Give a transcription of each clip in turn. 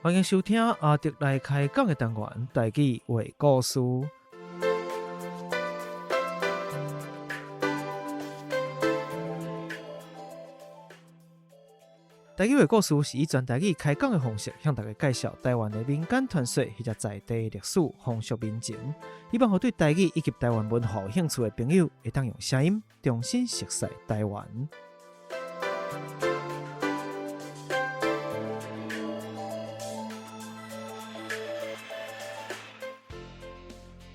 欢迎收听阿德来开讲的单元台语话故事。台语话故事是以全台语开讲的方式，向大家介绍台湾的民间传说或者在地历史、风俗民情，希望对台语以及台湾文化有兴趣的朋友，会当用声音重新熟悉台湾。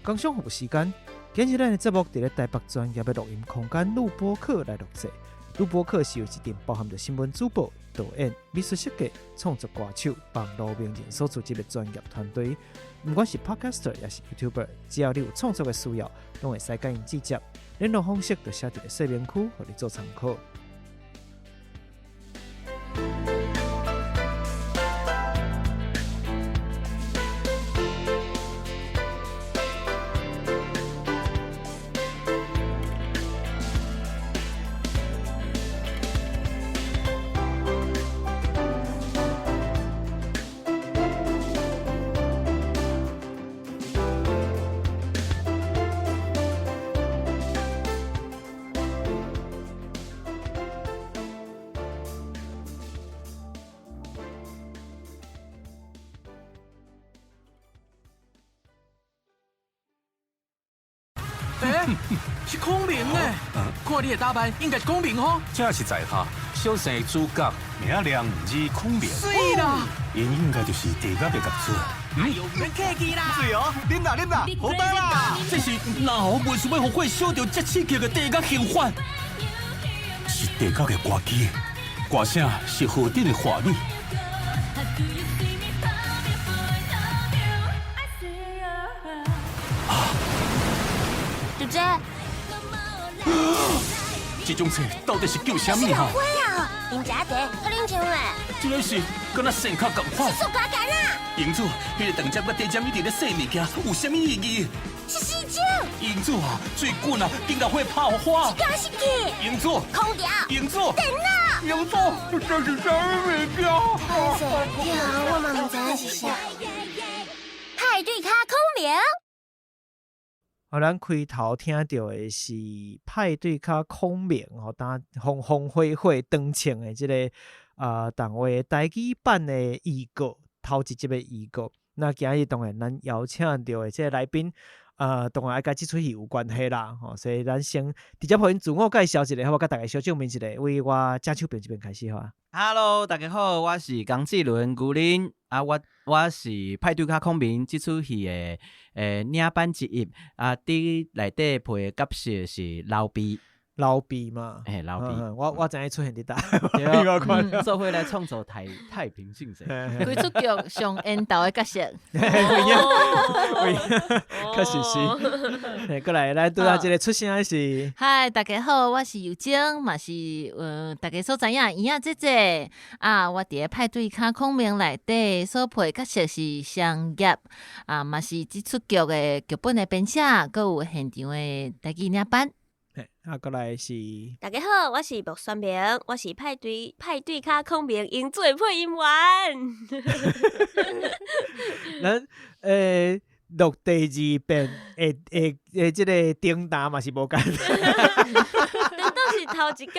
工商服务时间，今日咱的节目伫咧台北专业的录音空间录播课来录制。录播课是由一阵包含着新闻主播、导演、美术设计、创作歌手、网络名人所组织的专业团队。不管是 Podcaster 也是 YouTuber， 只要你有创作的需要，都会使甲因直接。联络方式就写伫咧说明区，互你做参考。是孔明诶！看你的打扮，应该是孔明吼。这是在下小生主角，名亮字孔明。水啦！因应该就是地甲的角色。哎呦，免客气啦！水哦，啉啦啉啦，好呆啦！这是哪好为想要互火烧到这刺激的地甲刑犯？是地甲的歌姬，歌声是何等的华丽。姐姐，这种菜到底是叫什么哈？会啊，饮茶茶，喝啉酒嘞。这个是跟那生卡共款。塑胶杆啊！银子，迄个长针甲地针一直咧洗物件，有什么意义？是死酒。银子啊，最滚啊，竟然会泡花。是假是假？银子，空调。银子，电脑。银子，这是什么物件？拍摄，我嘛唔知影是啥。派对卡孔明。咱开头听到的是派对卡孔明吼，当风风火火登场的这个单位台语版的预告，头一集的预告。那今日当然咱邀请到的这个来宾，当然爱甲这出戏有关系啦，吼，所以咱先直接互因自我介绍一下，好无？甲大家小证明一下，为我正手边这边开始好啊。Hello， 大家好，我是江志伦古林啊，我是派对卡孔明这出戏的领班之一啊，伫内底配的角色是老毕。老毕嘛，老毕，我知影出现伫搭，做伙来创造太平盛世，规出剧上缘投的角色，确实是。过来，咱拄仔这个出声的是，嗨，大家好，我是尤晶，嘛是大家所知影莹仔姐姐啊，我伫咧派对卡孔明内底所配角色是商业啊，嘛是这出剧的剧本的编写，佮有现场的台语领班。过来是，大家好，我是莫宣明，我是派对卡孔明英做配音员。咱录第二遍，这个订单嘛是无简但都是头一届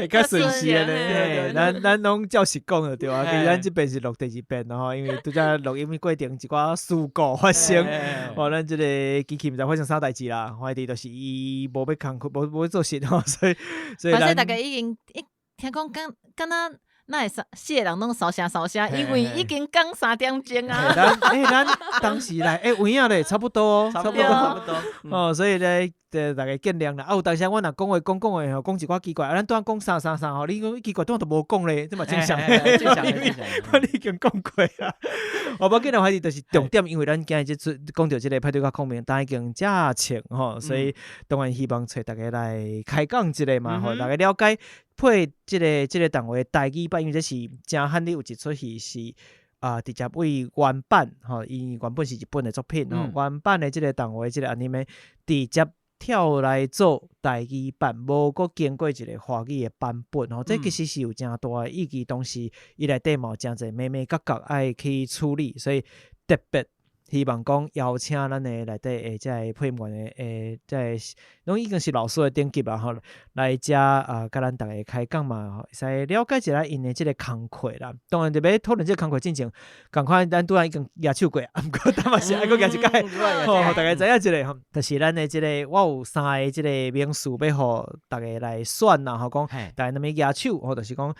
较顺序的咧。咱拢照实讲就对啊。其实咱这边是录第二遍咯，因为拄则录音过程一寡事故发生，咱这个机器毋知发生啥代志啦。怀疑就是伊无要工作，无要做事吼，所以反正大家已经听讲敢若。那会四个人拢烧声，因为已经讲3点钟啊。咱当时来有影咧，差不多，差不多。哦，所以咧，大家见谅啦。有当时我若讲话讲吼，讲一寡奇怪，咱拄仔讲啥吼，你讲奇怪，拄仔都无讲咧，这嘛正常。正常。我已经讲过啊。我无见到怀疑就是重点，因为咱今日讲到这个派对卡孔明，大家已经正情吼，所以当然希望找大家来开讲一下嘛，吼，大家了解。配这个单位台语版，因为这是真罕你有一出戏是直接为原版吼，伊原本是日本的作品吼，原版的这个单位这个anime直接跳来做台语版，无搁经过一个华语的版本吼，这其实是有真大的意义，同时伊内底嘛有真侪眉眉角角爱去处理，所以特别希望讲邀请咱的内底诶，即个配音员的诶，即个拢已经是老师的等级啦吼，来遮甲咱逐个开讲嘛，会使了解一下因的即个工课啦。当然，特别讨论即个工课进前，共款咱拄仔已经举手过，毋过咱嘛是爱搁举一届，吼，大家知影一个吼，就是咱的即个我有3个即个名词要互大家来选啦，吼，讲大家那么举手，或就是讲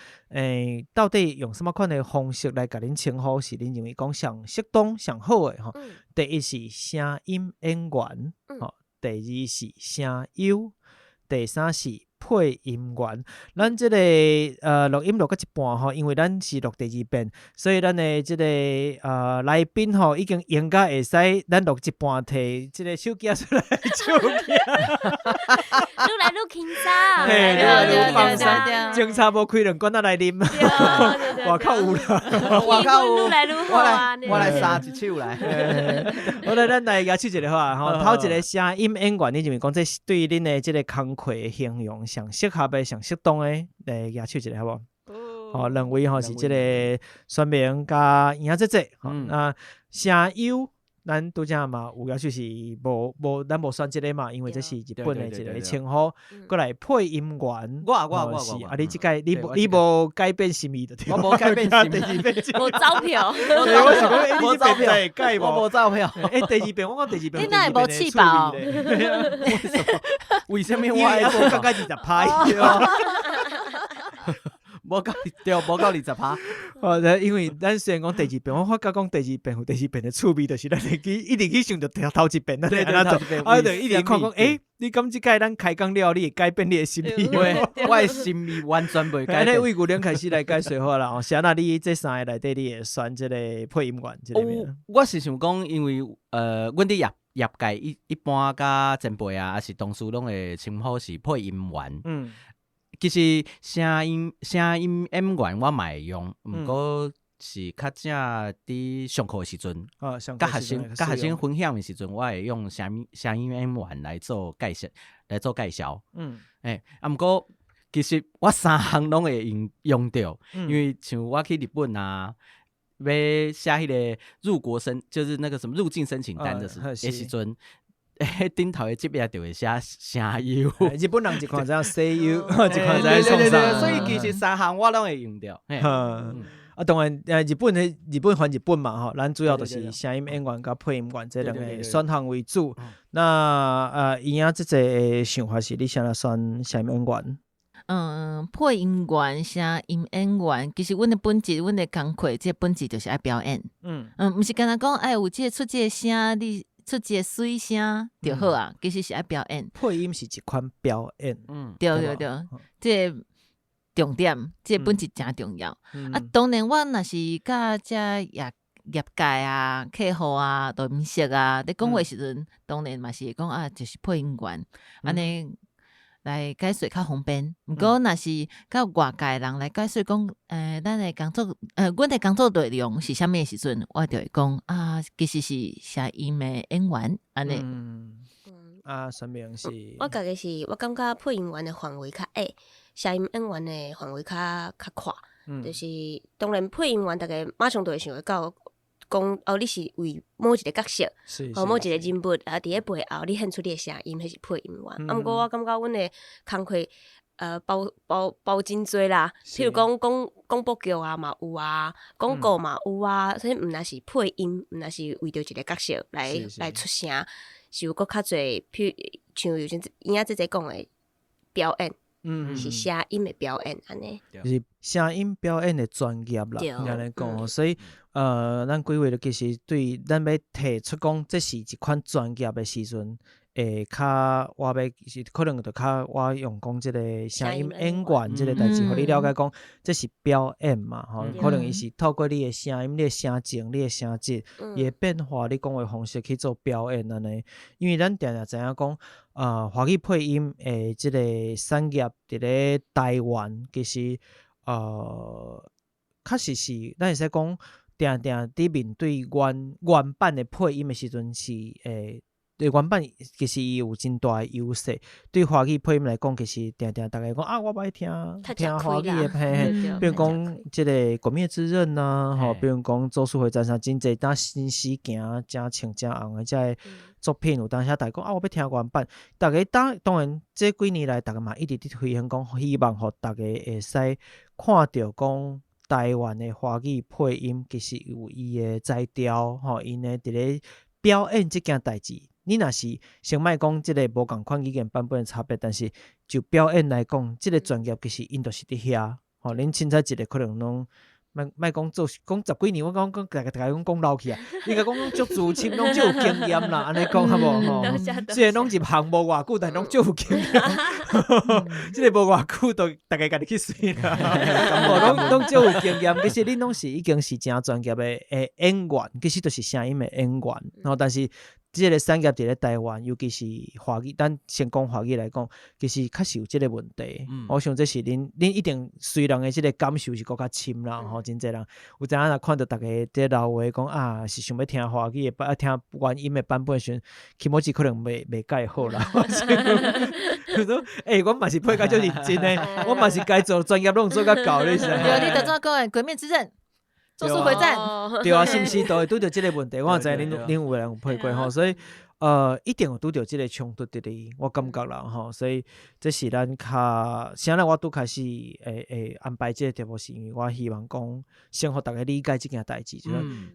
到底用什么款的方式来甲恁称呼，是恁认为讲上适当上好的吼。第一是声音演员，第二是声优，第三是配音员。咱即个录音录到一半吼，因为咱是录第2遍，所以咱的即个来宾吼已经应该会使咱录一半摕即个手机出来手机，愈来愈轻松，嘿，对放松，警察无开2罐仔来啉，外口有啦，外口愈来愈好啊！我来杀一手来。好来，咱来举手一个好啊！吼，头一个声音演员，你认为讲这是对恁的即个工课的形容上适合的、上适当的，来举手一个好无？吼，两位吼是即个宣明甲影仔姐姐，吼，那声优。咱拄则嘛有要求是无咱无选即个嘛，因为这是日本的一个称呼。过来配音员，我是啊，你即个你无改变心意的，我无改变心意，无钞票，我是讲无钞票，改我无钞票。第2遍我讲第2遍，你哪会无气爆？为什么我还无刚刚20拍？无到20%。因为咱虽然讲第2遍，我发觉讲第2遍有第2遍的趣味，就是咱会一直去想着头1遍，对，对，一直看讲，你感即届咱开讲了，你会改变你的心意？我的心意完全袂改变。为牛年开始来解说好啦，是安那你这3个内底你会选即个配音员？即个我是想讲，因为阮伫业界一般甲前辈啊，还是同事拢会称呼是配音员。其实声音演员我嘛会用，毋过是较正伫上课的时阵，甲学生分享的时阵，我会用声音演员来做介绍。毋过其实我3项拢会用到，因为像我去日本啊，要写迄个就是那个什么入境申请单的时阵。顶头的这边就会写声优，日本人一看这声优，一看这送上，所以其实3项我拢会用到。当然日本还日本嘛吼，咱主要就是声音演员甲配音员这2个选项为主。那伊仔即个想法是你想要选声音演员？配音员、声音演员，其实阮的本质，阮的工课，这本质就是爱表演。毋是干那讲，有这出这声你。出一个水声就好啊，其实是爱表演。配音是一款表演，对，这重点，这本质真重要。当然我若是甲这业界啊、客户啊、录音室啊，在讲话时阵，当然嘛是讲就是配音员，安尼来解说较方便。毋过若是甲外界人来解说讲，咱的工作，阮的工作内容是啥物时阵，我就会讲其实是声音的演员安尼。宣明是，我家己是我感觉配音员的范围较矮，声音演员的范围较宽。就是当然配音员，大家马上就会想会到。讲你是为某一个角色，某一个人物伫咧背后，你献出你的声音，迄是配音员。毋过我感觉阮的工课包真多啦，譬如讲广播剧啊嘛有啊，广告嘛有啊，所以毋若是配音，毋若是为着一个角色来出声，是有搁较侪，譬如像有阵影仔姐姐讲的表演。是声音的表演安尼，就是声音表演的专业啦，安尼讲，所以咱几位其实对咱要提出讲，这是一款专业的时阵，我要是可能就我用讲这个声音演员这个代志，互你了解讲，这是表演嘛，吼，可能伊是透过你的声音、你的声情、你的声质，伊会变化你讲话方式去做表演安尼。因为咱常知影讲，华语配音的这个产业伫咧台湾，其实确实是咱会使讲，定伫面对原版的配音的时阵是原版其实伊有真大的优势，对华语配音来讲，其实定大家讲啊，我爱听华语的配，比如讲即个《鬼灭之刃》呐，吼，比如讲《咒术回战》啥，真侪当新时行真清真红的即个作品，有当时大家讲啊，我要听原版，大家当然这几年来，大家嘛一直伫推行讲，希望互大家会使看到讲。台湾的华语配音其实有伊的才调，吼，因的伫咧表演这件代志。你若是先莫讲即个无共款语言版本的差别，但是就表演来讲，即个专业其实因就是伫遐。吼，恁凊彩一个可能拢莫讲做讲10几年，我讲大家讲老去啊，应该讲足资深，拢足有经验啦，安尼讲好无吼？虽然拢入行无偌久，但拢足有经验。即个无偌久，都大家家己去算啦。拢足有经验，其实恁拢是已经是真专业的演员，其实都是声音的演员。然后但是即个产业伫咧台湾，尤其是华语，咱先讲华语来讲，其实确实有即个问题。我想这是恁一定虽然的即个感受是更较深啦，吼，真侪人有阵仔看到大家伫老话讲啊，是想要听华语的，听原音的版本时，起码是可能袂介好啦。我嘛是配甲足认真的，我嘛是该做专业拢做甲够你是。对，你得怎讲诶？《鬼灭之刃》。咒术回战，对啊，是毋是都会拄到即个问题？我知恁有人有配过吼，所以一定有拄到即个冲突伫咧，我感觉啦吼，所以这是咱较啥呢？我拄开始安排即个题目，是因为我希望讲先互大家理解即件代志，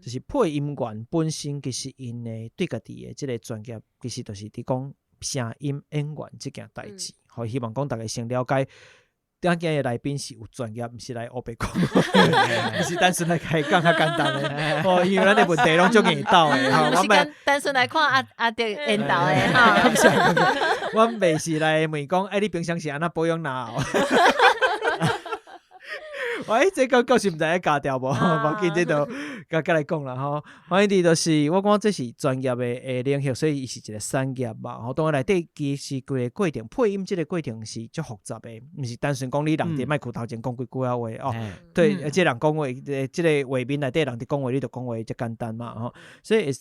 就是配音员本身其实因诶对家己诶即个专业，其实就是伫讲声音演员即件代志，好希望讲大家先了解。今日的来宾是有专业，毋是来黑白讲，毋是单纯来开讲较简单的。哦，因为咱的问题拢足硬斗的，我们单纯来看阿迪演导的哈。我袂是来问讲，你平常是安怎保养哪？这个是毋知影加掉无？无紧，这都甲来讲啦吼。反正就是我讲这是专业的领域，所以伊是一个产业嘛。吼，当然内底其实规个过程，配音这个过程是足复杂的，毋是单纯讲你人伫麦克头前讲几句啊话哦。对，这人讲话，这个画面内底人伫讲话，你就讲话就简单嘛吼。所以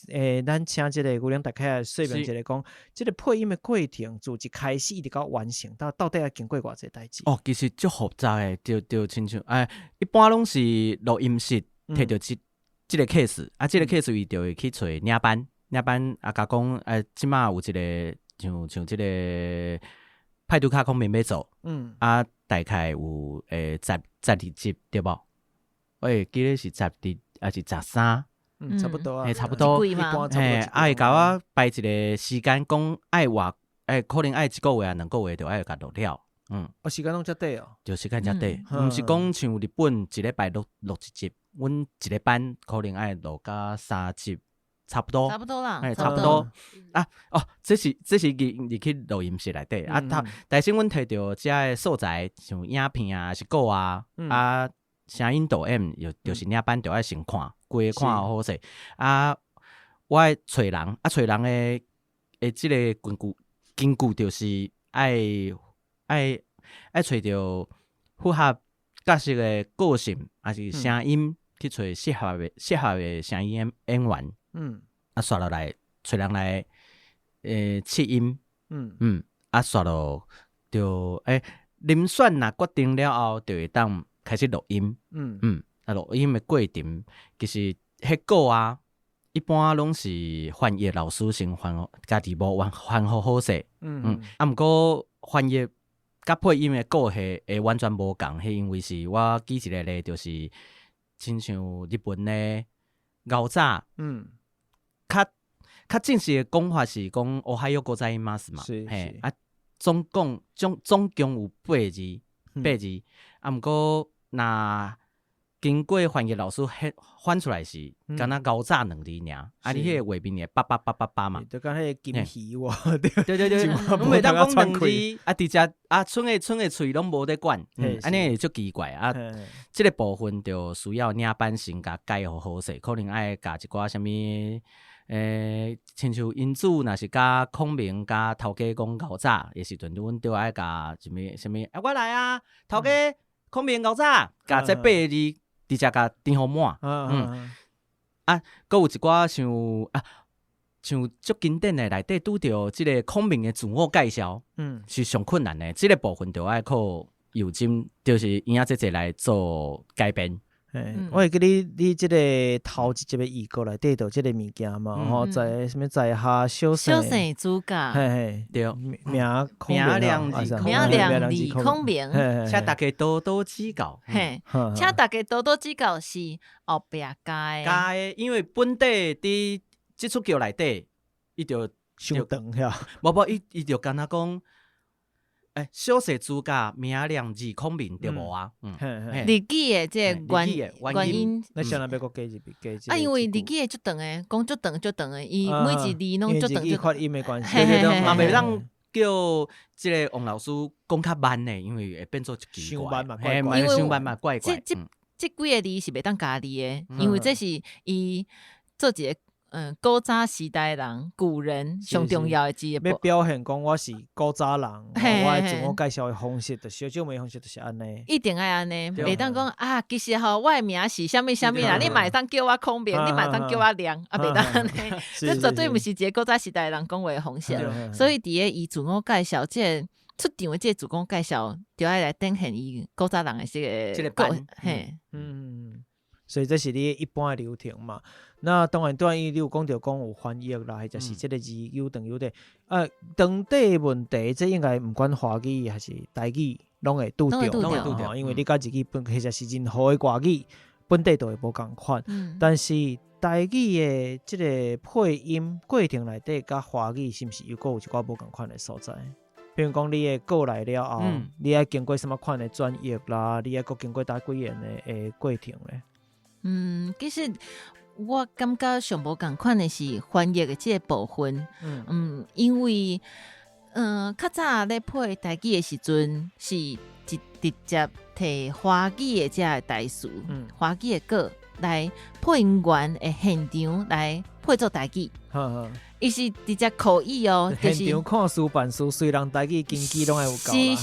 咱请这个牛郎大概说明一下讲，这个配音的过程自一开始一直到完成，到底要经过偌济代志？哦，其实足复杂的，就亲像一般拢是录音室摕到即个 case，即个 case 伊就会去找领班甲讲，即马有一个像即个派对卡空面要做，大概有12集对无？记得是12还是13？差不多啊，差不多。一般会甲我排一个时间，讲爱话，可能爱1个月啊2个月就爱甲录了。时间拢遮短哦，就时间遮短，毋是讲像日本一礼拜录一集，阮一个班可能爱录到3集，差不多啦，差不多啊。这是入去录音室内底但是阮摕到遮个素材，像影片啊，是歌啊，声音导演就是领班就爱先看，规看好势我爱找人找人的即个根据就是爱找到符合角色的个性，还是声音，去找适合的声音演员。刷落来找人来试音。刷落就遴选若决定了后，就会当开始录音。录音的过程其实迄个啊，一般拢是翻译老师先家己无翻好好势。毋过翻译甲配音的个性会完全无共，迄因为是我举一个例，就是亲像日本的牛早，较正式的讲法是讲おはようございます嘛，总共有8字，毋过若经过翻译老师翻出来是，敢若牛早2字尔，你迄个画面会8嘛，就敢迄个金鱼喎，对，阮袂当讲2字，直接剩的喙拢无得管，安尼会足奇怪即个部分就需要领班先甲改好势，可能爱加一寡啥物。亲像因子，若是甲孔明甲头家讲牛早的时阵，阮就爱甲啥物我来啊，头家孔明牛早，甲这8字直接甲填好满。佫有一寡像像足经典的内底拄着即个孔明的自我介绍，是上困难的。即个部分就爱靠尤金，就是影仔姐来做改编。我会记你即个头一集的预告内底就即个物件嘛，吼，在什么在下小生主角，对，名亮字孔明，请大家多多指教。请大家多多指教是后壁加的，因为本地伫即出剧内底，伊就伤长遐，无伊就敢若讲。小说主角名亮字孔明对无啊？日记的这原因，那想要搁加一因为日记的足长诶，讲足长诶，伊每一字拢足长。因为发音的关系，嘛袂当叫即个王老师讲较慢诶，因为会变做一奇怪，因为伤慢嘛怪怪。这几个字是袂当加字诶，因为这是伊做一个。古早时代人古人上重要的字，要表现讲我是古早人，我自我介绍的方式，就小种的方式就是安尼，一定爱安尼，袂当讲啊，其实吼，我的名是啥物啦，你嘛会当叫我孔明，你嘛会当叫我亮，袂当安尼，这绝对毋是一个古早时代人讲话的方式，所以伫个伊自我介绍，这出场的这自我介绍，就爱来展现伊古早人的这个版，所以这是你一般的流程嘛。那当然，你有讲到讲有翻译啦，或者是这个字有长有短。当地问题，这应该唔管华语还是台语，拢会拄着，因为你甲自己本或者是任何的外语，本地都会无共款。但是台语的这个配音过程内底，甲华语是毋是又有一寡无共款的所在？比如讲，你的过来了后，你要经过什么款的转译啦？你要搁经过几年的过程咧？其实我感觉上无共款的是翻译的这个部分，因为较早咧配台语的时阵是直接摕华语的这个台词，华语的歌来配音员的现场来配做台语。伊是直接口译哦，就是现场看书办书，虽然台语经济拢会有够啦。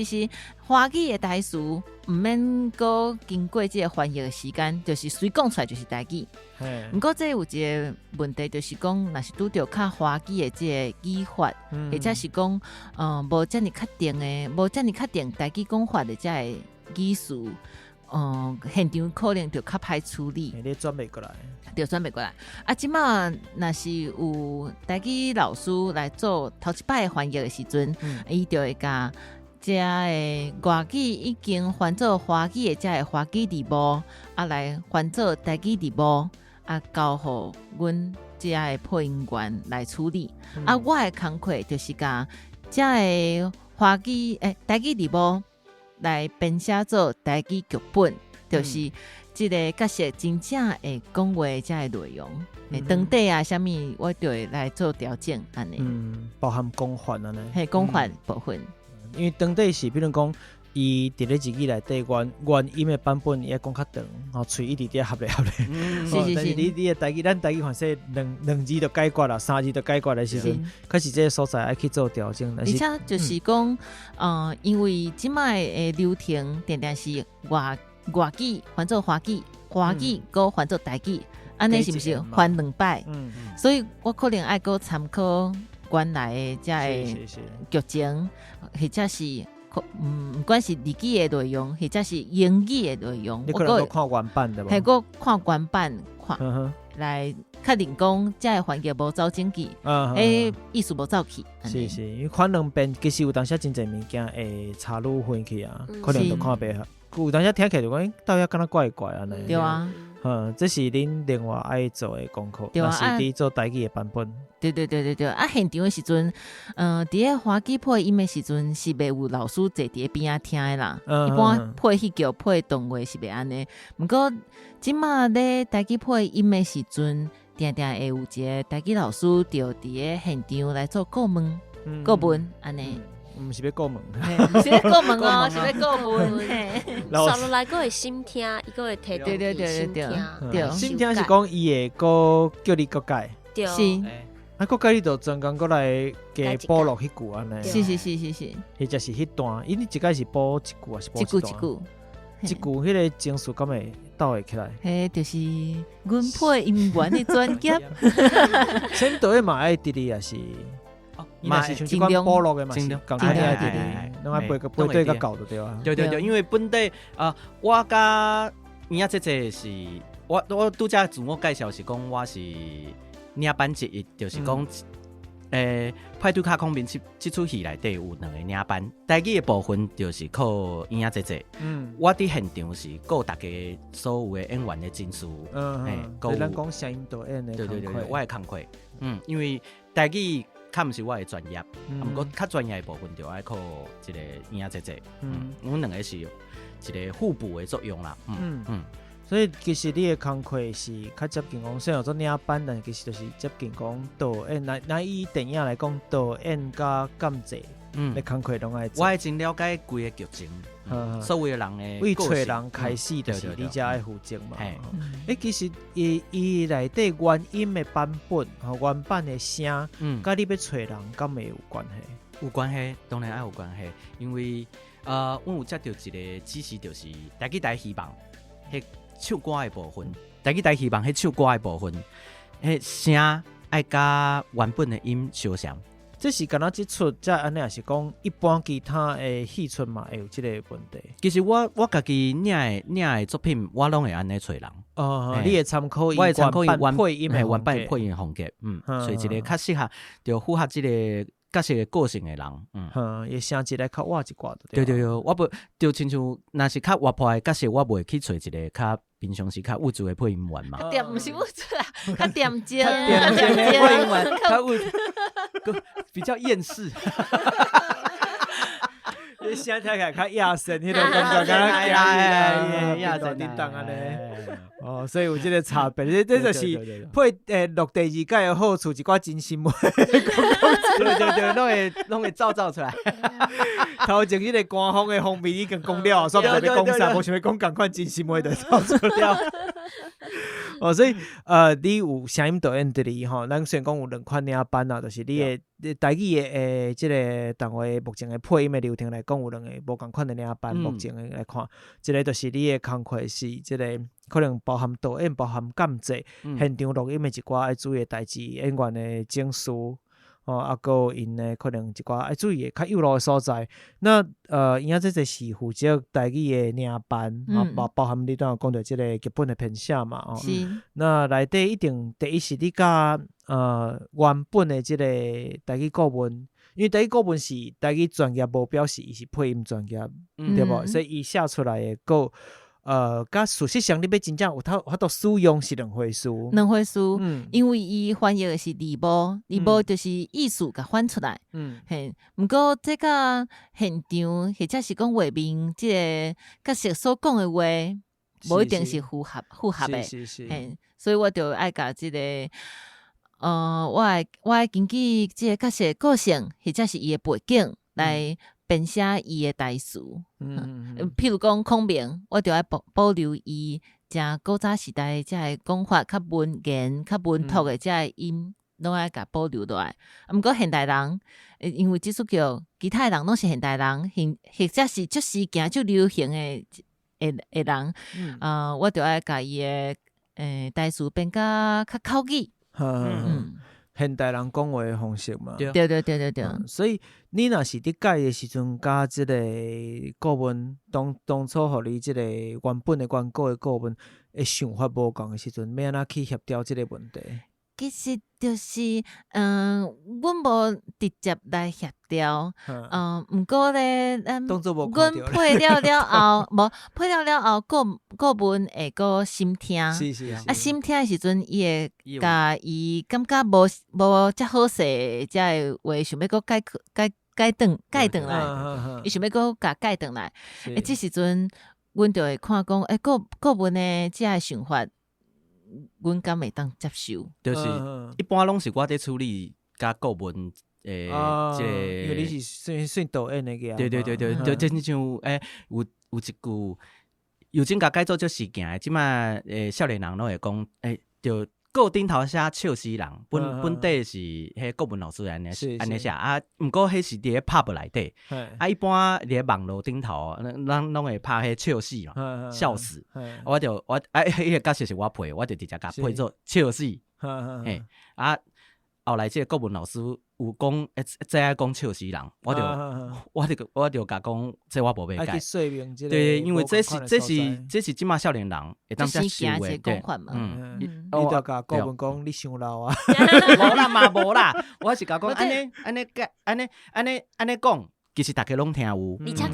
是，华语的台词毋免搁经过这个翻译的时间，就是随讲出来就是台语。不过这有一个问题，就是讲，若是拄着较华语的这个语法，或者是讲，无遮尔确定的，无遮尔确定台语讲法的这个语词。现场可能就较歹处理，你转袂过来，就转袂过来。即马若是有台语老师来做头一摆翻译的时阵，伊就会甲这个外语已经翻做华语的这个华语字幕，来翻做台语字幕，交互阮这个配音员来处理。我的工课就是甲这个华语台语字幕。来编写做台语剧本，就是这个角色真正会讲话这个内容，当地啊，什么我就会来做调整安尼。包含讲法安尼，系讲法部分。因为当地是比如讲，伊伫咧日语内底原音的版本也讲较长，然后喙一直伫合咧。是。但是你的台语，咱台语反正两字就解决啦，3字就解决的时阵，开始这个所在爱去做调整。而且就是讲，因为即摆的流程定定是外语换做华语，华语搁换做台语，安尼是不是翻2摆？所以我可能爱搁参考原来的这剧情，或者是。不管是日语的内容，或者是英语的内容，你可能都看原版的吧？还个看原版，来确定讲这个翻译无走进去，意思无走去。是，因为看2遍，其实有当时真侪物件会差愈远去啊，可能都看袂合。有当时听起来就讲，到底敢若怪怪安尼。对啊。这是恁另外爱做的功课，也是伫做台语的版本。对。现场的时阵，伫个华语配音的时阵是袂有老师坐伫边仔听的啦。一般配戏剧、配动画是袂安尼。不过即马咧台语配音的时阵，定会有一个台语老师就伫个现场来做顾问安尼。毋是要过问，是要过问哦，是要过问。扫落来，佫会心听，伊佫会摕到心听。对，心听是讲伊会佫叫你佫改，是。佫改你就专工佫来加补落迄句安尼。是，或者是迄段，伊一届是补一句还是补一段？一句。即句迄个情绪敢会倒会起来。嘿，就是阮配音员的专业，先导演嘛爱直直也是，嘛是像即款部落的嘛是，共款爱直直，拢爱背对个搞就对啊。对，因为本地我甲影姐姐是我拄则自我介绍是讲我是领班之一，就是讲派对卡孔明这出戏内底有2个领班，台语的部分就是靠影姐姐，我伫现场是顾大家所有的演员的真事，对，咱讲声音导演的，对，我的工课，因为台语较毋是我的专业，不过较专业的部分就爱靠一个影姐姐，阮2个是一个互补的作用啦，所以其实你的工课是较接近讲，虽然做领班，但其实就是接近讲导演。那以电影来讲，导演甲监制的工课拢爱做。我会真了解规个剧情，所有的人的为找人开始，就是你才爱负责嘛。其实伊内底原音的版本和原版的声，甲你要找人敢会有关系？有关系，当然爱有关系，因为阮有接到一个指示，就是台希望迄唱歌的部分，台希望迄唱歌的部分，迄声爱甲原本的音相像。这是敢若即出，再安尼也是讲一般其他的戏出嘛会有即个问题。其实我家己领的作品，我拢会安尼找人。你会参考伊原版配音的原版配音的风格，所以一个较适合，就符合即个角色的个性的人，也声一个较活一寡的。对，我不就亲像若是较活泼的角色，我袂去找一个较平常时较物质的配音员嘛。点毋是物质啦，较点睛的配音员，较物比较厌世。你声听起来较亚神，迄个感觉敢亚神叮当安尼。所以有即个差别，这就是配录第2届的好处，一寡真心话。对，拢会造出来。头前迄个官方的方面已经讲了，所以要讲啥，无想要讲共款真心话就造出了。所以你有声音导演伫哩吼，咱虽然讲有2款领班啊，就是你的台语的即个单位目前的配音的流程来讲，有2个无共款的领班。目前的来看，一个就是你的工课是即个可能包含导演、包含监制、现场录音的一寡爱注意的代志、演员的整事。还因呢可能一寡爱注意的较幼路的所在。那影这是负责台语的领班，包含你当有讲到即个剧本的编写嘛。那内底一定第一是你甲原本的即个台语顾问，因为台语顾问是台语专业，无表示伊是配音专业，对无？所以伊写出来的歌。甲事实上你要真正有法度使用是2回事，因为伊翻译的是字幕就是意思甲翻出来，毋过这个现场或者是讲画面，即个角色所讲的话，无一定是符合的，所以我就爱甲即个，我会根据即个角色个性或者是伊的背景来。编写伊的台词，譬如讲孔明，我就要保留伊正古早时代遮个讲法，较文言、较文牍的遮个音，拢爱甲保留落来。毋过现代人，因为即出剧，其他人拢是现代人，或者是即时行就流行的人，我就爱甲伊的台词变甲较口语。现代人讲话的方式嘛，对。所以你若是伫改的时阵，甲即个顾问当初互你即个原本的原稿的顾问的想法无共的时阵，要安怎去协调即个问题？其实就是，阮无直接来协调，毋过咧，阮配了后，无配了后，顾问会个心听，心听的时阵，伊会甲伊感觉无遮好势，遮个话想要个改转来，伊想要个甲改转来，即时阵，阮就会看讲，顾问的遮个想法。阮敢会当接受，就是一般拢是我伫处理甲顾问即个，因为你是算导演的个，对，就真像有一句，有真甲改做做事件，即马少年人拢会讲，就个顶头写笑死人，本底是迄国文老师安尼写啊，毋过迄是伫咧 pub 内底，啊一般伫咧网络顶头，咱拢会拍迄笑死嘛，笑死，我迄个角色是我配，我就直接甲配做笑死，嘿啊。后来即个国文老师有讲，最爱讲笑死人，我就甲讲，这我无要改。对，因为这是即马少年人会当接受的讲法嘛。你就甲国文讲你伤老啊？无啦嘛无啦，我是甲讲安尼讲。其实大家拢听有，而且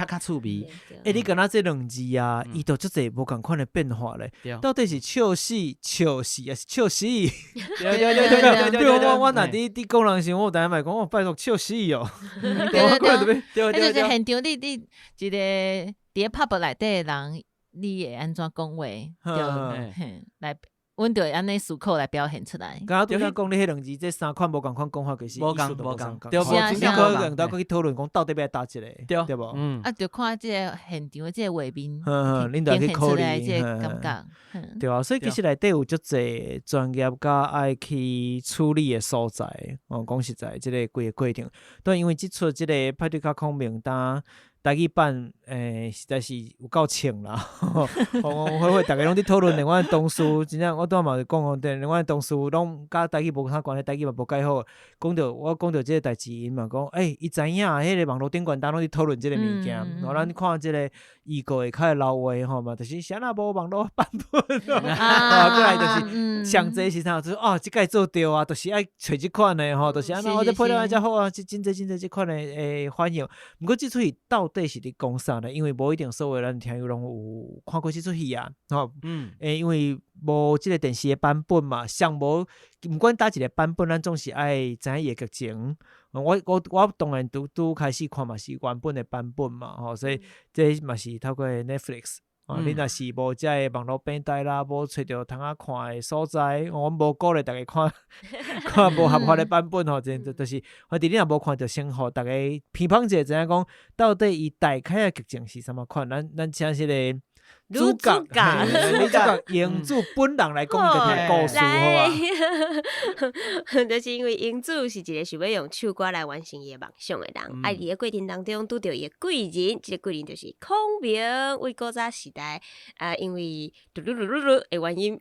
较趣味，你敢若这两字啊，伊都足侪无共款的变化咧。到底是笑死还是笑死？对，我若伫讲人时，我有当咪讲，拜托笑死哦。对，就是现场你一个伫咧 pub 内底的人，你会安怎讲话？对，来。阮就会安尼思考来表现出来。刚刚拄则讲你迄两字，这三款无共款讲法，其实无共。对，真正可能咱去讨论讲到底要搭一个，对无？啊，就看即个现场的即个画面，恁就去考虑即个感觉，对啊。所以其实内底有足侪专业甲爱去处理的所在。讲实在，即个规个过程，但因为即出即个派对卡孔名单。台语版实在是有够呛啦！会大家拢伫讨论另外的同事，真正我拄仔嘛就讲另外的同事拢甲台语无啥关系，台语嘛无介好。我讲到即个代志，因嘛讲，伊知影迄个网络顶管当拢伫讨论即个物件，咱看即个预告会较会老话吼嘛，就是啥若无网络版本，过来就是上济是啥，就是即届做对啊，就是爱找即款的吼，就是安怎我这配了才好啊，真济即款的反应。毋过即出戏到底是伫讲啥呢？因为无一定所有咱听友拢有看过即出戏啊，吼，因为无即个电视的版本嘛，上无毋管搭一个版本，咱总是爱知影伊的剧情。我当然拄开始看嘛是原本的版本嘛，吼，所以这嘛是透过 Netflix。你若是无遮个网络平台啦，无找着通看的所在，我无鼓励大家看无合法的版本吼，就是我伫你若无看着先互大家批判者知影讲，到底伊大概的剧情是啥物款？咱请迄个主角，英主本人来讲这个故事，好啊。就是因为英主是一个想要用唱歌来完成伊的梦想的人，伫个过程当中拄着伊的贵人，这个贵人就是孔明。为古早时代因为的原因，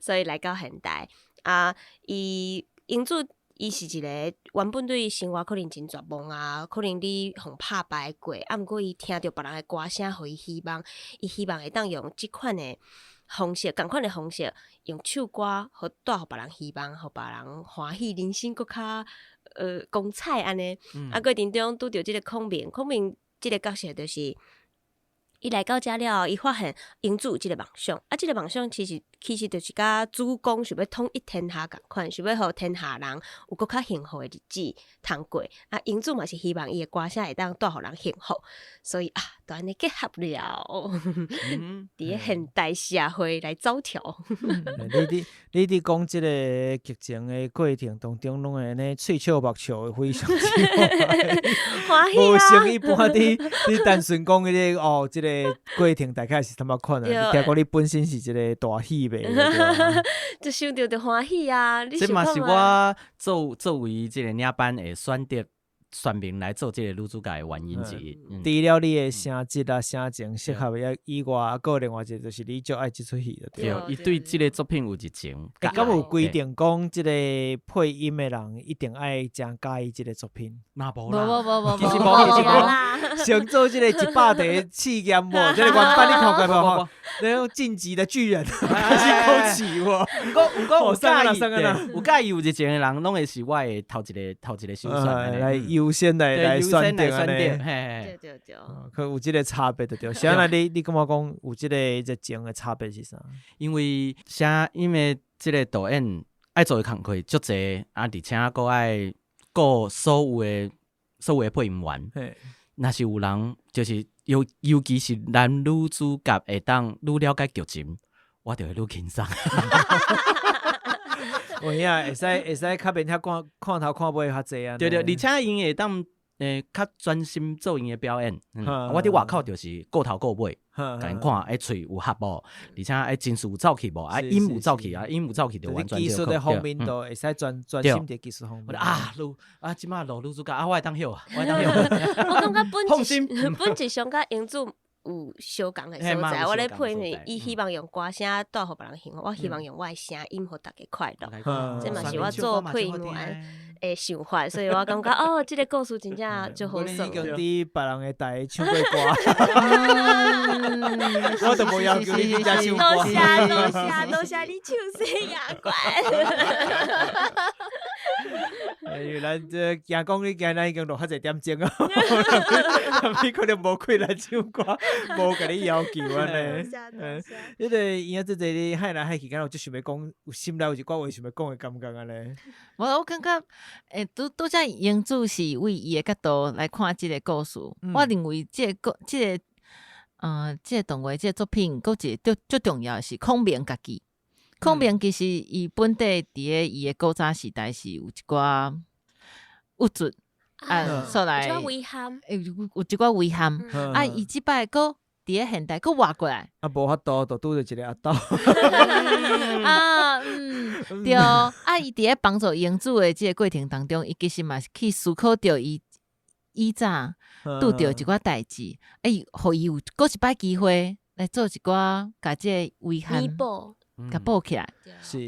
所以来到现代英主。伊是一个原本对生活可能真绝望啊，可能你互拍败过，毋过伊听到别人的歌声，互伊希望，伊希望会当用即款的方式，共款的方式，用唱歌，互带互别人希望，互别人欢喜，人生搁较光彩安尼。过程中拄着即个孔明即个角色就是。伊来到遮了，伊发现英主即个梦想，即个梦想其实就是甲主公想要统一天下共款，想要互天下人有搁较幸福的日子通过。英主嘛是希望伊的歌声会当带互人幸福，所以就安尼结合了，伫现代社会来走跳。你伫讲即个剧情的过程当中，拢会安尼喙笑目笑的非常之欢喜啊！无像一般你单纯讲迄个即个过程大概是怎么款啊？你听讲你本身是一个大喜呗，就想到就欢喜啊！这嘛是我作为即个领班会选民来做这个女主角的原因之一。除了你的声质啊、声情适合的以外，个另外一个就是你就爱这出戏了。对，伊对这个作品有热情。敢有规定讲，这个配音的人一定爱真介意这个作品？那无啦，无，其实无，想做这个100题试验无？这个原版你看过无？那种晋级的巨人，还是空气无？不过有介意有热情的人，拢会是我的头一个首选来优先来选定安尼。对。可有这个差别就对。啥来你感觉讲有这个热情的差别是啥？因为这个导演爱做的工课足济，而且佫爱顾所有的配音员。若是有人就是尤其是男女主角会当愈了解剧情，我就会愈轻松。有影会使较免遐看头看尾较济啊。对，而且因会当较专心做因的表演。我伫外口就是顾头顾尾，甲因看嘴有合无，而且情绪有走去无，音有走去音有走去就完全技术的方面都会使专心伫技术方面。即摆录女主角我会当晓，我感觉放心本质上甲英主有相共的所在。我咧配呢，伊希望用歌声带互别人幸福，我希望用我的声音互大家快乐。这嘛是我做配音员的想法，所以我感觉这个故事真正就好爽。你已经伫别人的台唱过歌，我都无要求你真正唱歌。多谢你唱西亚怪。咱这惊讲你今仔已经录较侪点钟啊，你可能无开来唱歌，无甲你要求安尼。因为伊这你海来海去，敢有即想要讲，有心内有一寡话想要讲的感觉安尼。我感觉，拄则英主是为伊的角度来看即个故事。我认为即个动画、即个作品，佫一个最重要的是孔明家己。孔明其实伊本地伫个伊的古早时代是有一寡物质所来有一寡危害，有一寡危害。伊即摆佫伫个现代佫活过来，无法度就拄着一个阿斗。对，伊伫个帮助英主的即个过程当中，伊其实嘛是去思考着伊以早拄着一寡代志，互伊有佫一摆机会来做一寡甲即个危害弥补。甲补起来，是，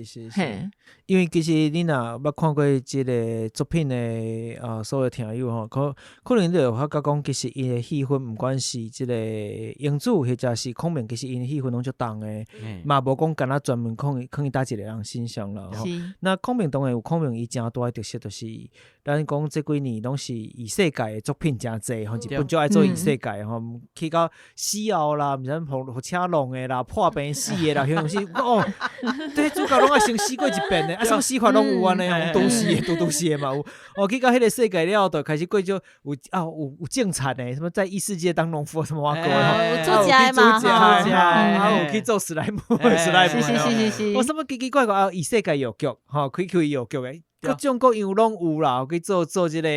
因为其实你若捌看过即个作品的所有听友吼，可能你会发觉讲，其实因的气氛，毋管是即个英主或者是孔明，其实因的气氛拢足重的，嘛无讲干那专门可以搭一个人身上啦。那孔明当然有孔明伊诚大的特色，就是咱讲这几年拢是异世界的作品诚济，吼，日本就爱做异世界吼，去到西澳啦，毋知互车弄的啦，破病死的啦，迄种是对，主角拢啊先死过一遍的，什么死法拢有安尼，都死的嘛有。去到迄个世界了后，就开始过就有种田的，什么在异世界当农夫什么有做家嘛，有去做史莱姆，是。我什么奇奇怪怪异世界药局，开药局的，各种各样拢有啦，去做即个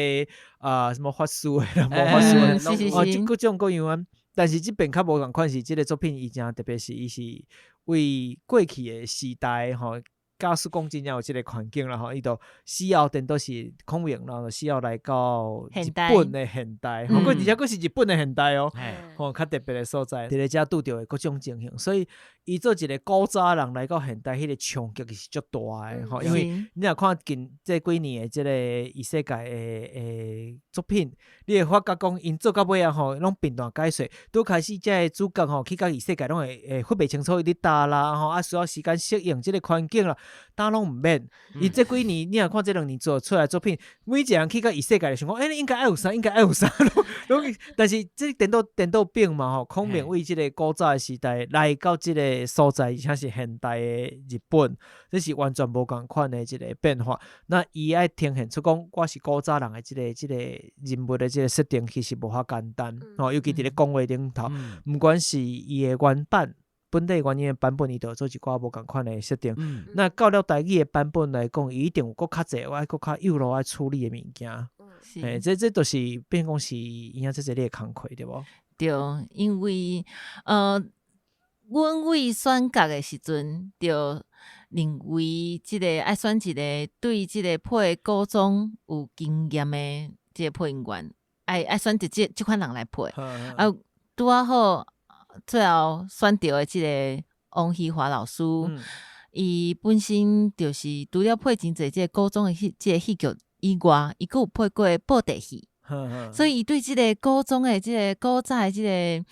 什么法师的啦，魔法师的，各种各样啊。但是即边较无共款是即个作品，伊诚特别是伊是为过去的时代吼，假使讲真正有即个环境啦吼，伊就死后等都是孔明，然后死后来到日本的现代，而且佫是日本的现代哦，较特别的所在，伫咧遮拄着的各种情形，所以伊做一个古早人来到现代，迄个冲击是足大的吼，因为你若看近这几年的即个异世界的作品，你会发觉讲因做到尾啊吼，拢变断解说，拄开始即个主角吼去到异世界拢会分袂清楚伊咧搭啦吼，需要时间适应即个环境啦，搭拢毋免。伊这几年你若看这2年做出来的作品，每一个人去到异世界就想讲，应该爱有啥，但是这电脑变嘛吼，孔明为即个古早的时代来到即个所在，而且是现代的日本，这是完全无共款的一个变化。那伊爱呈现出讲，我是古早人的即个人物的即个设定，其实无遐简单吼，尤其伫咧讲话顶头，毋管是伊的原版。本地原音的版本，伊就做一寡无共款的设定。那到了台语的版本来讲，伊一定有较侪爱佫较幼路爱处理的物件。这都是变讲是伊影这你的工课对无？对，因为阮为选角的时阵，就认为即个爱选一个对即个配古装有经验的即个配音员，爱选择即款人来配。拄啊好。最后选到的即个王希华老师，伊本身就是除了配真侪即个古装的即个戏剧以外，伊佫有配过布袋戏，所以伊对即个古装的即个古早的即个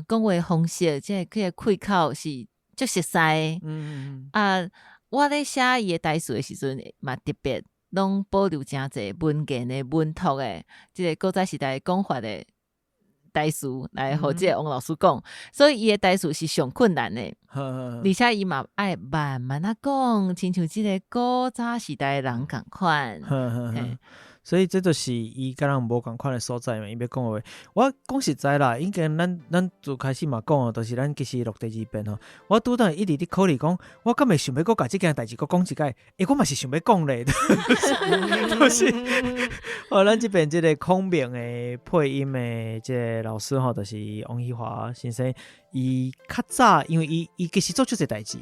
讲话方式，即个开口是足熟悉的。我咧写伊的台词的时阵，嘛特别拢保留诚侪文言的文图的，即个古早时代讲法的。台词来互即个王老师讲，所以伊的台词是上困难的，而且伊嘛爱慢慢啊讲，亲像即个古早时代的人共款。所以这就是伊甲人无共款的所在嘛。伊要讲的话，我讲实在啦，应该咱最开始嘛讲哦，就是咱其实录第二遍吼。我拄当一直伫考虑讲，我敢会想要甲即件代志讲一解？我嘛是想要讲咧，就是咱这边这个孔明的配音的这个老师吼，就是王希华先生。伊较早，因为伊其实做出这代志。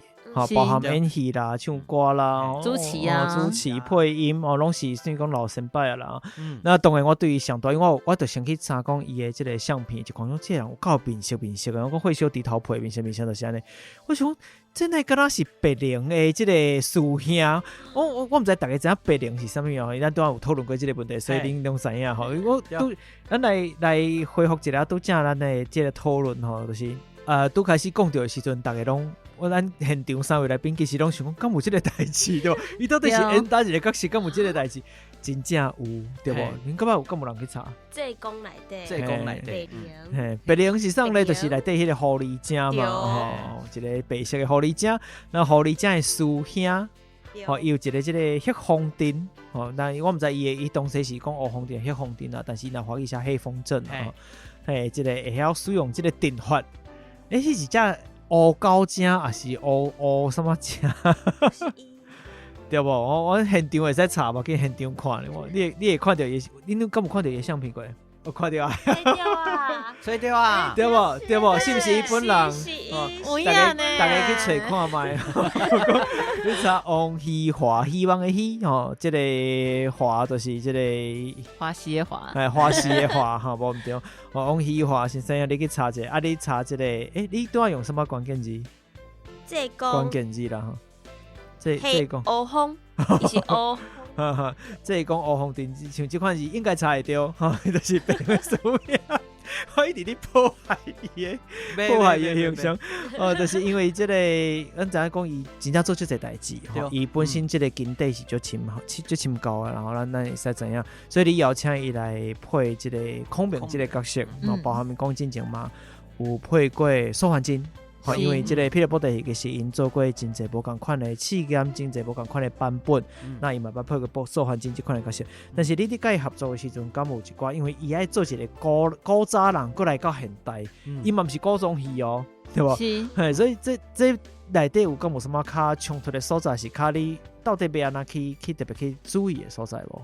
包含演戏啦、唱歌啦、主持啊、主持配音拢是算讲老先辈啦。那当然，我对伊上大，因为我就先去查讲伊的这个相片，就讲讲这人有够面熟的。我讲会小低头配面熟就是安尼。我想这乃敢若是白灵的这个师兄。我唔知大家知影白灵是啥物哦？咱都有讨论过这个问题，所以恁拢知影吼。我都咱来回复一下，都正咱的这个讨论吼，就是拄开始讲到的时阵，大家拢。咱现场3位来宾其实拢想讲，敢有这个代志对无？伊到底是演哪一个角色？敢有这个代志？真正有对无？恁感觉敢有人去查？济公内底，济公内底，白灵是啥咧？就是内底迄个狐狸精嘛，一个白色的狐狸精，那狐狸精的师兄，伊有一个这个黑风灯，但我毋知伊当时是讲黑风灯、黑风灯啊，但是若华语写黑风筝啊，这个会晓使用这个电法，迄是只。乌狗精还是乌什么精？对不？我现场会使查嘛，去现场看的。你会看到伊，恁敢有看到伊相片过？我看到啊，吹掉啊，对不？对不？是不是伊本人？有影呢，大家去找看卖。你查王希华，希望的希吼，这个华就是这个花溪的华，花溪的华哈，无唔对。王希华先生，你去查者，你查这个，你都要用什么关键字？济公关键字啦哈。这讲乌风，伊是乌。这讲乌风电子，像这款字应该查会到，就是白的师兄。我一直咧破坏伊的形象，就是因为这个，咱知影讲伊真正做这个代志，伊本身这个经济是足深高啊，然后咱会使怎样？所以你邀请伊来配这个孔明这个角色，包含讲真正嘛，有配过苏焕金。因为这个彼得波特其实因做过真侪无共款的试验，真侪无共款的版本，那伊嘛捌配过苏焕金这款的角色。但是你伫甲伊合作的时阵，敢有一寡，因为伊爱做一个古早人，过来到现代，伊嘛毋是古装戏哦，对吧？是，所以这内底有敢有什么较冲突的所在，是较你到底要安怎去特别去注意的所在无？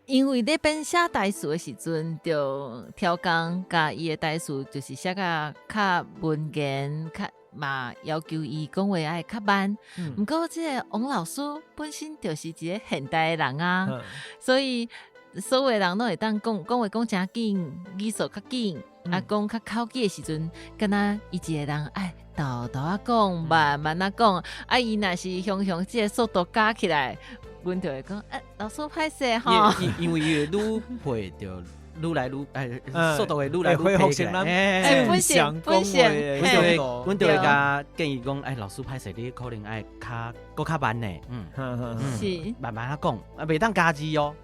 因为咧编写台词的时阵，就挑工甲伊的台词就是写甲较文言，较嘛要求伊讲话爱较慢。不过这个王老师本身就是一个现代的人啊，所以所有的人都会当讲话讲真紧，语速较紧，讲较口齿的时阵，敢若伊一个人爱豆豆啊讲，慢慢啊讲，伊若是雄这个速度加起来。阮就会讲，老师歹势吼，因为伊愈配着愈来愈速度会愈来愈恢复成咱本性，阮就会甲建议讲，老师歹势，你可能爱搁较慢呢，是慢慢啊讲，袂当加字哦，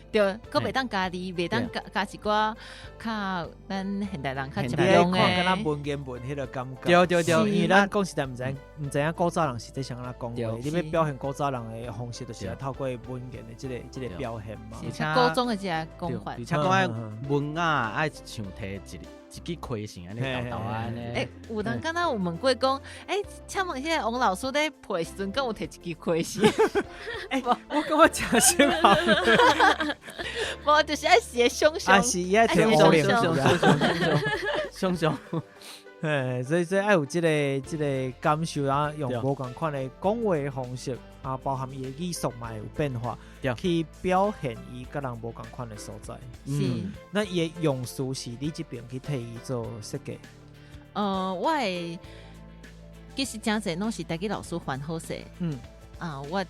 对，搁袂当加字，袂当加一寡较咱现代人较常用的，看敢若文言文迄个感觉。对，因为咱讲实在毋知影古早人是在想安怎讲话，你要表现古早人的方式，就是透过文言的这个表现嘛。而且高中的这个讲法，而且讲爱文啊，爱像摕一支亏成安尼豆豆安尼。有人敢若有问过讲，请问迄个王老师在配时阵，敢有摕一支亏成？我感觉真心好。无就是爱写凶凶，是伊爱摕乌脸凶凶。所以爱有这个感受，然后用无共款的讲话的方式啊，包含伊的语速嘛有变化，去表现伊甲人无共款的所在。那伊的用词是你这边去替伊做设计。我的其实真侪拢是台语老师还好势。我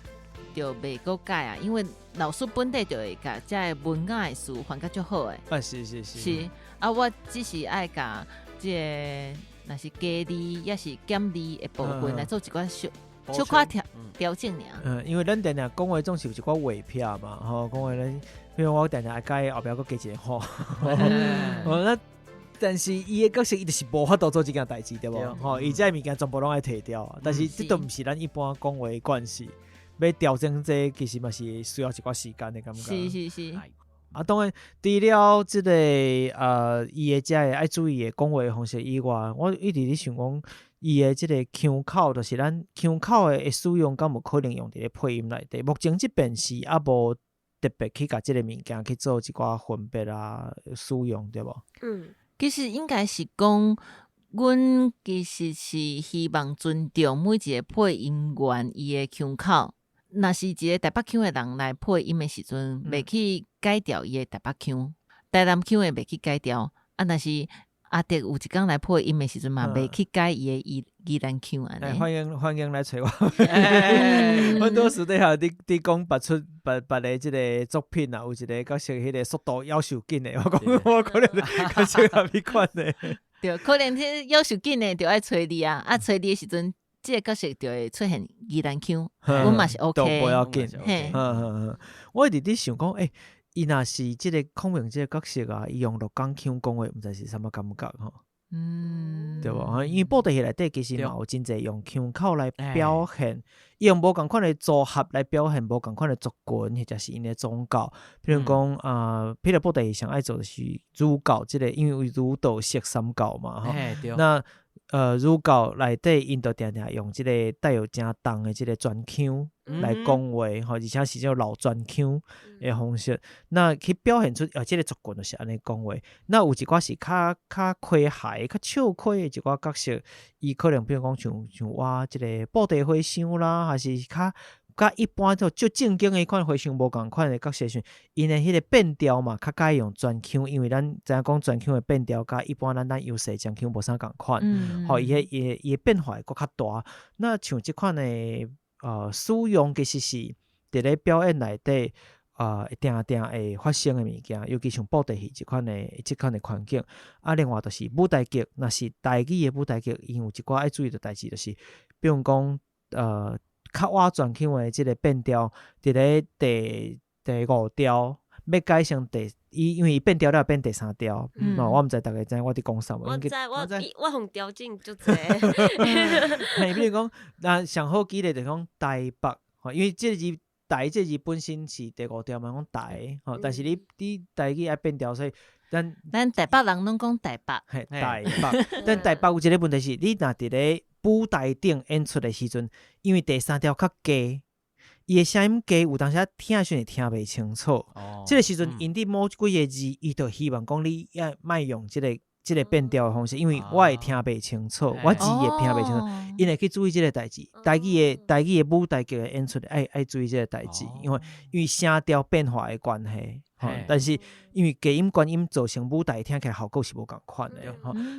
就袂够改啊，因为老师本地就会甲这文雅的词还甲足好诶。是我只是爱甲这若是加字也是减字的部分来做一寡小可调整尔。因为咱定定讲话总是有一寡画撇嘛，讲话咧，比如我定定爱改后壁佫加一个吼。那但是伊的角色伊就是无法度做这件代志，对无？伊这物件全部拢爱摕掉，但是这都毋是咱一般讲话的惯势。要调整这其实嘛是需要一寡时间的感觉。是。当然，除了即个伊的遮个爱注意的讲话方式以外，我一直咧想讲，伊的即个腔口，就是咱腔口的使用，敢有可能用伫咧配音内底。目前即边是无特别去甲即个物件去做一寡分别使用，对无？其实应该是讲，阮其实是希望尊重每一个配音员伊的腔口。若是一个台北腔的人来配音的时阵，袂去改掉伊的台北腔，台南腔的袂去改掉。若是阿迪有一天来配音的时阵嘛，袂去改伊的宜兰腔安尼。欢迎来找我。很多时底下你讲别个即个作品啊，有一个角色迄个速度要求紧的，我讲我可能角色也咪款的。对，可能迄要求紧的就爱找你啊，找你的时阵。这个角色就会出现宜兰腔，阮嘛是 OK， 都不要紧。我一直伫想讲，伊若是即个孔明即个角色啊，伊用鹿港腔讲话，毋知是啥物感觉吼？对无？因为布袋戏内底其实嘛有真侪用腔口来表现，伊用无共款的组合来表现，无共款的族群或者是因的宗教。比如讲譬如布袋戏上爱做的是儒教，即个因为儒道释三教嘛，吼。那儒教内底因就定定用即个带有真重的即个专腔来讲话，而且是种老专腔的方式，那去表现出即个族群就是安尼讲话。那有一寡是较詼諧、较笑詼的一寡角色，伊可能比如讲像我即个布袋和尚啦，还是较一般就正经的迄款和尚无共款的角色，因的迄个变调嘛，较介用专腔，因为咱知影讲专腔的变调，甲一般咱优势专腔无啥共款，伊的变化会搁较大。那像即款的使用其实是伫咧表演内底一定会发生的物件，尤其像布袋戏即款的环境。另外就是舞台剧，若是台语的舞台剧，因有一寡爱注意的代志，就是比如讲较晚转腔的即个变调，伫咧第5调要改成因为伊变调了变第3调，我毋知大家知我伫讲啥无？我互调整就济。比如讲，上好记咧就讲台北，因为这字台这字本身是第5调嘛，讲台，但是你台语爱变调，所以咱台北人拢讲台北，台北。但台北有一个问题是，你若伫咧舞台顶演出的时阵，因为第3调较低，伊的声音低，有当时听的时阵会听袂清楚。这个时阵，因伫某几个字，伊就希望讲你也莫用这个变调的方式，因为我会听袂清楚，我字会听袂清楚，因会去注意这个代志。台语的舞台剧的演出爱注意这个代志，因为声调变化的关系。但是因为低音关音造成舞台听起来效果是无共款的。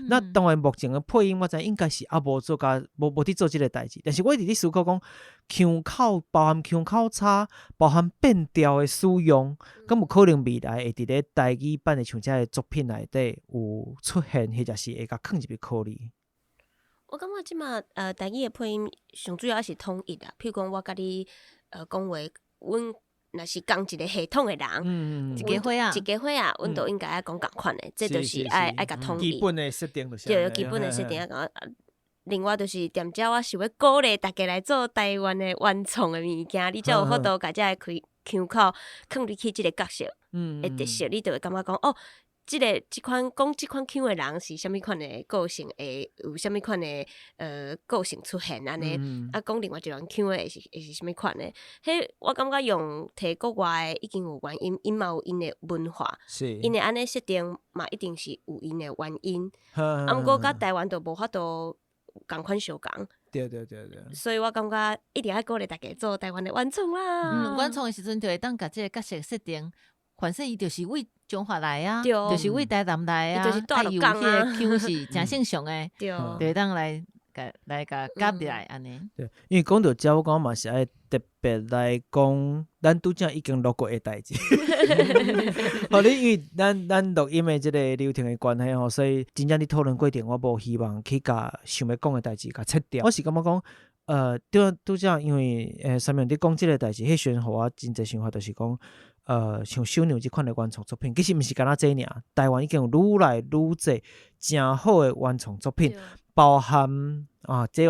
那当然目前的配音我知应该是无做无伫做这个代志，但是我一直伫思考讲腔口包含腔口差，包含变调的使用，敢有可能未来会伫咧台语版的像这个作品内底有出现，或者是会甲放入去考虑。我感觉即马台语的配音上主要是统一啦，譬如讲我甲你讲话，阮若是共一个系统的人，一家伙啊，阮都应该爱讲共款的，这就是爱甲统一。基本的设定就是。对，基本的设定啊讲。另外就是踮遮，我想要鼓励大家来做台湾的原创的物件，你才有法度甲遮个腔口放入去即个角色的特色，你就会感觉讲哦。即款腔的人是啥物款的个性？会有啥物款的个性出现安尼？讲另外一种腔的会是啥物款的？迄我感觉用摕国外的已经有原因，因嘛有因的文化，因的安尼设定嘛一定是有因的原因。毋过甲台湾就无法度共款相共。对。所以我感觉一定要鼓励大家做台湾的原创啦。原创的时阵就会当甲即个角色设定。反正伊就是为中华来啊，就是为台南来啊，就是大陆港啊，伊有迄个腔是真正常诶，对，当来甲夹入来安尼。对，因为讲到这，我讲嘛是爱特别来讲，咱拄则已经录过的代志。因为咱录音的这个流程的关系吼，所以真正伫讨论过程，我无希望去甲想要讲的代志甲切掉。我是感觉讲，拄则因为上面伫讲即个代志，迄时阵互我真侪想法，就是讲。像小牛这款的原创作品，其实毋是干那这尔，台湾已经有愈来愈多真好的原创作品，包含这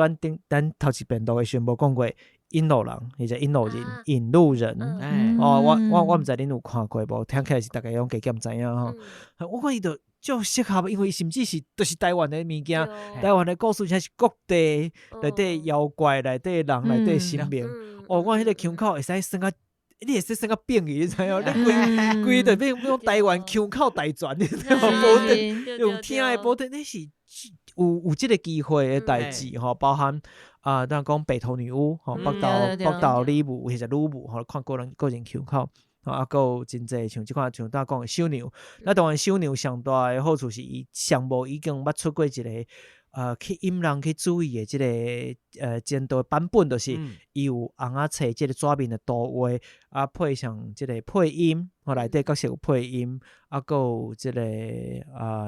咱头一遍录的时阵无讲过，引路人，或者引路人、引路人。哦，我毋知恁有看过无？听起来是大家用加减知影吼。我看伊就足适合，因为甚至是都是台湾的物件，台湾的故事才是各地内底妖怪、内底人、内底神明。哦，我迄个腔口会使算啊。你会使算个变语，你知影？你规就变用台湾腔口大全，你知影？无得用听的无得，那是有即个机会的代志吼，包含当讲白头女巫吼，北岛女巫或者女巫吼，看个人腔口。啊，还有真济像即款像大讲的小娘，那当然小娘上大的好处是伊上无已经捌出过一个去引人去注意的即个前导版本，就是伊有红仔册即个纸面的图画，啊配上即个配音，内底角色有配音，啊还有即个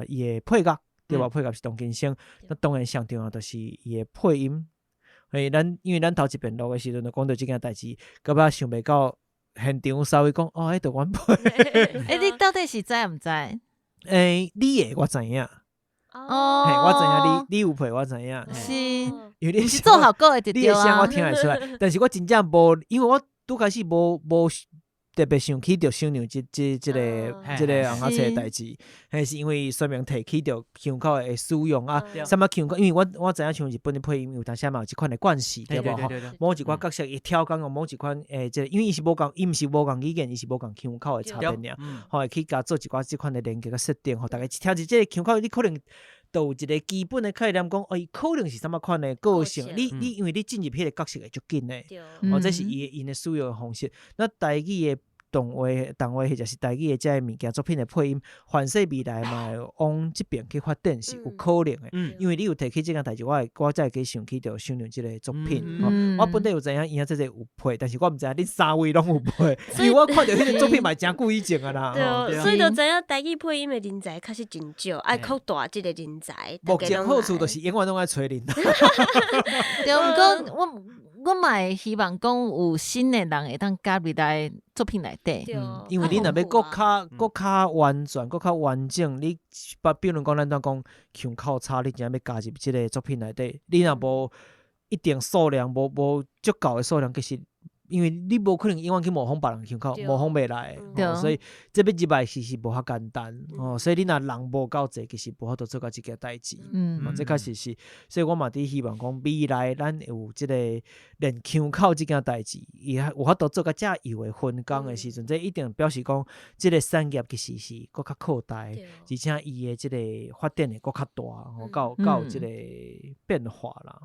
伊的配乐，对吧？配乐是唐金星，那当然上重要就是伊的配音。因为咱头一遍录的时阵就讲到即件代志，到尾想袂到。现场稍微讲哦，迄著阮配。你到底是知毋知？你的我知影。我知影你有配，我知影。是，因为你是做效果的就对啊。你的声我听得出来，但是我真正无，因为我拄开始无特别想起着小娘即个红仔册的代志，还是因为说明提起着腔口的使用啊，什么腔口？因为我知影像日本的配音有当时嘛有即款的惯势，对无吼？某一寡角色伊跳讲用某一款即因为伊是无共，伊毋是无共语言，伊是无共腔口的差别尔，吼会去甲做一寡即款的连接个设定，吼大家听着即个腔口，你可能。都有一个基本的概念，讲伊可能是什么款的个性，你因为你进入迄个角色会足紧的，这是伊的使用的方式。那台语的动画或者是台语的这物件作品的配音，反射未来嘛往这边去发展是有可能的。因为你有提起这件代志，我才会去想起着小娘这个作品。我本地有知影伊这个有配，但是我毋知影恁三位拢有配，因为我看到迄个作品嘛真久以前啊啦。对，所以就知影台语配音的人才确实真少，爱扩大这个人才。目前好处就是永远拢爱找人。对，毋过我嘛会希望讲有新的人会当加入来作品内底，因为你若要搁较完全、搁较完整，你比如讲咱讲腔口差，你真要加入即个作品内底，你若无一定数量，无足够的数量，其实。因为你无可能永远去模仿别人腔口，模仿袂来所以这要入来是无遐简单所以你若人无够济，其实无法度做到即个代志。这确实是，所以我嘛伫希望讲未来咱有即个练腔口即件代志，伊有法度做甲遮有诶分工诶时阵，这一定表示讲即个产业其实是搁较扩大，而且伊诶即个发展会搁较大，到有即个变化啦。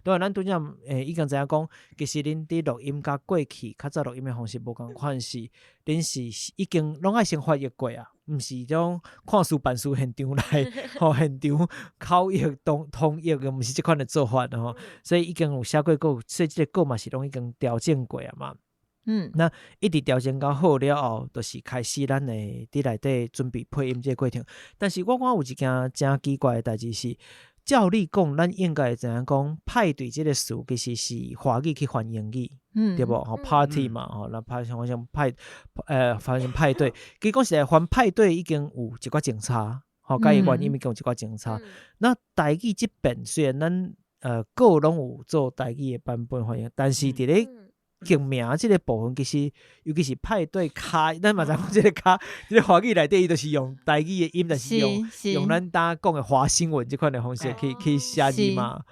当然，咱拄则已经知影讲，其实恁伫录音甲过去较早录音的方式无共款是，恁是已经拢爱先翻译过啊，毋是种看书办书现场来，现场口译通译的，毋是即款的做法所以已经有写过稿，所以即个稿嘛是拢已经调整过啊嘛。那一直调整到好了后，就是开始咱的伫内底准备配音这个过程。但是我有一件真奇怪的代志是。照理讲，咱应该会知影讲派对这个词其实是华语去翻英语，对不？party 嘛，那好像反正派对，其实讲实在翻派对已经有一寡警察，甲伊原因已经有一寡警察。那台语这边虽然咱个拢有做台语的版本翻译，但是伫咧境名这个部分，其实尤其是派对卡，咱嘛知讲这个卡，这个华语内底伊就是用台语的音，就是用咱当讲的华新闻这款的方式去写字嘛。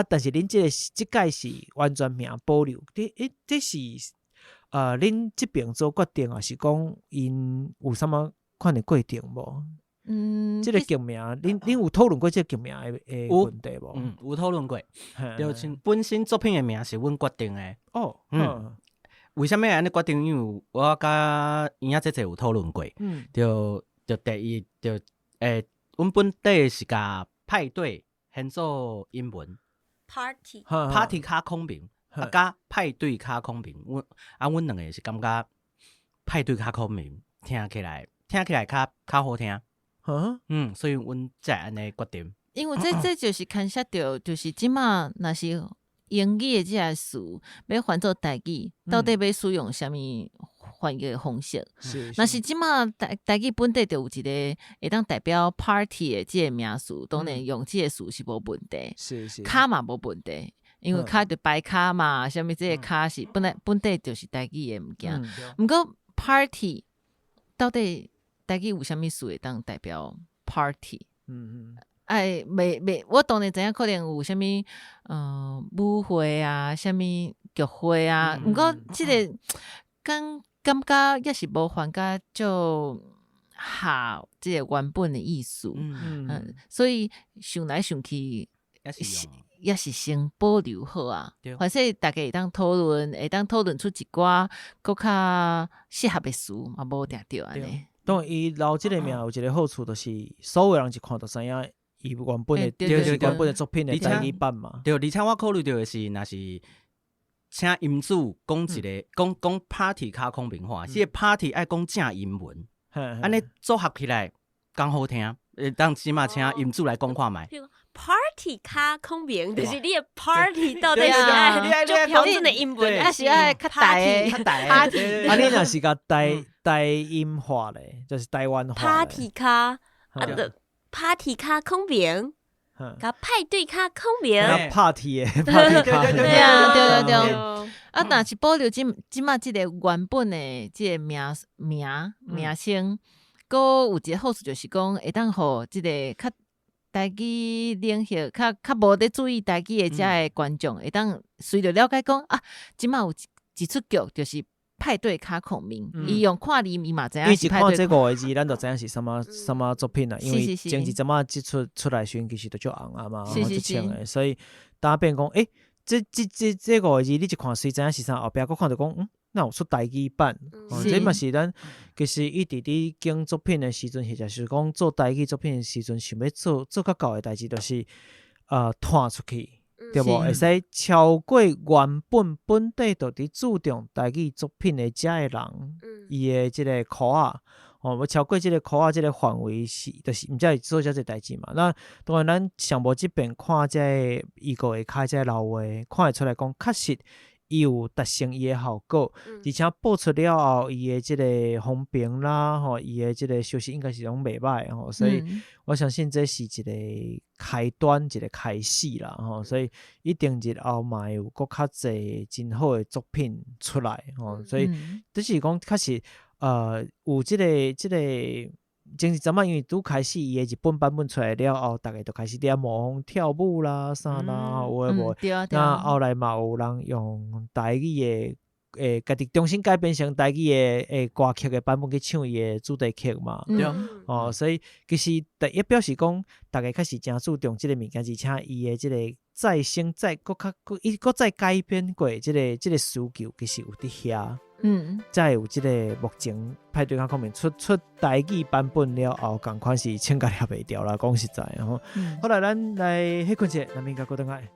但是恁这届是完全名保留，这是恁这边做决定，还是讲因有什么款的过程无？这个境名，恁有讨论过这个境名的问题无？有讨论过。就本身作品的名是阮决定的。为什么安尼决定？因为我甲伊仔姐有讨论过。就第一，阮本底是甲派对変做英文 party 较空明，甲派对较空明。阮两个是感觉派对较空明，听起来较好听。所以阮才安尼决定。因为这就是牵涉到，就是即马若是英语的这个词要翻做台语，到底要使用什么翻译的方式？若是即马台语本地就有一个会当代表 party 的这个名词，当然用这个词是无问题，卡嘛无问题。因为卡着白卡嘛，啥物这个卡是本地就是台语的物件。毋过 party 到底台语有啥物词会当代表 party？哎，我当然知影可能有啥物舞会啊，啥物剧会啊，毋过即个感觉也是无还甲就好即个原本的意思。所以想来想去也是先保留好啊。或者大家会当讨论出一寡更较适合的词，嘛无定着安尼。当然，伊留即个名有一个好处，就是所有人一看就知影伊原本的就是原本的作品的台语版嘛。对，而且我考虑到的是，若是请音主讲一个讲 party 卡空明话，即个 party 爱讲正英文，安尼组合起来刚好听。当起码请音主来讲看卖。Party 卡空明，就是你的 Party 到底是爱做标准的英文，还是爱较大的 Party？ 啊，你若是甲台音化咧，就是台湾话 Party 卡的 Party 卡空明，甲派对卡空明，Party 的 Party 卡，对啊，对。啊，若是保留即马即个原本的即个名称，佮有一个好处就是讲，会当互即个较台语领域较无咧注意台语的遮的观众，会当随着了解讲啊，即马有一出剧就是派对卡孔明，伊用看字嘛知影是派对。因为一看这5个字，咱就知影是什么作品啦。因为前一阵仔即出来时，其实就足红啊嘛，即唱的，所以大变讲，这5个字，你一看虽知影是啥，后壁佫看着讲，那有出台语版，这嘛是咱其实一直伫经作品的时阵，或者是讲做台语作品的时阵，想要做较高的代志，就是传出去，对无？会使超过原本地就伫注重台语作品的遮的人，伊的即个口啊，要超过即个口啊，即个范围是，就是毋才会做遮济代志嘛。那当然，咱上无即边看这伊个会开这老话，看会出来讲，确实。伊有达成伊的效果，而且播出了后，伊的即个风评啦，伊的即个收视应该是拢袂歹，所以我相信这是一个开端，一个开始啦，所以一定日后嘛有搁较侪真好的作品出来，所以就是讲确实有即个。前一阵仔，因为拄开始伊的日本版本出来了后，大家就开始伫模仿跳舞啦、啥啦，有诶无？那后来嘛有人用台语的家己重新改编成台语的歌曲的版本去唱伊的主题曲嘛。所以其实也表示讲，大家开始真注重即个物件，而且伊的即个再生再搁再改编过即个需求，其实有伫遐。才有即个目前派对卡方面出台语版本了后，共款是请甲抓袂掉啦，讲实在吼。后来咱来迄困者，咱应该过倒来。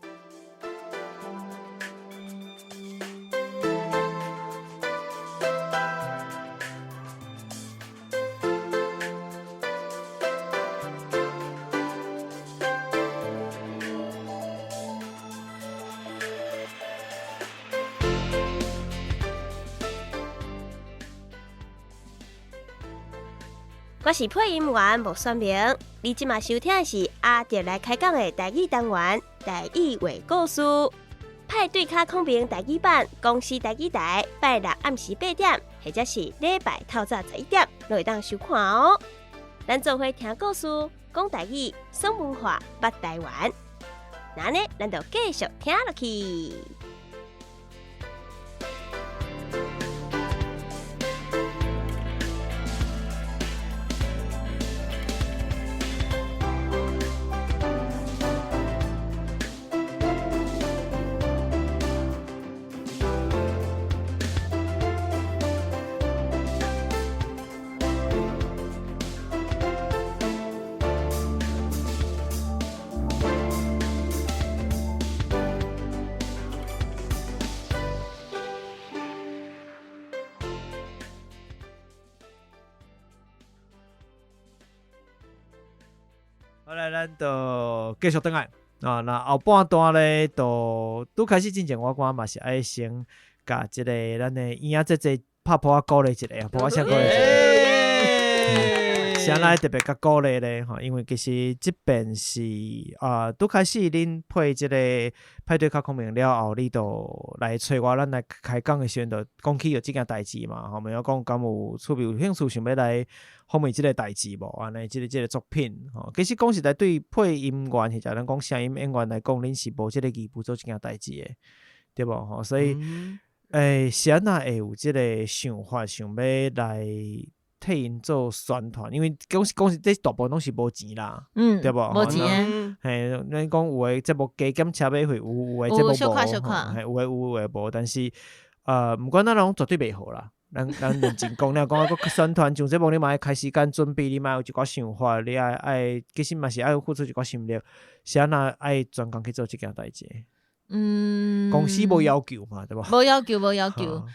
我是配音员莫宣明，你即马收听的是阿杰来开讲的台语单元《台语话故事》。派对卡空明台语版，公司台语台拜六暗时8点，或者是礼拜透早11点，都会当收看哦。咱做伙听故事，讲台语，爽文化，捌台湾。那呢，咱就继续听落去。好来，咱就继续转来啊。那后半段咧，都开始之前，我讲嘛是爱先甲即个咱的影仔姐拍鼓励一下，拍先鼓励一下。啥来特别甲鼓励咧吼，因为其实即边是拄开始恁配即个派对卡孔明了后，你就来找我，咱来开讲的时阵，就讲起有即件代志嘛，吼，问我讲敢有厝边有兴趣想要来访问即个代志无？安尼即个作品吼，其实讲实在对配音员或者咱讲声音演员来讲，恁是无即个义务做即件代志的，对无吼？所以是安那会有即个想法，想要来替因做宣传，因为讲实这大部分拢是无钱啦，对无？无钱嘿，咱讲有诶节目加减车马费，有诶节目无，小看嘿，有诶无，但是毋管咱拢绝对袂好啦。咱认真讲，你讲个宣传上节目，你嘛爱开时间准备，你嘛有一寡想法，你爱其实嘛是爱付出一寡心力，是安那爱专工去做即件代志。公司无要求嘛，对吧？无要求，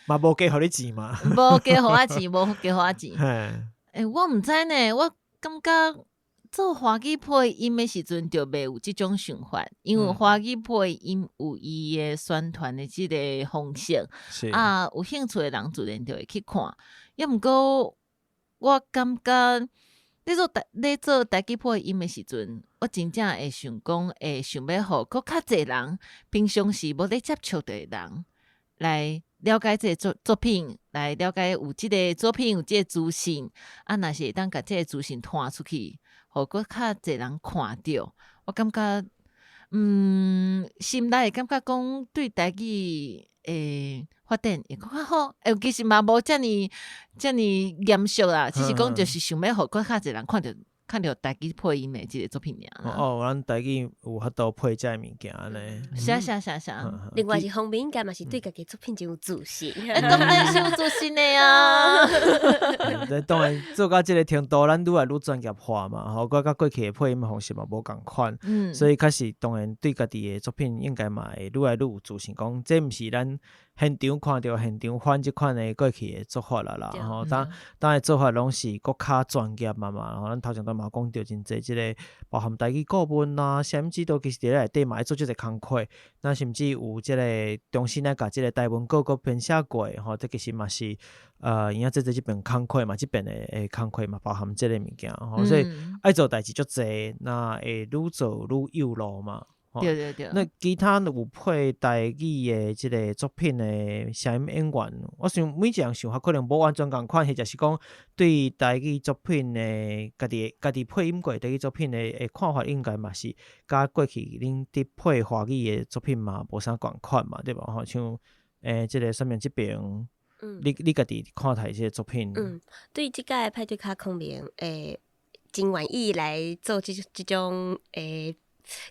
嘛无加互你钱嘛，无加互我钱，无加互我钱。我毋知呢，我感觉做华语配音的时阵，就袂有即种想法，因为华语配音有伊的宣传的即个方式，有兴趣的人自然就会去看。也毋过，我感觉咧做台语配音的时阵，我真正会想讲，会想要互佫较侪人，平常时无咧接触的人来了解这个作品，来了解有即个作品有即个资讯，若是会当甲即个资讯传出去，互佫较侪人看到，我感觉，心内会感觉讲对台语发展会更较好。其实嘛无遮尔严肃啦，只是讲就是想要互佫较侪人看到台语配音的即个作品尔。咱台语有法度配遮物件安尼。是。另外是方面应该嘛是对家己作品真有自信。当然是有自信的啊。当然做到即个程度，咱愈来愈专业化嘛，吼，甲过去的配音方式嘛无共款，所以开始当然对家己的作品应该嘛会愈来愈有自信，讲这毋是咱现场看到现场翻即款的过去的做法啦，吼，当然做法拢是搁较专业嘛，吼，咱头前都嘛讲到真济，即个包含台语顾问啦，甚至都其实伫内底嘛爱做即个工课，那甚至有即个重新来甲即个台文稿搁编写过，吼，这其实嘛是因仔即边工课嘛，即边的工课嘛包含即个物件，吼，所以爱做代志足济，那会愈做愈有路嘛。对。那其他有配台语的即个作品的声音演员，我想每一样想法可能无完全共款，或者是讲对台语作品的家己配音过台语作品的看法，应该嘛是甲过去恁伫配华语的作品嘛无啥共款嘛，对吧？吼，像即个上面即边，你家己看待即个作品，对即届派对卡孔明，真愿意来做即种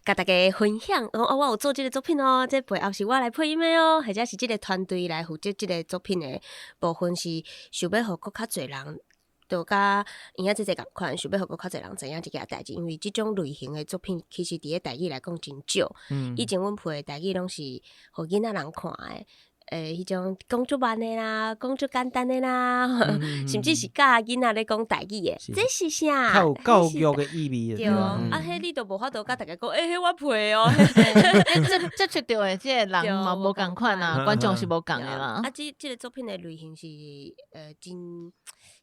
甲大家分享，我有做即个作品哦，这背后是我来配音的哦，或者是即个团队来负责即个作品的部分，是想要互佫较侪人，就甲影仔即共款，想要互佫较侪人知影即件代志，因为即种类型的作品，其实伫咧台语来讲真少。以前阮配的台语拢是互囡仔人看的。迄种讲足慢的啦，讲足简单的啦，甚至是教囡仔咧讲台语的，这是啥？较有教育的意味。对，迄你都无法度甲大家讲，迄我配哦。这出着的，这个人嘛无共款啊，观众是无共的啦。即个作品的类型是真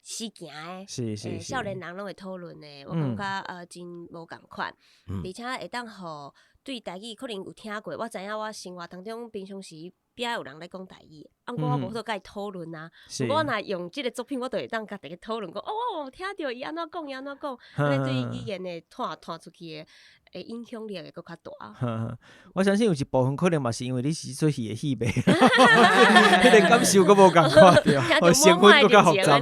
实行的，是少年人拢会讨论的，我感觉真无共款，而且会当互对台语可能有听过，我知影我生活当中平常时。边有人咧讲台语，我无法度甲伊讨论啊。不过我若用即个作品，我就会当甲大家讨论讲，我有听到伊安怎讲，安怎讲，安尼对语言的传出去的影响力会更较大。我相信有一部分可能嘛是因为你是做戏的戏呗，迄个感受佫无共款，对，成分佫较复杂。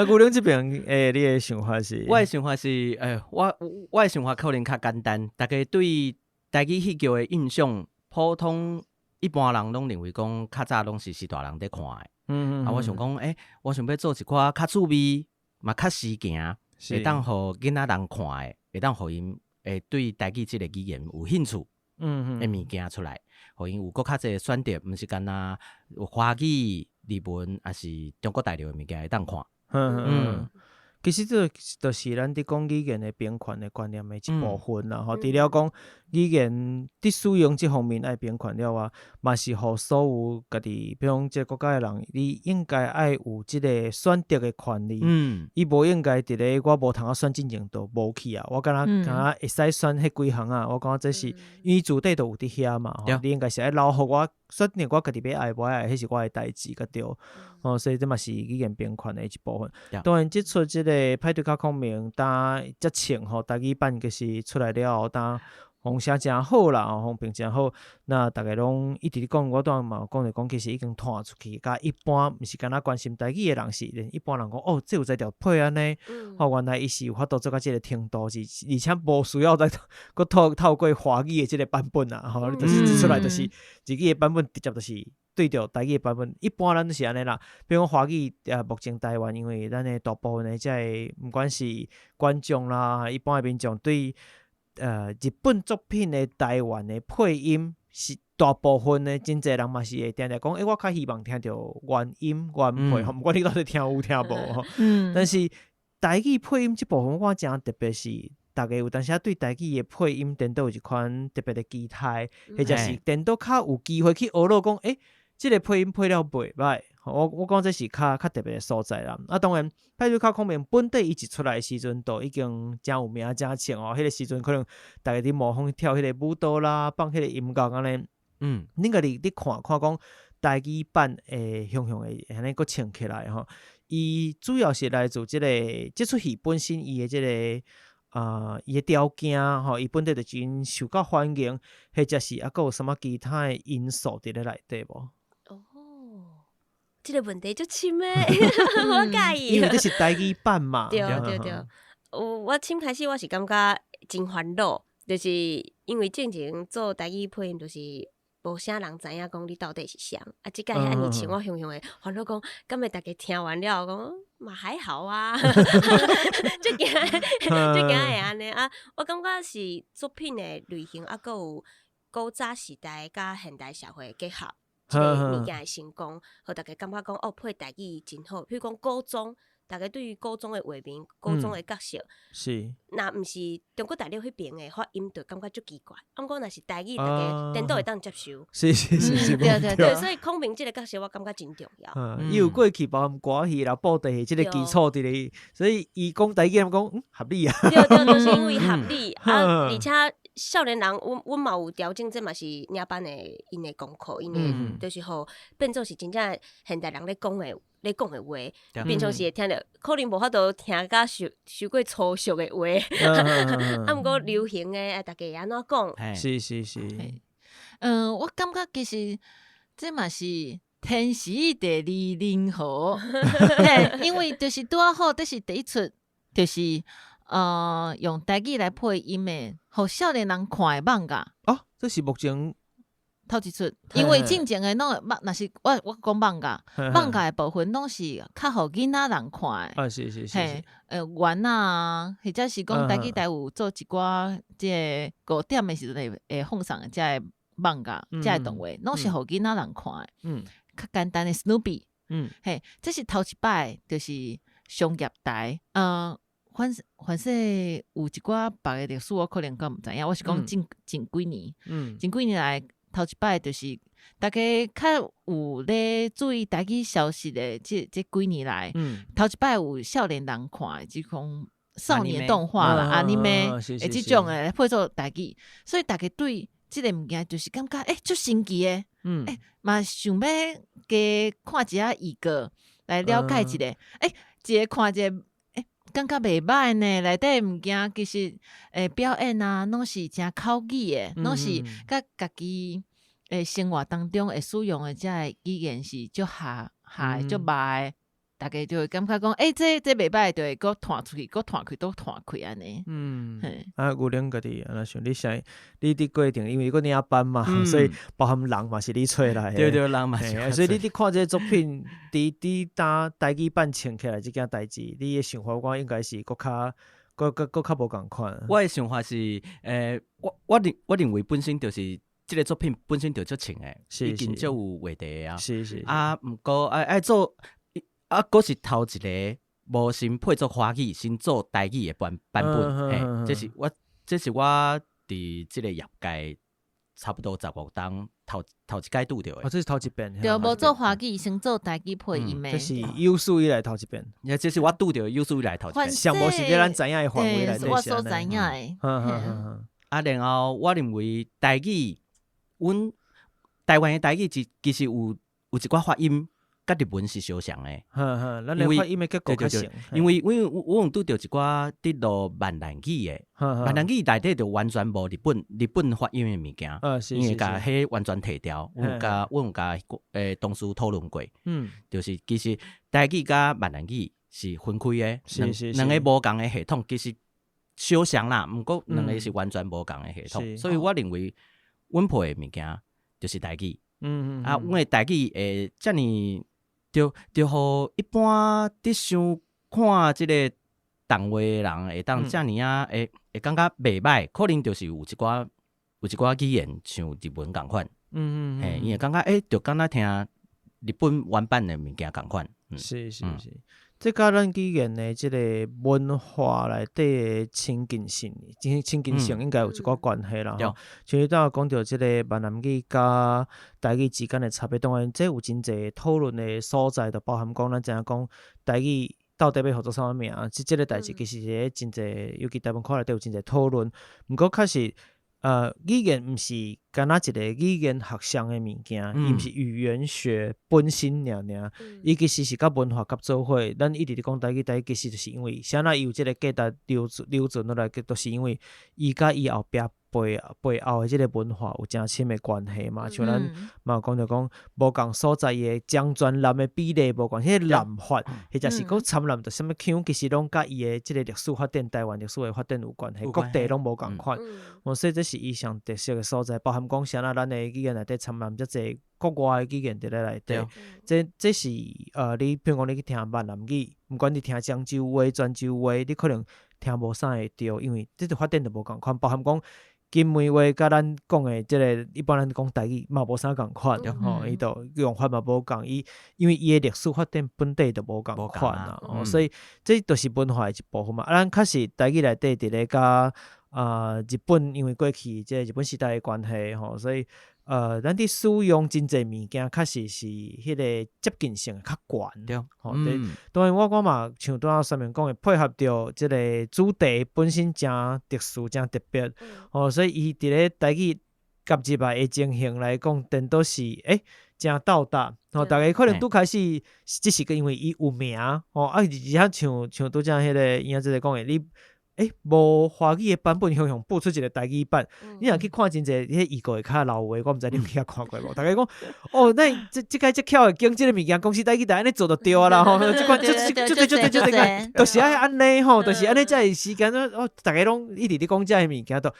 牛奶这边你的想法是？我的想法是，我的想法可能较简单，大家对台语戏剧的印象，普通。一般人拢认为讲，较早拢是大人在看的。我想讲，我想要做一寡较趣味，嘛较实行，会当互囡仔人看的，会当互因对台语即个语言有兴趣的物件出来，互因有佫较侪选择，毋是干那华语、日文，还是中国大陆的物件会当看。其实这就是咱伫讲语言的平权的观念的一部分啦。吼、除了讲语言伫使用这方面爱平权了啊，嘛是互所有家己，比如讲这个国家的人，你应该爱有即个选择的权利。伊无应该伫咧我无通啊选进前都无去啊。我敢若会使选迄几项啊。我感觉这是因为自底都有伫遐嘛。你应该是爱留互我选择我家己要爱无爱，迄是我的代志个对。所以这嘛是语言平权的一部分。当然，即出即个派对卡孔明，当则请吼，台语版就是出来了后，当风声真好啦，风评真好。那大家拢一直讲，我当嘛有讲着讲，其实已经传出去。甲一般毋是敢若关心台语的人是，连一般人讲哦，这有在条配安尼，原来伊是有法度做到即个程度，而且无需要再佫透过华语的即个版本啊，吼，就是出来就是自己的版本直接就是。对着台语的版本，一般咱是安尼啦。比如讲华语，目前台湾因为咱的大部分的即个，毋管是观众啦，一般的民众对日本作品的台湾的配音是大部分的真侪人嘛是会定定讲，我较希望听到原音原配，毋管你到底听有听无吼。但是台语配音这部分，我讲特别是。大家有当时对台语的配音，颠倒有一款特别的期待，或者是颠倒较有机会去学到讲，这个配音配了袂歹。我讲这是较特别的所在啦。当然，派对卡孔明本地伊一出来的时阵，都已经真有名真清哦。迄个时阵可能大家伫模仿跳迄个舞蹈啦，放迄个音乐安尼。恁家己看讲台语版诶，雄诶安尼佫唱起来吼。伊主要是来自这出戏本身伊的这个。伊的条件吼，伊本地就真受到欢迎，或者是佫有啥物其他的因素伫咧内底无？这个问题足深诶，我介意。因为这是台语版嘛。对。我深开始我是感觉真烦恼，就是因为之前做台语配音，就是无啥人知影讲你到底是啥。即届安尼唱，我雄诶烦恼讲，敢会大家听完了讲。嘛还好啊，就惊会安尼啊！我感觉是作品的类型，佫有古早时代甲现代社会结合，即个物件的成功，互大家感觉讲配台语真好。譬如讲高中，大家对于高中的画面、高中的角色，是，若毋是中国大陆迄边的发音，就感觉足奇怪。毋过若是台语，大家颠倒会当接受。是，对，所以孔明即个角色，我感觉真重要。伊有过去包含歌戏啦、布袋戏即个基础伫咧，所以伊讲台语讲合理啊。对，就是因为合理而且少年人，阮嘛有调整，这嘛是领班的因的功课，因为就是互变做是真正现代人咧讲的话，平常时会听着，可能无法度听甲受过粗俗的话。毋过流行的，大家会安怎讲？是。我感觉其实这嘛是天时地利人和，因为就是拄啊好，这是第一出，就是用台语来配音的，互少年人看的漫画。这是目前。头一出，因为之前的拢若是我讲漫画的部分拢是较互囡仔人看的。是。原啊，或者是讲台语台有做一寡即个5点的时阵会放送即个漫画、即个动画，拢是互囡仔人看的。较简单的 Snoopy。这是头一摆，就是商业台。反正有一寡别的历史，我可能佫毋知影。我是讲近几年，近几年来。头一摆就是大家较有咧注意台语消息的，这几年来，头一摆有少年人看的，即讲少年动画啦、anime 的即种的配做台语，所以大家对即个物件就是感觉足神奇的，嘛想要加看一下预告来了解一下，一个看一个。感觉袂歹呢，内底物件其实表演啊，拢是真口语的，拢是甲家己生活当中会使用的，即个语言是足下的、足歹的，大家就会感觉讲，这袂歹，就会搁传出去，搁传开，都传开安尼。牛奶家己安那想，你伫过程，因为个领班嘛，所以包含人嘛是你找来的。对，人嘛是。所以你伫看这个作品，伫打台语版唱起来这件代志，你的想法我应该是搁较无共款。我的想法是，我认为本身就是这个作品本身就足清的，已经足有话题啊。是。毋过爱做。佫是头一个无先配做华语，先做台语的版本。这是我伫即个业界差不多15档头一届拄着的。这是头一遍。对，无做华语，先做台语配音的。这是有史以来头一遍。这是我拄着有史以来头一遍。上无是在咱知影的范围内底。我所知影的。然后我认为台语，阮台湾的台语其实有一寡发音。甲日文是相像诶，咱的发音的结构较像，因为我有拄到一寡伫落闽南语诶，闽南语内底就完全无日本发音诶物件，因为甲迄完全摕掉，我有甲同事讨论过，就是其实台语甲闽南语是分开诶，两个无共诶系统，其实相像啦，毋过两个是完全无共诶系统，所以我认为阮配诶物件就是台语，阮诶台语遮尔。就互一般伫想看即个动画诶人会当遮尔啊，会感觉袂歹，可能就是有一寡语言像日文共款，因为感觉就敢若听日本原版诶物件共款，是，这甲咱语言的即个文化内底的亲近性应该有一寡关系啦。像你当讲到即个闽南语甲台语之间的差别，当然这有真侪讨论的所在，就包含讲咱知影讲台语到底要号做啥物名，即个代志其实是真侪，尤其台湾课内底有真侪讨论。毋过确实，语言毋是敢若一个语言学上的物件，伊毋是语言学本身尔，伊其实是甲文化合做伙。咱一直伫讲台语，其实就是因为啥那伊有即个价值留存落来，都是因为伊甲伊后壁背后的即个文化有真深的关系嘛。像咱嘛讲着讲，无共所在的漳泉南的比例无共，迄个南法，或者是讲参南着什么腔，其实拢甲伊的即个历史发展、台湾历史的发展有关系，各地拢无共款。所以这是伊上特色的所在，包含讲啥那咱的语言内底参南遮济国外的语言伫咧内底。这是你譬如讲你去听闽南语，毋管你听漳州话、泉州话，你可能听无啥会着，因为这个发展就无共款，包含讲。金门话甲咱讲的即个一般人讲台语嘛无啥共款，伊就用法嘛无共，因为伊的历史发展本地就无共款啦，所以这都是文化的一部分嘛。咱确实台语内底伫咧甲日本，因为过去即个日本时代的关系所以咱伫使用真侪物件，确实是迄个接近性较悬。对，当然我嘛像拄仔上面讲的，配合着即个主题本身真特殊、真特别，所以伊伫咧台语夹入来的情形来讲，真都是真到达。大家可能拄开始只是因为伊有名而且像拄则迄个伊即个讲的你。无华语的版本向播出一个台语版，你若去看真侪迄预告会较老话，我毋知你有去看过无？大家讲那即个即巧会经即个物件，公司台语台安尼做就对啊啦即款就就是爱安尼就是安尼才会时间大家拢一直伫讲遮个物件都。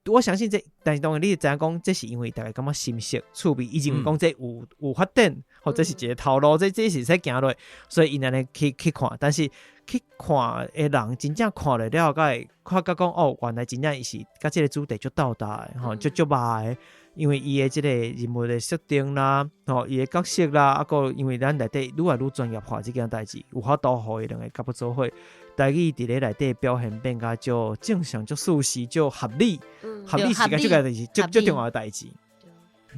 我相信但是当然你知影讲，这是因为大家感觉新鲜趣味，以前讲这有发展，或者是一个头路，这是使行落，所以因安尼去看，但是去看的人真正看了了，会看到讲原来真正伊是甲这个主题足到达的，足歹的，因为伊的这个人物的设定啦，伊的角色啦，个因为咱内底愈来愈专业化这件代志，有法度互伊两个甲不做伙。台语伫咧内底表现变甲就正常、就舒适、就合理，合理是个这个代志，最重要的代志。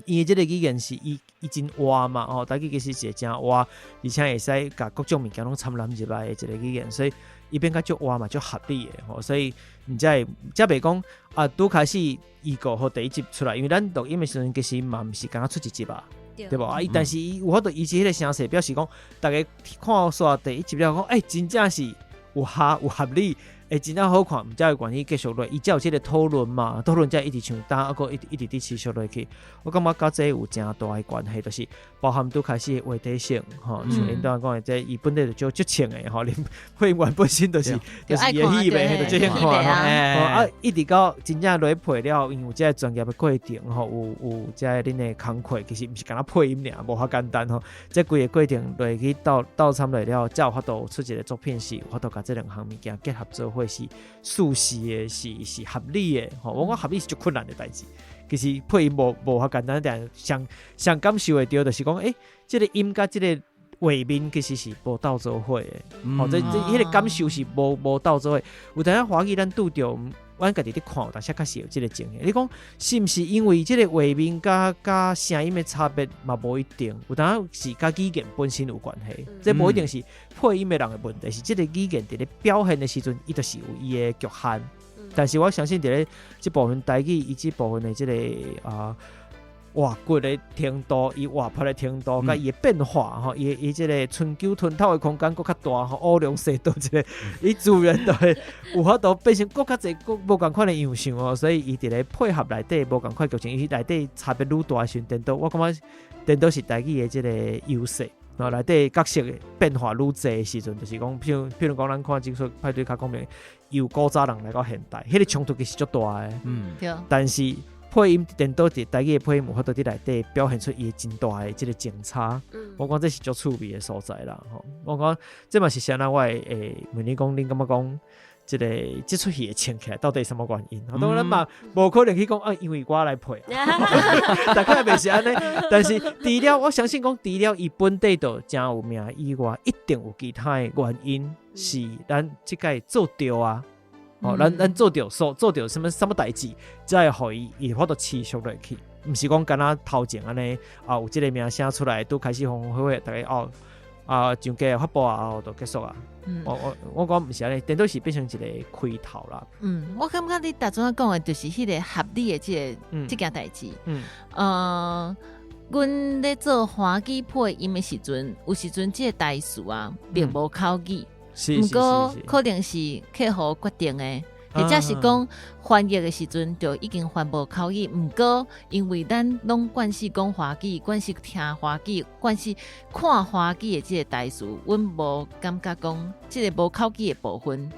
伊即个语言是伊真活嘛，台语其实是真活，而且会使甲各种物件拢掺染入来的一个语言，所以伊变甲足活嘛，足合理的所以毋才袂讲拄开始预告和第一集出来，因为咱录音的时阵其实嘛毋是刚刚出一集吧。对无但是伊有法度，伊是迄个声势表示讲，大家看煞第一集了讲，真正是。有合理，真正好看，毋才会愿意继续落，伊才有即个讨论嘛，讨论才一直上单，一直伫持续落去。我感觉甲这有真大的关系，就是包含拄开始的话题性，像恁当讲的，这伊本来就足清的，恁配音员本身就是伊的戏呗，就最看一直到真正落配了，因为有这个专业的过程，有这恁的工课，其实毋是干那配音尔，无遐简单这规个过程落去到参来了，才有法度出一个作品是有法度甲这两项物件结合做伙是舒适的，是合理的。我讲合理是最困难的代志。其实配音无遐简单，但上感受会到就是讲，这个音甲这个画面其实是无斗做伙的，这哦迄个感受是无斗做伙。有当华语咱拄着，阮家己咧看，但是确实有即个情形。你讲是毋是因为即个画面甲声音的差别嘛无一定，有当是甲语言本身有关系。这无一定是配音的人的问题，是即个语言伫咧表现的时阵，伊就是有伊的局限。但是我相信伫咧即部分台语，伊即部分的即个画骨的程度，伊画拍的程度，甲伊的变化吼，伊即个春秋吞透的空间佫较大吼，乌龙西道即个，伊自然都会有法度变成佫较济佫无共款的样相哦，所以伊伫咧配合内底无共款剧情，伊内底差别愈大的时阵，颠倒我感觉颠倒是台语的即个优势。然后内底角色的变化愈济的时阵，就是讲，譬如讲，咱看即出派对卡讲明，由古早人来到现代，迄个冲突其实足大的。对，但是配音颠倒伫台语的配音有法度伫内底表现出伊真大的即个情差。我讲这是足趣味的所在啦。我讲这嘛是啥呢？我会问你讲，恁感觉讲？即出戏会唱起来到底是什么原因？当然嘛，无可能去讲因为我来配，大概袂是安尼。但是除了我相信讲，除了伊本地就真有名以外，一定有其他的原因是咱即个做对啊。咱做对什么代志，才会予伊法度持续落去。毋是讲敢若头前安尼有即个名声出来，都开始风风火火，大家上架发布后就结束啊。我讲毋是安尼，顶多是变成一个开头啦。我感觉你大总讲的就是迄个合理的即件代志。阮咧做华语配音的时阵，有时阵即个台词啊，并无口语，毋过可能是客户决定的。或者是讲翻译的时阵就已经翻无口语，毋过因为咱拢惯势讲华语，惯势听华语，惯势看华语的即个台词，阮无感觉讲即个无口语的部分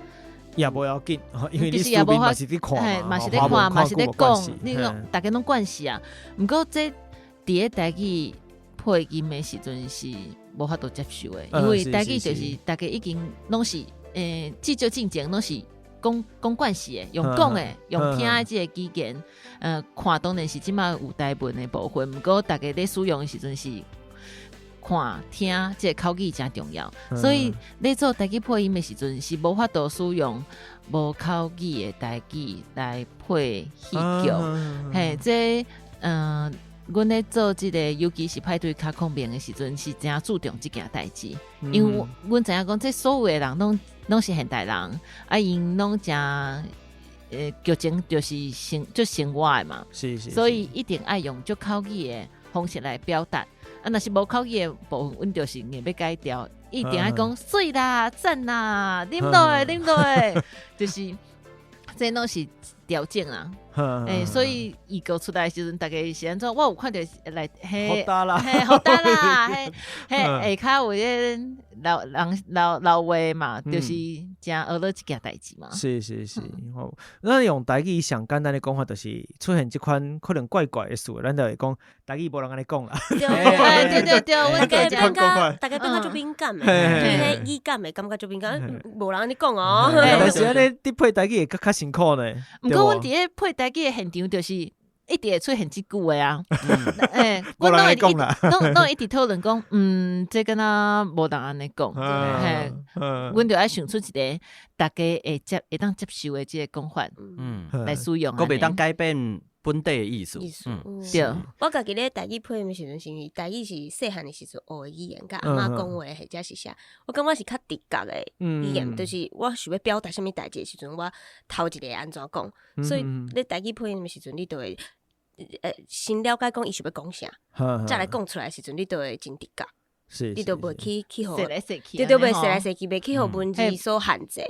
也无要紧，因为你也无嘛是伫看嘛是咧看，嘛是咧讲，你大家拢惯势啊。毋过这伫个台语配音的时阵是无法度接受的，因为台语就是大家已经拢是至少进前拢是。讲惯势的，用讲的，用听的即个语言，看当然是即马有台文的部分，毋过大家咧使用的时阵是看听，即个口语真重要。所以咧做台语配音的时阵是无法度使用无口语的台语来配戏剧。嘿，这阮咧做即个，尤其是派对卡控面的时阵，是真注重即件代志，因为阮知影讲，这所有的人拢是现代人，因拢真剧情就是就生活的嘛，是，所以一定爱用足口语的方式来表达。若是无口语的部分，阮就是硬要改掉，一定爱讲水啦、赞啦、啉落的，就是这拢是调整啊。所以伊个出来的时阵，大家是安怎？我有看到来好大啦，好大啦，下骹有迄老话嘛，就是真学了一件代志嘛。是，咱用台语上简单的讲法，就是出现即款可能怪怪的事，咱就会讲台语无人安尼讲啦。对，大家变到足敏感的，迄语感的感觉足敏感，无人安尼讲哦。但是安尼你配台语会较辛苦呢。毋过阮伫咧配台语的现场，就是一直会出现即句的啊。我拢会讲啦，拢一直讨论讲，这敢若无人安尼讲。阮就爱想出一个大家会当接受的即个讲法，来使用。佫袂当改变本地的意思。对，我家己咧台语配音的时阵，是因为台语是细汉的时阵学的语言，甲阿嬷讲话或者是啥，我感觉是较直觉的语言，就是我想要表达什么代志的时阵，我头一个安怎讲，所以咧台语配音的时阵，你就会先了解讲伊想要讲啥，再来讲出来的时阵，你就会真直觉。是，你都袂去互，对袂说来说去，袂去互文字所限制。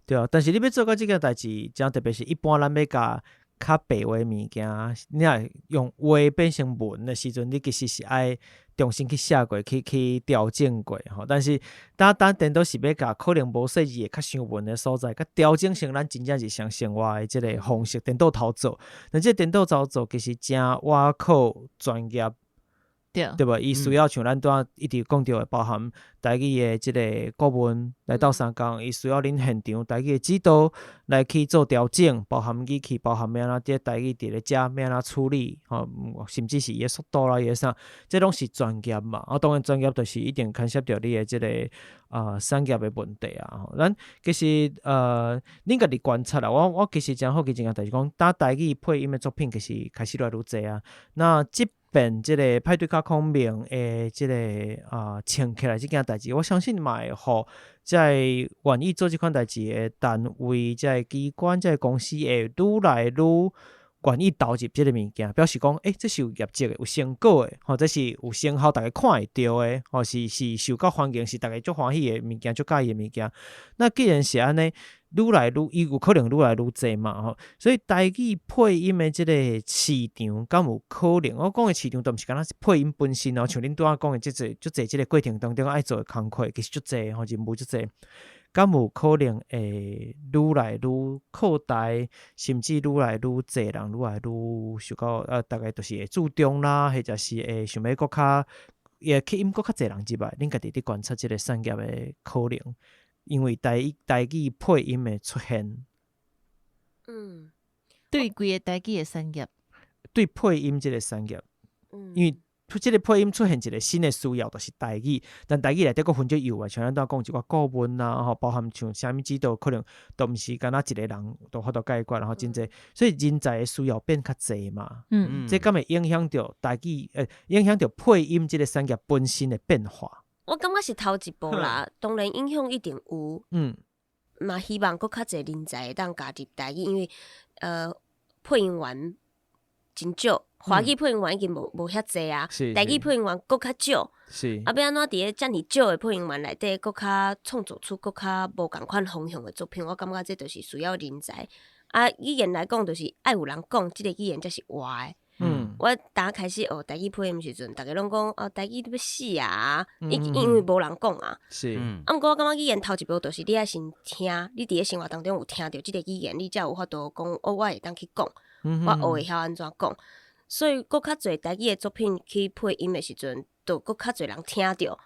对啊。但是你要做到这件代志，讲特别是一般咱要甲较白话物件，你若用话变成文的时阵，你其实是爱重新去写过，去调整过吼。但是当电脑是要甲可能无细字的较伤文的所在，甲调整成咱真正是上生活的即个方式，电脑头做。但这电脑操作其实真挖苦专业。对吧？伊需要像咱拄一直讲到的，包含台语的即个顾问来到3工，伊需要恁现场台语的指导来去做调整，包含语气，包含要安怎台语伫咧遮要安怎处理，甚至是伊的速度啦，伊的啥，这拢是专业嘛。当然专业就是一定牵涉到你的即个产业的问题啊。咱其实恁家己观察啦，我其实真好奇一件代志，讲打台语配音的作品，其实开始越来越侪啊。那即便即个派对卡孔明的即个请起来即件代志，我相信嘛会互在愿意做即款代志的单位、即个机关、即个公司会愈来愈愿意投入即个物件，表示讲，这是有业绩的、有成果的，或者是有成效，大家看会到的，或是受到环境是大家足欢喜的物件、足介意的物件。那既然是安尼，愈来愈伊有可能愈来愈侪嘛，所以台语配音的即个市场，敢有可能？我讲的市场都毋是干那是配音本身哦，像恁拄仔讲的足侪即个过程当中爱做的工课，其实足侪任务足侪。敢有可能会愈来愈扩大，甚至愈来愈侪人，愈来愈受到大概就是会注重啦，或者是会想要搁较也吸引搁较侪人入来。恁家己伫观察即个产业的可能，因为台语配音的出现，对规个台语的产业，对配音即个产业，因为即个配音出现一个新的需要，就是台语，但台语内底佫分足有啊，像咱拄讲一寡顾问啊，包含像啥物指导，可能都毋是干那一个人都法度解决，然后真侪，所以人才的需要变较侪嘛。这敢会影响到台语，影响到配音即个产业本身的变化。我感觉是头一步啦，当然影响一定有。嘛希望佫较侪人才会当加入台语，因为配音员真少。华语配音员已经无遐济啊，台语配音员佫较少，要安怎伫咧遮尔少的配音员内底，佫较创作出佫较无共款方向的作品，我感觉这就是需要人才。语言来讲，就是爱有人讲，即个语言才是活的。我打开始学台语配音时阵，大家拢讲台语要死啊，因为无人讲啊。毋过我感觉语言头一步就是你爱先听，你伫咧生活当中有听到即个语言，你才有法度讲我会当去讲，我学会晓安怎讲。所以，佫较侪台语的作品去配音的时阵，就佫较侪人听到，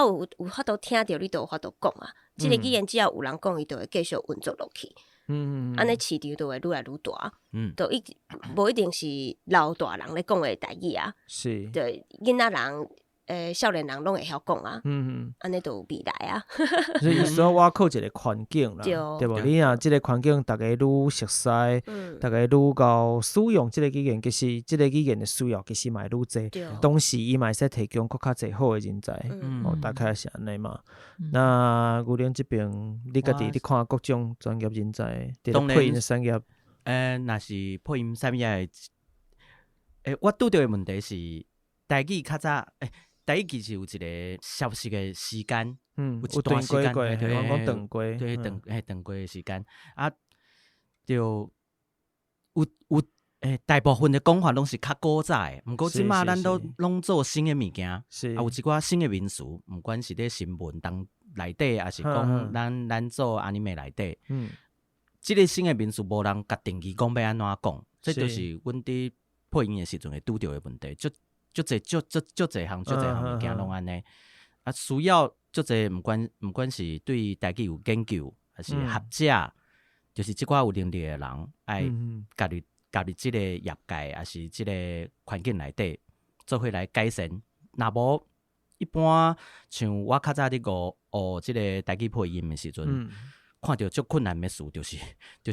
有法度听到，你就有法度讲啊。即个语言只要有人讲，伊就会继续运作落去。安尼市场就会愈来愈大。就无一定是老大人咧讲的台语啊。对，囡仔人、少年人拢会晓讲啊。安尼就有未来啊。所以需要挖靠一个环境啦，对无？你若即个环境大家愈熟悉，大家愈够使用即个语言，其实即个语言的需要其实嘛愈侪。同时，伊嘛会使提供佫较侪好的人才。大概是安尼嘛。那牛奶这边，你家己你看各种专业人才，伫咧配音的产业。若是配音产业的，我拄到的问题是台语较早，台语其实有一个消息的时间，有一段时间，我讲长过，对，长过的时间啊，就有大部分的讲法拢是较古早的，毋过即马咱都拢做新的物件，有一寡新的民俗，毋管是咧新闻当内底，还是讲咱做anime内底，即个新的民俗无人甲定义讲要安怎讲，这就是阮伫配音的时阵会拄到的问题，足侪项物件拢安尼，需要足侪毋管是对台语有研究，还是学者，就是即寡有能力的人，爱加入即个业界，还是即个环境内底，做伙来改善。若无一般像我较早伫学即个台语配音的时阵，看到足困难的事，就是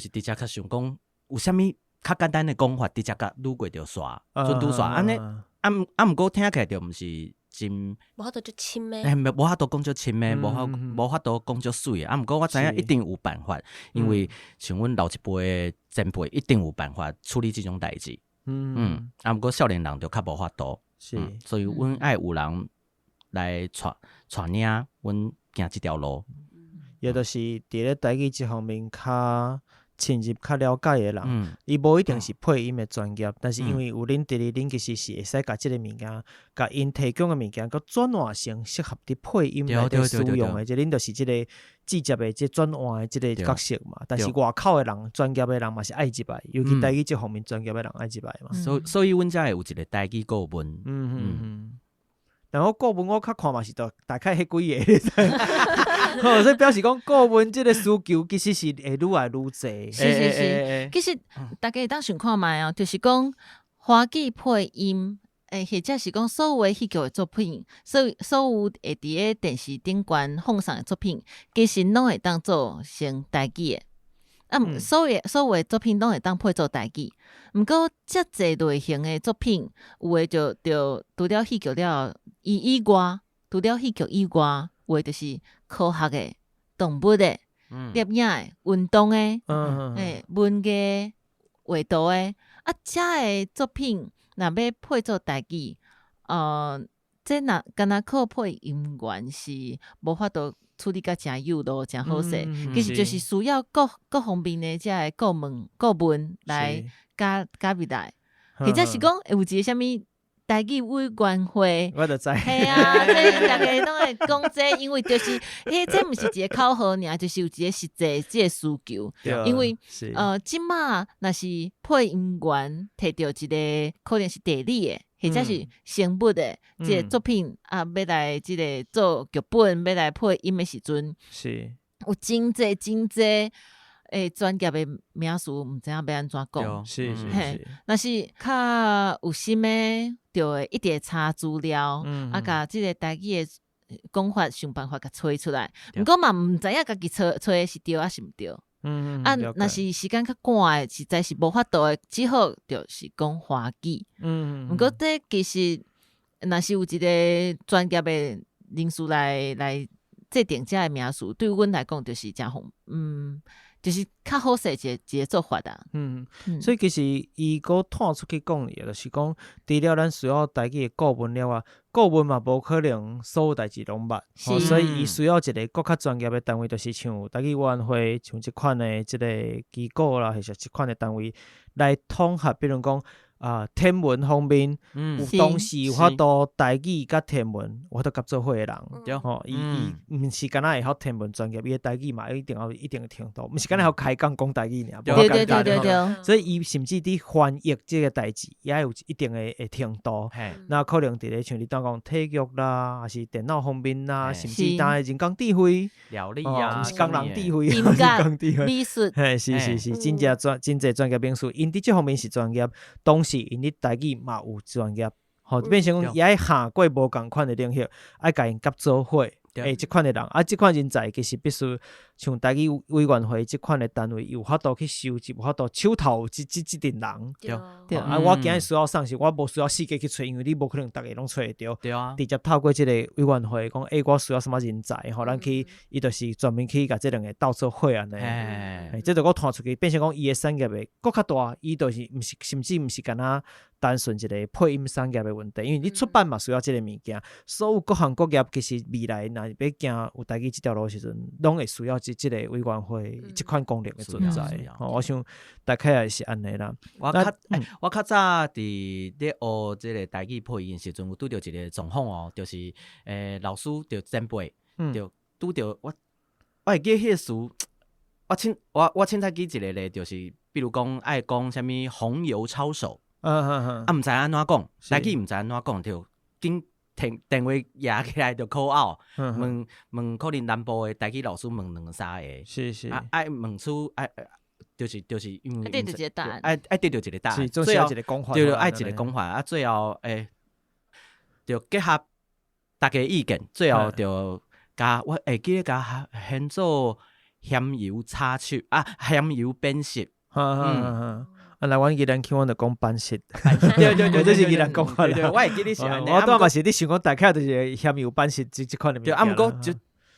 直接较想讲有啥物较简单的讲法，直接甲愈过着煞，准拄煞安尼。毋过听起来就毋是真，无法度足深诶，无法度讲足深诶，无法度讲足水诶。毋过我知影一定有办法，因为像阮老一辈的前辈一定有办法处理即种代志。毋过少年人就较无法度，所以阮爱有人来带领阮行即条路。也就是伫咧台语这方面较深入、较了解的人，伊无一定是配音的专业，但是因为有恁伫咧，恁其实是会使甲即个物件，甲因提供的物件，佮转换成适合伫配音内底使用的，即恁就是即个直接的即转换的即个角色嘛。但是外口的人、专业的人嘛是爱入来，尤其台语这方面专业的人爱入来嘛。所以阮才会有一个台语顾问。然后国文我较看嘛是大概迄几个，所以表示讲国文即个需求其实是会愈来愈侪。是，其实大家会当想看卖哦，就是讲华语配音，或者是讲所有的戏剧的作品，所有会伫个电视顶悬放送的作品，其实拢会当做成台语的。所有的作品拢会当配做台语，毋过遮济类型的作品，有诶就除了戏剧了以外，除了戏剧以外，有诶就是科学的、动物的、摄影的、运动的、文艺、画图的，遮的作品若要配做台语，这若敢若靠配音员是无法度处理甲诚有路、诚好势，其实就是需要各方面的遮个顾问来加入来，或者是讲会有一个啥物台语委员会，我就知，系啊，这大家拢会讲这，因为就是这毋是一个口号尔，就是有一个实际即个需求，因为即马若是配音员摕到一个可能是地理的。或者是生物的即个作品要来即个做剧本，要来配音的时阵，是有真济专业的名词，毋知影要安怎讲。是，若是较有心的，就会一直查资料，甲即个台语的讲法想办法甲找出来。毋过嘛，毋知影家己找的是对还是毋对。若是时间较赶的，实在是无法度的，只好就是讲华语。毋过这其实若是有一个专业的人士来制定遮的名词，对阮来讲就是真好，就是较好势一个做法啦。所以其实伊个探出去讲的，就是讲除了咱需要台语的顾问了啊，顾问嘛无可能所有代志拢捌，所以伊需要一个更较专业的单位，就是像台语委员会，像即款的即个机构啦，或是即款的单位来统合，比如讲。天文方面，有当时有法度台语甲天文，有法度合作伙的人，伊毋是敢若会晓天文专业，伊的台语嘛一定要一定的程度，毋是敢若会晓开讲讲台语尔，对。所以伊甚至伫翻译即个代志，也有一定的程度。那可能伫咧像你当讲体育啦，还是电脑方面啦，甚至当人工智慧、料理啊，毋是工人智慧，音乐、美术，是，真侪专业名词，因伫即方面是专业，当时因伫台语嘛有专业，变成讲也爱下过无共款的领域，爱甲因合作伙。即款的人，即款人才其实必须像台语委员会即款的单位，有法度去收集，有法度手头即阵人。对，我今日需要上是，我无需要四界去找，因为你无可能逐个拢找会到。对啊，直接透过即个委员会讲，我需要什么人才，咱去，伊就是专门去甲即两个斗做伙安尼。即就我探出去，变成讲伊的产业的更较大，伊就是甚至毋是干那单纯一个配音产业的问题，因为你出版嘛需要即个物件，所有各行各业其实未来若要行有台语即条路时阵，拢会需要即个委员会即款功能的存在。我想大概也是安尼啦。我较早伫咧学即个台语配音时阵，有拄着一个状况哦，就是老师着前辈，着拄着我会记迄个词，我凊彩记一个咧，就是比如讲爱讲啥物红油抄手。毋知安怎讲，台语毋知安怎讲，就紧电话拿起来就 call out，问可能南部的台语老师问两三个，是爱问出就是因为得到一个答案，爱得到一个答案，最后一个讲法，就爱一个讲法，最后就结合大家意见，最后就加我会记得加现做咸油插手咸油变色。来，阮宜兰去，阮就讲班式，对，这是宜兰讲法啦。我会记得是安尼，我当嘛是你想讲，大概就是咸油班式即款的物件啦。毋过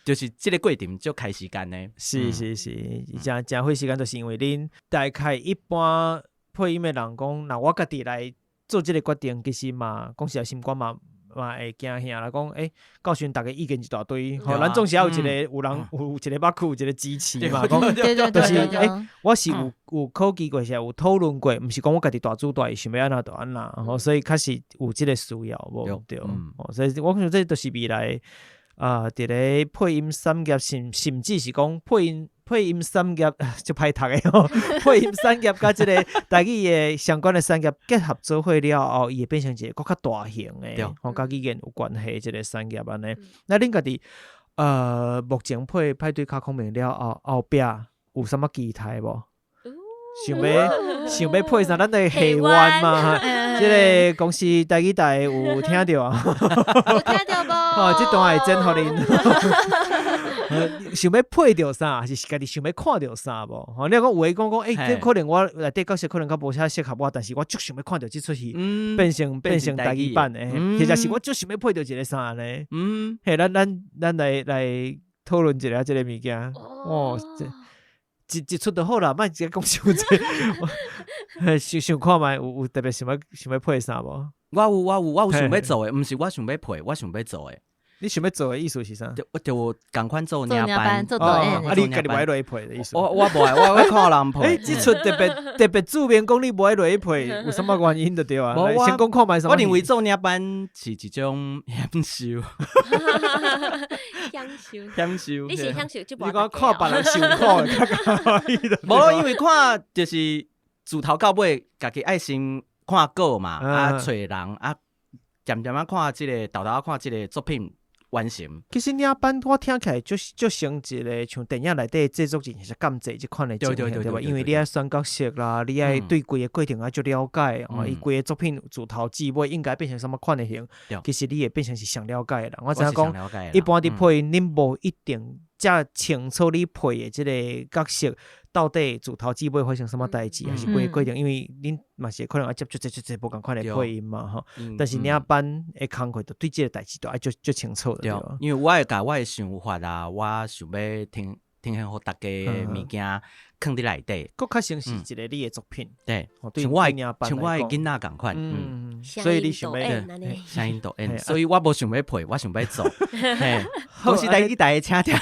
就是即个过程就开时间呢。是，真费时间，就是因为恁大概一般配音的人讲，那我家己来做即个决定，其实嘛，讲实在心肝嘛会惊吓啦。讲到时阵大家意见一大堆，咱总是要有一个有人有一个肉躯，有一个支持嘛。讲就是我是有考虑过，是有讨论过，毋是讲我家己大主大意想要安怎就安怎，所以确实有即个需要，无对。所以我想这都是未来伫咧配音产业甚至是讲配配音产业就歹读的吼，配音产业甲即个台语的相关的产业结合做伙了后，伊会变成一个更较大型的，吼，甲语言有关系即个产业安尼。那恁家己目前配派对卡孔明了后壁有啥物期待无？想要配啥？咱的下弯嘛，即个公司台语台有听到啊？有听到无？哦，这段会真互恁。想要配到啥，还是家己想要看到啥无？吼，你讲有诶讲，这可能我内底角色可能较无啥适合我，但是我足想要看到这出戏变成台语版诶，或者是我足想要配到一个啥呢？嘿，咱来讨论一下这个物件。哦，一出就好啦，莫直接讲伤济。想看觅有特别想要配啥无？我有想要做诶，毋是我想要配，我想要做诶。你想要做的意思是啥？我就共款做领班，做导演。你家己无爱落去配的意思？我无爱，我看人配。这出特别注明讲你无爱落去配，有什么原因就对啊？先讲看觅什么？我认为做领班是一种享受。享受。你是享受就无？你讲看别人受苦的，较欢喜的。无，因为看就是自头到尾，家己爱先看稿嘛，找人渐渐看即个，豆豆看即个作品。完成。其实领班我听起来就像一个像电影内底制作人是甘济即款的情形，对吧？因为你爱选角色啦，你爱对规个过程爱足了解，伊规个作品自头至尾应该变成什么款的型，其实你会变成是上了解的人。我知影讲，一般伫配音，恁无一定遮清楚你配的即个角色到底自头至尾发生什么代志，还是规个过程，因为恁嘛是可能爱接触这无共款的配音嘛，吼。但是领班的工课就对这个代志都爱足清楚的。对，因为我会甲我的想法啊，我想要听好大家的物件放伫内底，佫较像是一个你的作品。对，像我的囡仔共款。所以你想要声音导演，所以我无想要配，我想要做。公司台的请听，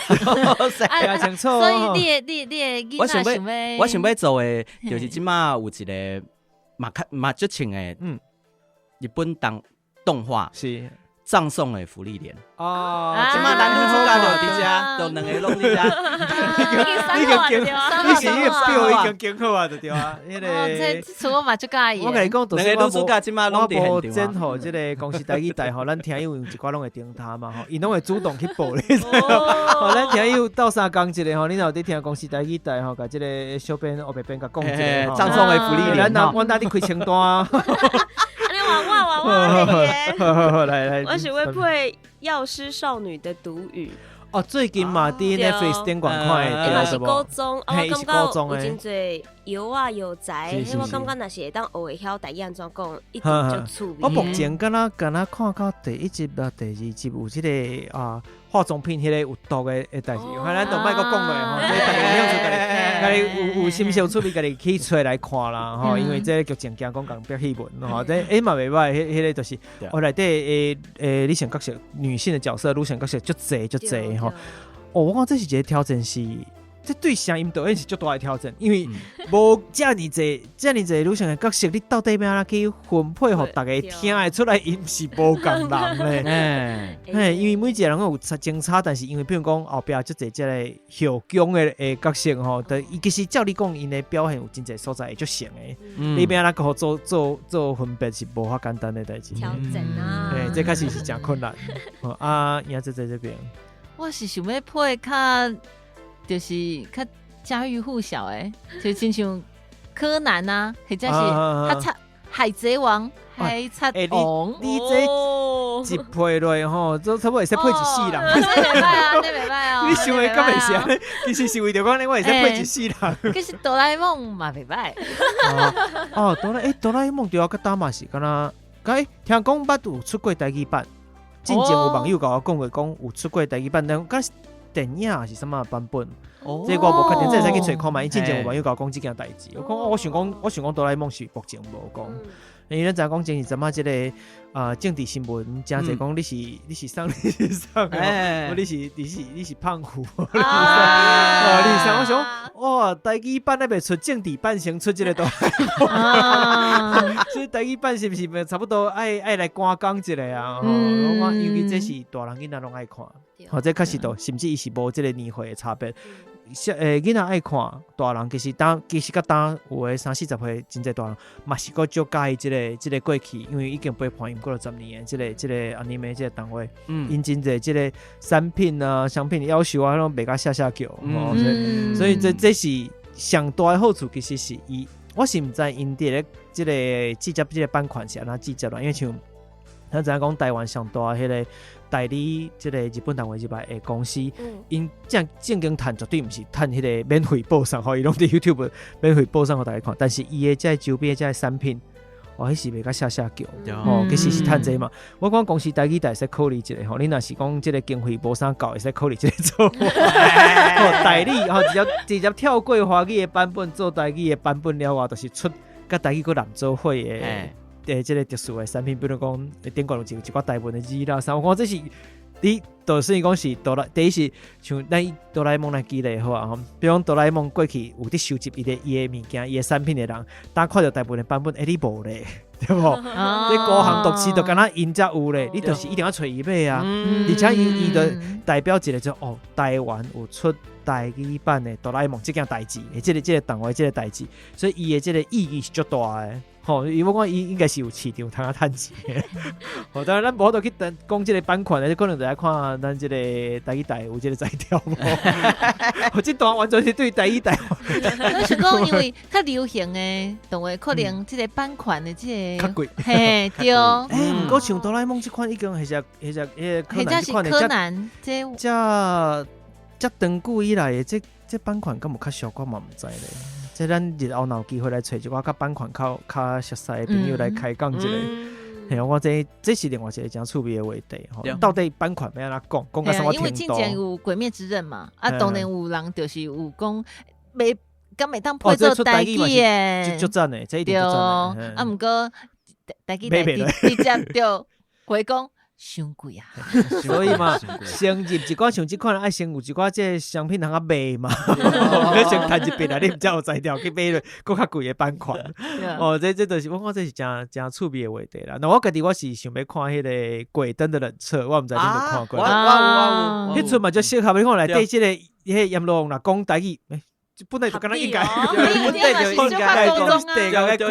清楚。所以你的囡仔我想要做的，就是即马有一个嘛足穿的，日本动画是葬送的福利莲。哦，即马男女主角就伫遮，就两个拢伫遮。你是已经表已经经好啊，就对啊。这出我嘛足介意。我甲你讲，两个女主角即马拢伫现场。我无真好，即个公司台语台吼，咱听友有一寡拢会听他嘛吼，伊拢会主动去报咧。吼，咱听友斗相共一个吼，恁若有伫听公司台语台吼，甲即个小编后边甲讲一个葬送的福利莲。阮哪伫开清单。来，我想要配药师少女的独语。哦，最近嘛伫 Netflix 顶观看的，嘛是高中，我感觉有真侪有啊有才，我感觉若是会当学会晓台语安怎讲，一定就趣味。我目前敢若看到第一集啦、第二集有即个化妆品迄个有毒的代志，咱就莫阁讲落吼，大家有兴趣，家己有心想趣味，家己去找来看啦吼，因为这剧情惊讲讲表戏文吼，这嘛袂歹，迄个就是我内底女性角色、女性的角色、女性角色足济吼。哦，我讲这是一个挑战是。这对声音导演是足大的挑战，因为无遮尔济女性的角色，你到底要安怎去分配，互大家听会出来，音是无共人咧。因为每一个人有精差，但是因为比如讲后壁足济即个后宫的角色吼，伊其实照你讲，因的表现有真济所在会足成的。你要安怎个做分别是无遐简单的代志。调整啊，这开始是真困难。影在这边，我是想要配较。就是较家喻户晓诶，就亲像柯南啊，或者是海贼王、海贼王。你这一配落吼，都差不多会使配一世人。你袂歹啊，你袂歹啊。你想的敢会是安尼？其实是为着讲我会使配一世人。其实哆啦 A 梦嘛袂歹。哆啦 A 梦对我甲打嘛是敢若，听讲捌有出过台语版。之前有网友甲我讲过，讲有出过台语版，但敢电影还是什么版本？这我无确定，这会使去找看嘛。伊之前有网友甲我讲这件代志，我想讲哆啦 A 梦是目前无讲。因为咱知讲前是阵即个政治新闻，真侪讲你是上，你是胖虎，你是上我想台语版那边出政治版先出这个哆啦 A 梦，所以台语版是不是差不多爱来赶工一下啊？因为这是大人囡仔拢爱看，这确实都甚至伊是无这个年岁的差别。囡仔爱看，大人其实甲当有诶30-40岁真侪大人嘛是个足介意即个过去，因为已经陪伴因过了10年诶，即个 anime 即个动画，因真侪即个产品啊、商品要求啊，拢袂甲下叫，所以这是上大诶好处，其实是伊，我是毋知因伫咧即个制作即个版权是安怎制作啦，因为像咱知影讲台湾上大迄个代理即个日本动画入来的公司，因正经趁绝对毋是趁迄个免费播送，伊拢伫 YouTube 免费播送互大家看，但是伊的即个周边即个产品，迄是袂甲下叫，其实是趁济嘛。我讲公司代理会使考虑一下，你若是讲即个经费无啥够，会使考虑即个做代理，直接跳过华语的版本做代理的版本了，就是出甲代理个人做伙的。即个特殊的产品，比如讲顶过有一寡台湾的字啦，我讲这是你就是讲是第一是像咱哆啦 A 梦来举例好啊，比如讲哆啦 A 梦过去有伫收集伊的物件、伊的产品的人，当看到台湾的版本，你无咧，对无？你孤行独吃，就敢若因才有咧，你就是一定要找伊买啊，而且伊就代表一个就台湾有出台语版的哆啦 A 梦这件代志，即个动画即个代志，所以伊的即个意义是足大的。因为我讲伊应该是有市场通啊趁钱的。当然咱无得去讲即个版权的，可能就来看咱即个台语台有即个才调无。这段完全是对台语台。我是讲，因为较流行的动画，可能即个版权的即个较贵。嘿，对。不过像哆啦 A 梦这款已经迄只柯南这款的，柯南这长久以来的这版权敢有较俗，我嘛毋知咧。即咱日后有机会来找一寡甲版权较熟悉的朋友来开讲一个，我这是另外一个真趣味的话题。到底版权要安怎讲到什么程度？因为之前有《鬼灭之刃》嘛，当然有人就是有讲袂当配做台语的，就赞的，这一点就赞的。毋过台语直接就回讲。伤贵啊！所以嘛，先入一寡像即款爱先有一寡即个商品通啊卖嘛，你先趁一笔啊，你毋才有才调去买了更较贵的版权。这就是我讲这是真趣味的话题啦。那我家己我是想要看迄个《鬼灯的冷彻》，我毋知你有看过。我迄出嘛就适合你看内底即个迄阎罗若讲台语。本来就敢若应该，本来就应该讲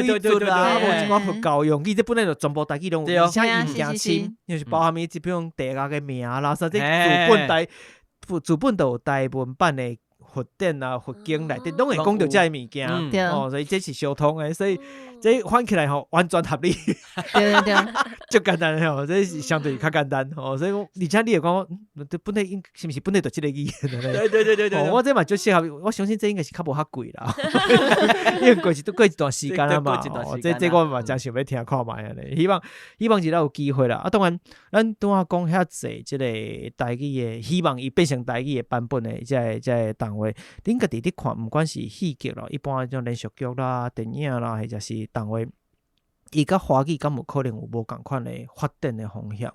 地个规矩啦，无一寡佛教用语，这本来就全部台语拢有，而且物件深，就是包含即比如地个名啦，甚至主本都有台文版的佛典啊、佛经内底拢会讲到这物件，所以这是相通的，所以这翻起来完全合理，对，就简单这是相对较简单所以而且你又讲，本来是不是本来就这个语言对，我这嘛就适合，我相信这应该是较无较贵啦，因为过一段时间了嘛，这我嘛真想要听看卖咧，希望日后有机会啦。当然，咱拄仔讲遐济这个台语的，希望伊变成台语的版本的这个动画，恁家己伫看，不管是戏剧啦，一般种连续剧啦、电影啦，或者是动画，伊甲华语敢有可能有无共款的发展的方向？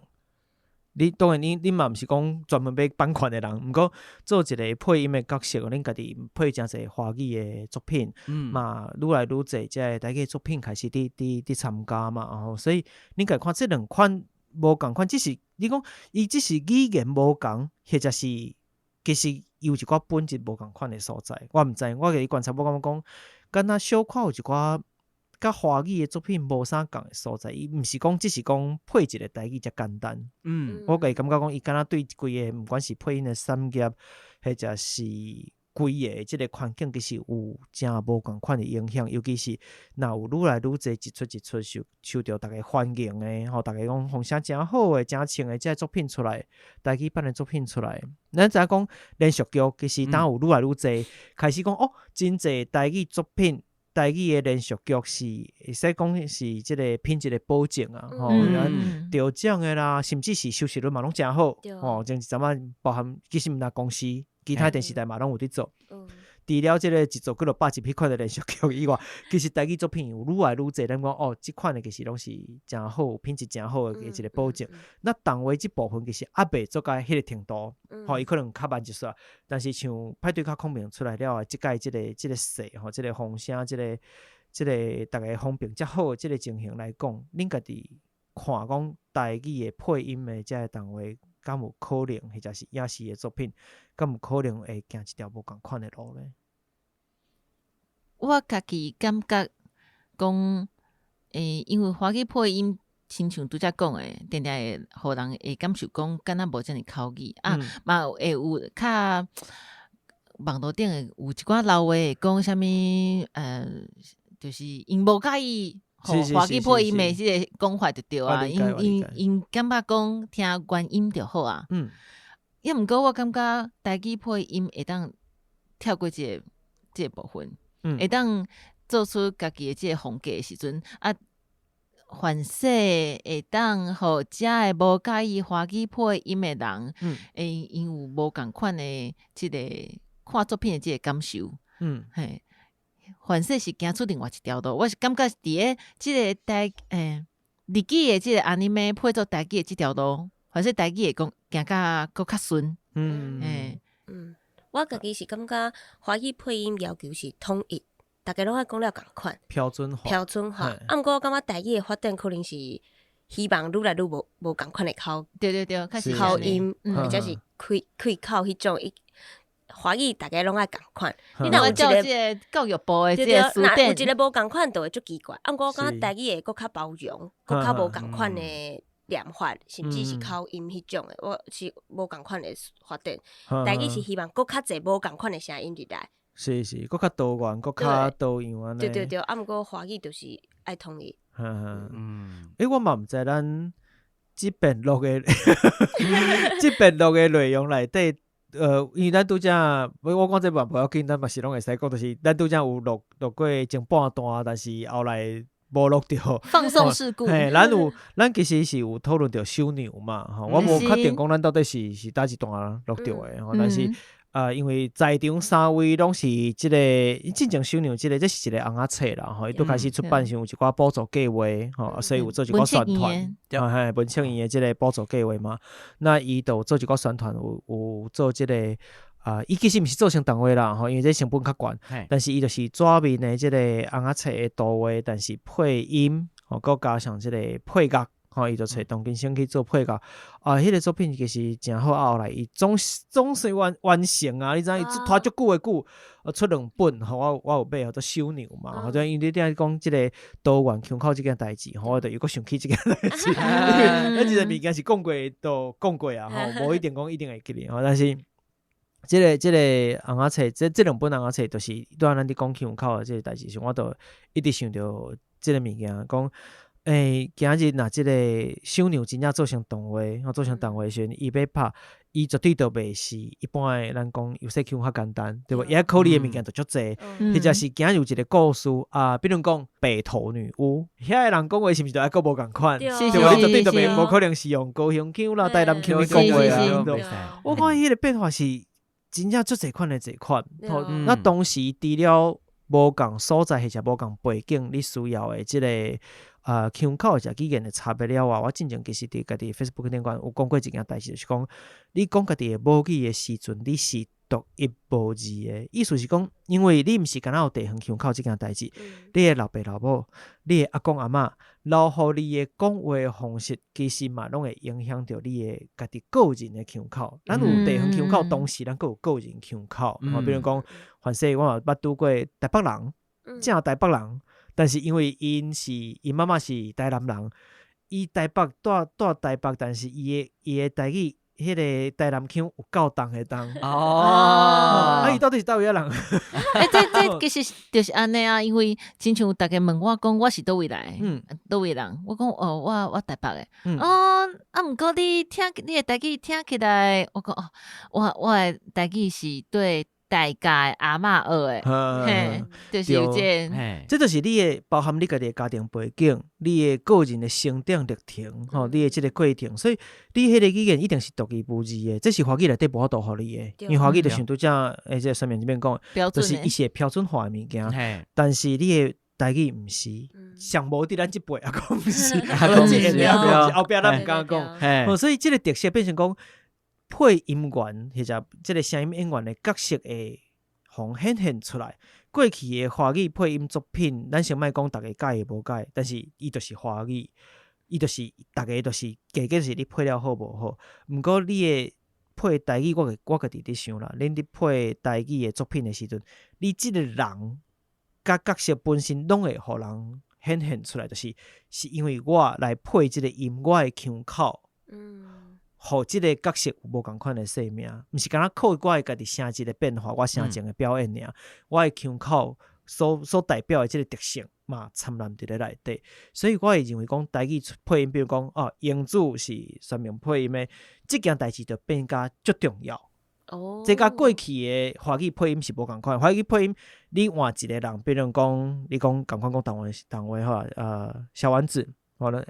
你当然你嘛毋是讲专门买版权的人，毋过做一个配音的角色，恁家己配真侪华语的作品，嘛愈来愈侪即个台语作品开始伫参加嘛，所以恁家看这两款无共款，只是你讲伊只是语言无共，或者是其实有一寡本质无共款的所在，我毋知，我给你观察，我感觉讲，敢若小可有一寡甲华语的作品无啥共的所在，伊毋是讲只是讲配一个台语遮简单。我给感觉讲，伊敢若对规个，毋管是配音的产业，或者是规个即个环境，其实有真无共款的影响。尤其是若有愈来愈侪一出受到大家欢迎的，大家讲风声真好的、真清的即个作品出来，台语版的作品出来。咱知影讲连续剧，其实当有愈来愈侪开始讲真侪台语作品。台语的连续剧是会使讲是即个品质的保证啊，得奖的啦，甚至是收视率嘛拢真好，像是咱们包含其实毋但公司，其他电视台嘛拢有伫做。除了即个一做几落百集迄款的连续剧以外，其实台语作品有愈来愈侪，咱讲即款的其实拢是真好，品质真好的一个保证。那动画即部分其实还袂做到迄个程度，伊可能较慢一撮。但是像派对卡孔明出来了，即届即个势即个风声，即个大家风评较好的即个情形来讲，恁家己看讲台语的配音的即个动画，敢有可能，或者是影视的作品，敢有可能会行一条无共款的路咧？我家己感觉讲，因为华语配音，亲像拄则讲诶，定定会互人会感受讲，敢若无遮尔口语啊，嘛会有较网络顶诶有一寡老话会讲啥物，就是因无介意。华语配音诶，即个讲法就对啊，因感觉讲听原音就好啊。也毋过我感觉台语配音会当跳过即个部分，会当做出家己诶即个风格诶时阵啊，反势会当互遮诶无介意华语配音诶人，因有无共款诶即个看作品诶即个感受，嘿。反正是行出另外一条路，我是感觉伫个即个日语的即个anime配做台语的即条路，反正台语会讲行甲搁较顺。我家己是感觉华语配音要求是统一，大家拢爱讲了共款，标准化。啊，毋过我感觉台语的发展可能是希望愈来愈无共款的口，对，口音，或者是开口迄种。华语大家拢爱共款，你若有照即个教育部的即个书典，有一个无共款，就会足奇怪。毋过我感觉台语会搁较包容，搁较无共款的念法，甚至是口音迄种的，我是无共款的发展。台语是希望搁较济无共款的声音入来。是，搁较多元，搁较多样安尼。对，啊，毋过华语就是爱统一。我嘛毋知咱即边录的内容内底。因为咱拄则，我讲这嘛无要紧，咱嘛是拢会使讲，就是咱拄则有录过前半段，但是后来无录着。放送事故。咱其实是有讨论着收牛嘛，我无确定讲咱到底是叨一段录着的，但是因为在场3位拢是即个进前收牛，这是一个红仔册啦，伊拄开始出版时有一寡补助计划，所以有做一寡宣传，文青园的即个补助计划嘛。那伊就做一寡宣传，有做即个伊其实毋是做成动画啦，因为这成本较悬，但是伊就是纸面的即个红仔册的图画，但是配音，佮加上即个配乐。伊就找东京生去做配乐，迄个作品其实真好。后来伊总是完成啊！你知伊拖足久的久，出2本，我有买做收牛嘛。因为你顶讲即个多元腔口即件代志，我就又搁想起即件代志。咱即个物件是讲过都讲过啊，无一定讲一定会记哩。但是即个红仔册，这2本红仔册，就是拄仔咱伫讲腔口的即个代志时，我就一直想着即个物件讲。今日若即个收牛真正做成动画，做成动画时，伊要拍，伊绝对都袂是一般的咱讲有些腔较简单，对无？伊爱考虑的物件就足济，或者是今日有一个故事比如讲北投女巫，遐个人讲话是毋是都爱个无共款？对无？绝对都无可能是用高雄腔啦、台南腔去讲话啊。我看迄个变化是真正足济款的侪款。那当时除了无共所在或者无共背景，你需要的即个。腔口者语言的差别了我之前其实伫家己 Facebook 顶管有讲过一件代志，就是讲你讲家己的母语的时阵，你是独一无二的。意思是讲，因为你毋是敢若有地方腔口这件代志，你的老爸老母、你的阿公阿嬷，留互你的讲话的方式，其实嘛拢会影响到你的家己个人的腔口。咱有地方腔口，同时咱佫有个人腔口。比如讲，反正我捌拄过台北人，正台北人。但是因为因妈妈是台南人，伊台北住台北，但是伊的台语迄个台南腔有够重的重。伊到底是倒位人？这其实就是安尼啊，因为亲像大家问我讲我是倒位来，倒位人，我讲我台北的，毋过你的台语听起来，我讲我的台语是对。大家阿嬷学的，就是有这就是你的包含你家己的家庭背景，你的个人的成长历程，你的这个过程，所以你迄个语言一定是独一无二的，这是华语内底无法度互你的，因为华语就像拄则这个上面这边讲，就是一些标准化的物件，但是你的台语毋是，上无伫咱即辈讲毋是，后壁咱毋敢讲，所以这个特色变成讲。配音员或者即个声音演员的角色会互显现出来。过去的华语配音作品，咱先莫讲大家介意无介，但是伊就是华语，伊就是大家就是加计是你配了好无好，毋过你的配台语我家己伫想啦，恁伫配台语的作品的时阵，你即个人甲角色本身拢会互人显现出来，就是因为我来配即个音，我的腔口，互即个角色有无共款的生命，毋是干那靠我的家己声质的变化，我声情的表演尔，我的腔口所代表的即个特性嘛，掺杂伫咧内底，所以我会认为讲台语配音，比如讲英子是全名配音的，即件代志就变甲足重要。这甲过去的华语配音是无共款，华语配音你换一个人，比如讲你讲共款讲台湾话，小丸子，我了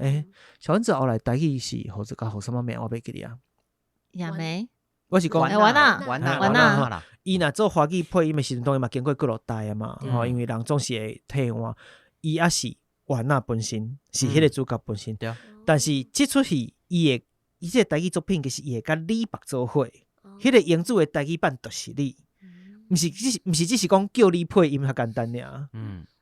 小丸子后来台语是何者甲何什么名，我袂记哩啊。亚梅，我是讲完啦，伊若做华语配音的时阵，当然嘛经过几落代啊嘛，因为人总是会替换，伊也是丸仔本身是迄个主角本身，但是即出戏伊这个台语作品其实伊会甲李白做伙。迄个英子的台语版就是你，毋是只是讲叫你配音较简单尔。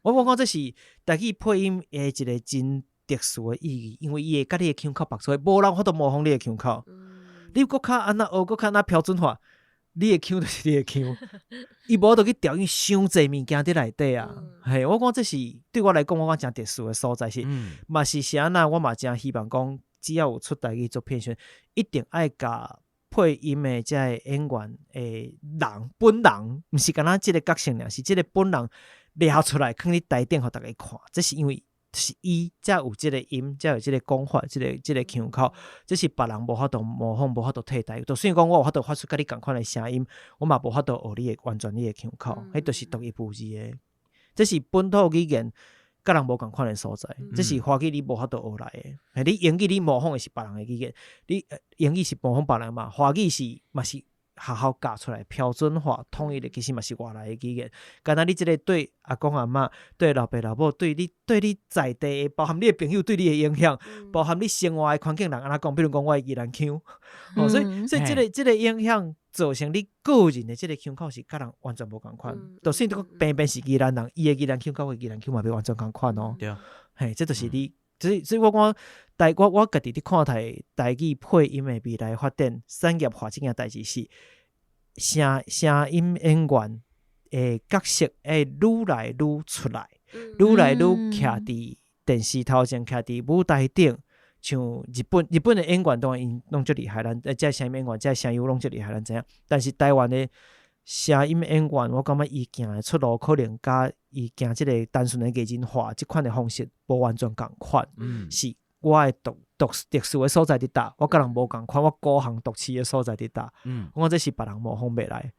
我讲这是台语配音的一个真特殊的意义，因为伊会甲你的腔口绑出来，无人法度模仿你的腔口。你搁较安那学，搁较安那标准化，你的腔就是你的腔，伊无得去调用伤济物件伫内底啊。嘿，我讲这是对我来讲，我讲真特殊的所在是，嘛是安那，我嘛真希望讲，只要有出台语作品时，一定爱甲配音的这个演员的人本人，毋是干那即个角色尔，是即个本人抓出来，放伫台顶互大家看。这是因为是伊才有即个音，才有即个讲法，即个腔口，这是别人无法度模仿，无法度替代。就算讲我有法度发出甲你共款的声音，我嘛无法度学你的完全你的腔口，迄就是独一无二的。这是本土语言甲人无共款的所在，这是华语你无法度学来的。你英语你模仿的是别人的语言，你英语是模仿别人嘛，华语是嘛是学校教出来标准化统一的，其实嘛是外来的语言。敢若你即个对阿公阿嬷、对老爸老母、对你在地的，包含你的朋友对你的影响，包含你生活的环境，人安那讲，比如讲我的宜兰腔，所以即个影响造成你个人的即个腔口是甲人完全无共款。就算你偏偏是宜兰人，伊的宜兰腔甲我的宜兰腔嘛袂完全共款哦。对，嘿，这就是你。所以我讲我家己伫看台语配音的未来发展产业化这件代志是声音演员的角色会愈来愈出来，愈来愈徛伫电视头前，徛伫舞台顶，像日本的演员当然因拢足厉害，咱这声音演员这声优拢足厉害，咱知影。但是台湾的声音演员，我感觉伊行的出路可能甲伊行即个单纯的艺人化即款的方式无完全共款，是我的特殊的所在伫搭，我甲人无共款，我孤行独起的所在伫搭。我讲这是别人模仿袂来，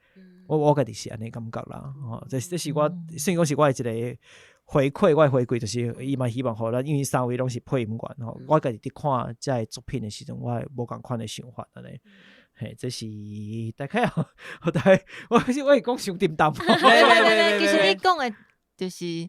我家己是安尼感觉啦。这是我虽然讲是我的一个回馈，我的回馈就是伊嘛希望互咱，因为三位拢是配音员我家己伫看这个作品的时阵，我无共款的想法安尼。嘿，这是大概我会讲伤沉淡。其实你讲的就是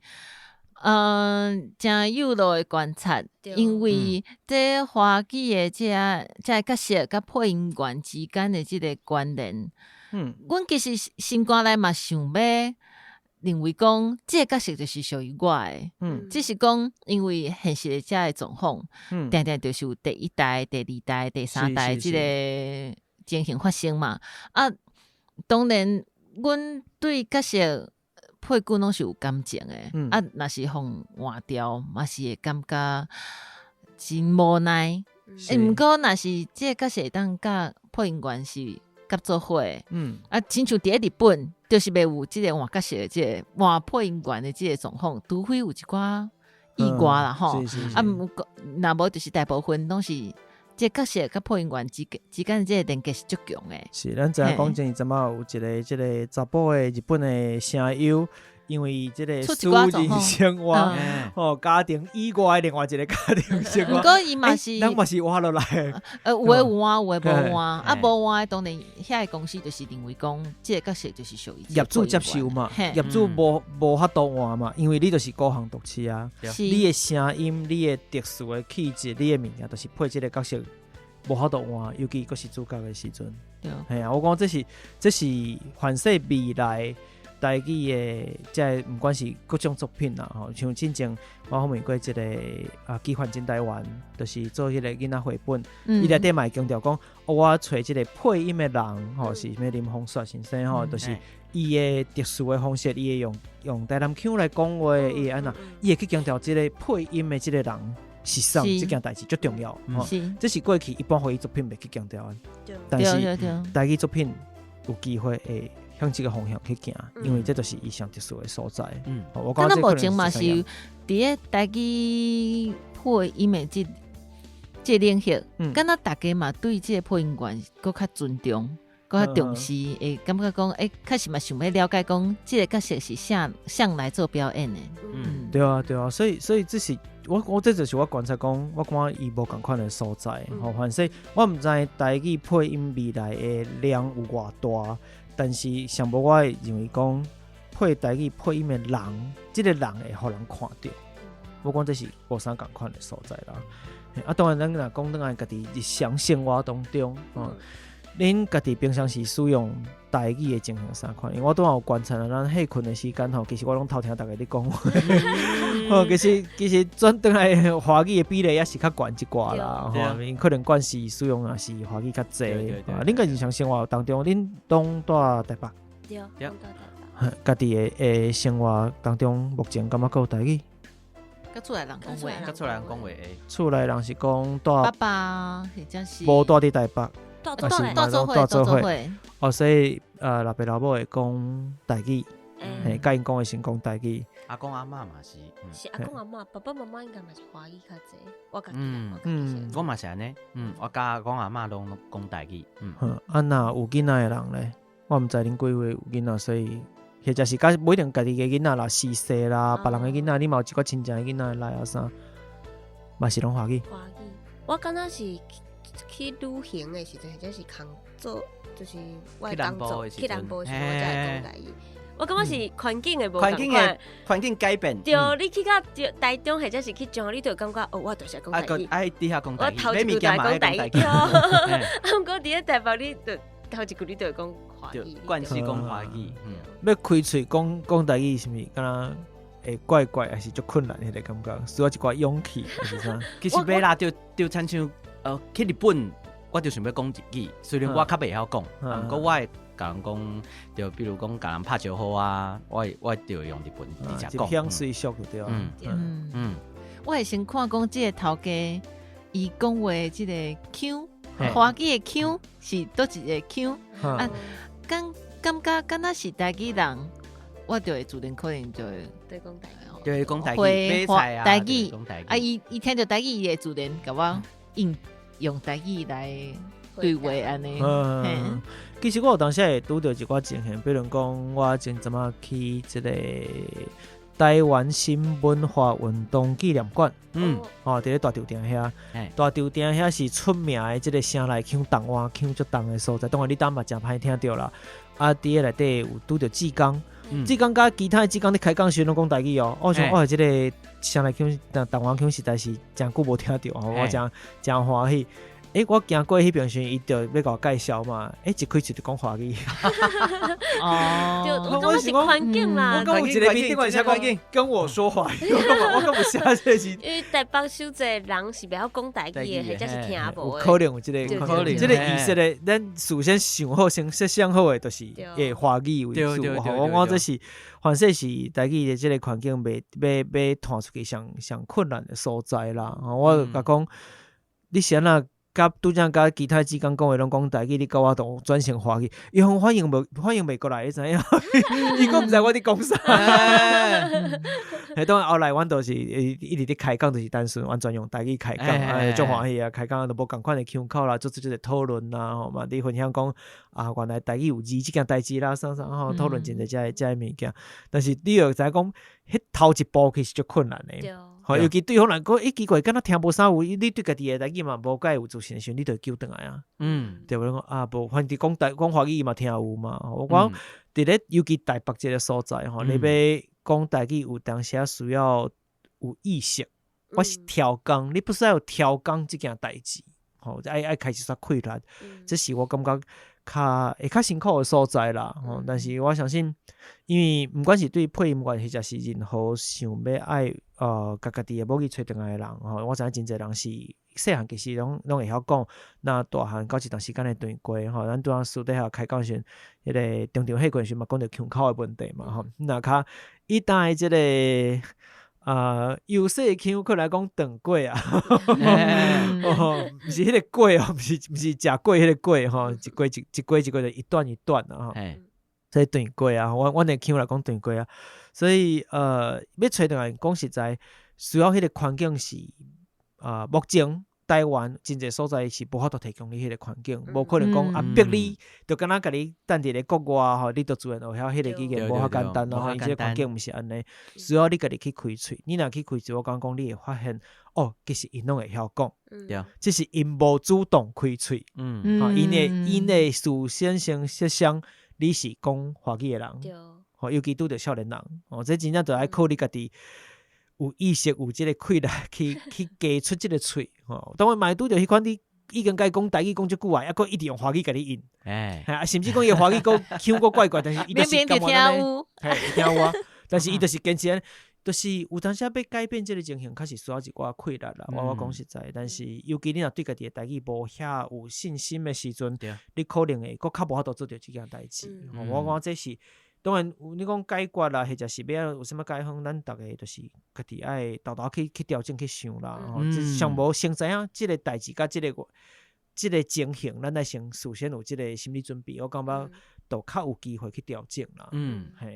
真有路的观察，因为这华语的这角色甲配音员之间的这个关联，阮其实心肝内嘛想要认为讲这个角色就是属于我的，只是讲因为现实的这个状况，定定就是有第一代、第二代、第三代这个情形发生嘛。当然，阮对角色配角拢是有感情的，若是互换掉，嘛是会感觉真无奈。毋过若是这个角色当甲配音员是合作伙，亲像伫日本，就是袂有即个换角色的即个换配音员的即个状况，除非有一寡意外啦吼。毋过若无就是大部分拢是。这角色甲配音员之间这个连接是足强的。是，咱知影讲前阵仔有一个这个查甫的日本的声优，因为这个私人生活，家庭以外另外一个家庭生活。不过伊嘛是，咱嘛是换落来。有诶有换，有诶无换，无换当然遐个公司就是认为讲，这个角色就是属于业主接受嘛，业主无法度换嘛，因为你就是孤行独起啊。你的声音、你的特殊的气质、你的物件，都是配这个角色无法度换，尤其佫是主角的时阵。系啊，我讲这是反射未来台语的，即毋管是各种作品啦，吼，像之前我访问过即个基环境台湾，就是做迄个囡仔绘本，伊内底嘛会强调讲，我找即个配音的人，吼，是咩林凤雪先生吼，就是伊的特殊的方式，伊会用台南腔来讲话，伊会安那，伊会去强调即个配音的即个人是啥，即件代志最重要，吼，这是过去一般华语作品袂去强调的，但是台语作品有机会会向这个方向去行，因为这就是伊上特殊的所在。我讲这目前嘛是伫咧台语配音的这领域，敢若大家嘛对这个配音员搁较尊重，搁较重视，会感觉讲，确实嘛想要了解讲，这个角色是向来做表演的。对啊，所以这是我这就是我观察讲，我感觉伊无共款的所在。反正我毋知台语配音未来的量有偌大。但是上无我会认为讲配台语配音的人，这个人会互人看到。我讲这是无啥共款的所在啦。当然咱若讲倒来家己日常生活当中，恁家己平常时使用台语的情形啥款？因为我都有观察咱睡困的时间吼，其实我拢偷听大家咧讲话。其实转倒来华语的比例也是较悬一寡啦。因可能关系使用也是华语较侪。恁家日常生活当中，恁拢住台北？对，住台北。家己的生活当中，目前感觉有台语？甲厝内人讲话，甲厝内人讲话。厝内人是讲住爸爸，或者是无住伫台北。到做伙，所以老爸老母会讲台语，甲因讲的先讲台语。阿公阿嬷嘛是，是阿公阿嬷，爸爸妈妈应该嘛是华语较济，我家己我嘛是安尼，我甲阿公阿嬷拢讲台语，若有囡仔的人咧，我毋知恁几岁有囡仔，所以或者是甲不一定家己的囡仔啦，逝世啦，别人的囡仔，你嘛有一寡亲戚的囡仔来啊啥，嘛是拢华语。华语，我感觉是。去旅行的时阵，或者是工作，就是我工作去南部的时候，我才会讲台语。我感觉是环境的无同款，环境改变。对，你去到台中或者是去中，你就感觉我就是讲台语。爱底下讲台语，我头一句就讲台语。啊，毋过伫咧台北，你就头一句你就会讲华语。惯习讲华语。要开嘴讲台语是毋是？敢若会怪怪，还是足困难迄个感觉，需要一寡勇气，还是啥？其实要啦，就亲像。去日本，我就想要讲日语，虽然我较袂晓讲，不过我会甲人讲，就比如讲甲人拍招呼啊，我就用日本直接讲。香水俗就对了。我会先看讲这个头家，伊讲话这个腔，华语的腔是倒一个腔啊，感觉敢若是台语人，我就会自然可能就会讲台语，就会讲台语，买菜啊，台语啊，伊听着台语，伊会自然甲我用台语来对话安尼。其实我有当时会拄到一寡情形，比如讲我前阵仔去这个台湾新文化运动纪念馆，伫咧大稻埕遐，大稻埕遐是出名的这个声来腔重哇腔足重的所在，当然你当嘛真歹听到啦。伫咧内底有拄到志刚。志刚甲其他的志刚咧开讲时拢讲台语哦，我想即个声来腔重哇腔实在是真久无听到，我真欢喜。我行过迄边时，伊就要甲我介绍嘛。一开始就讲华语。我感觉是环境啦。我讲有一个面顶我写讲跟我说华语，我讲不写这是。因为台北受济人是袂晓讲台语的，或者是听无的。可能有这个，这个意思咧，咱首先想好先设想好的，就是以华语为主。我这是反正是台语的这个环境，要传出去上困难的所在啦。我甲讲，你先啊。拄则甲其他志工讲话拢讲台语，你甲我都转成华语，伊讲欢迎袂过来，你知影？伊讲毋知我伫讲啥。当然后来阮都是一直伫开讲，就是单纯完全用台语开讲，足欢喜啊！开讲都无共款的腔口啦，做个讨论啦，吼嘛，你分享讲原来台语有字即件代志啦，啥吼讨论真侪遮物件。但是你又知影讲，迄头一步其实足困难的。尤其对方来讲，奇怪，敢若听无啥有，你对家己的台语嘛无介有自信的时候，你就叫转来啊。对不？讲无，反正讲华语嘛听有嘛。我讲伫咧，尤其台北这个所在吼，你要讲台语有当时需要有意识，我是调工，你不是要有调工这件代志。爱开始煞困难，这是我感觉会较辛苦的所在啦。但是我相信，因为不管是对配音员或者是任何想要爱家己的母语吹回来的人，我知影真侪人是细汉其实拢会晓讲，那大汉到一段时间会断过咱拄仔私底下开讲时，迄个常常迄个时嘛讲到腔口的问题嘛那较一旦即个。有细腔可来讲断过啊，不是迄个过不是食过迄个过一过就一段一段啊所以断过啊，我的腔来讲断过啊，所以要找到人讲实在，需要迄个环境是目前台湾真侪所在是无法度提供你迄个环境，无可能讲逼你，就敢若甲你等伫咧国外你就自然会晓迄个语言无遐简单伊这个环境毋是安尼，需要你家己去开喙，你若去开喙，我讲你会发现其实因拢会晓讲，只是因无主动开喙，因的事先设想你是讲华语的人，尤其拄着少年人，这真正就要靠你家己。有意识有即个气力去加出即个喙当然嘛拄着迄款你已经甲伊讲台语讲遮久啊，还佫一直用华语甲你应甚至讲伊华语讲腔佫怪怪，但是伊就是感觉安尼听有啊，但是伊就是坚持安尼，就是有当时要改变即个情形，确实需要一寡气力啦。我讲实在，但是尤其你若对家己的台语无遐有信心的时阵，你可能会佫较无法度做到即件代志。我讲这是。当然，你讲解决啦，或者是要有啥物解放，咱逐个就是家己爱豆去调整去想啦。上无先知影即个代志甲即个情形，咱来先事先有即个心理准备。我感觉都较有机会去调整啦。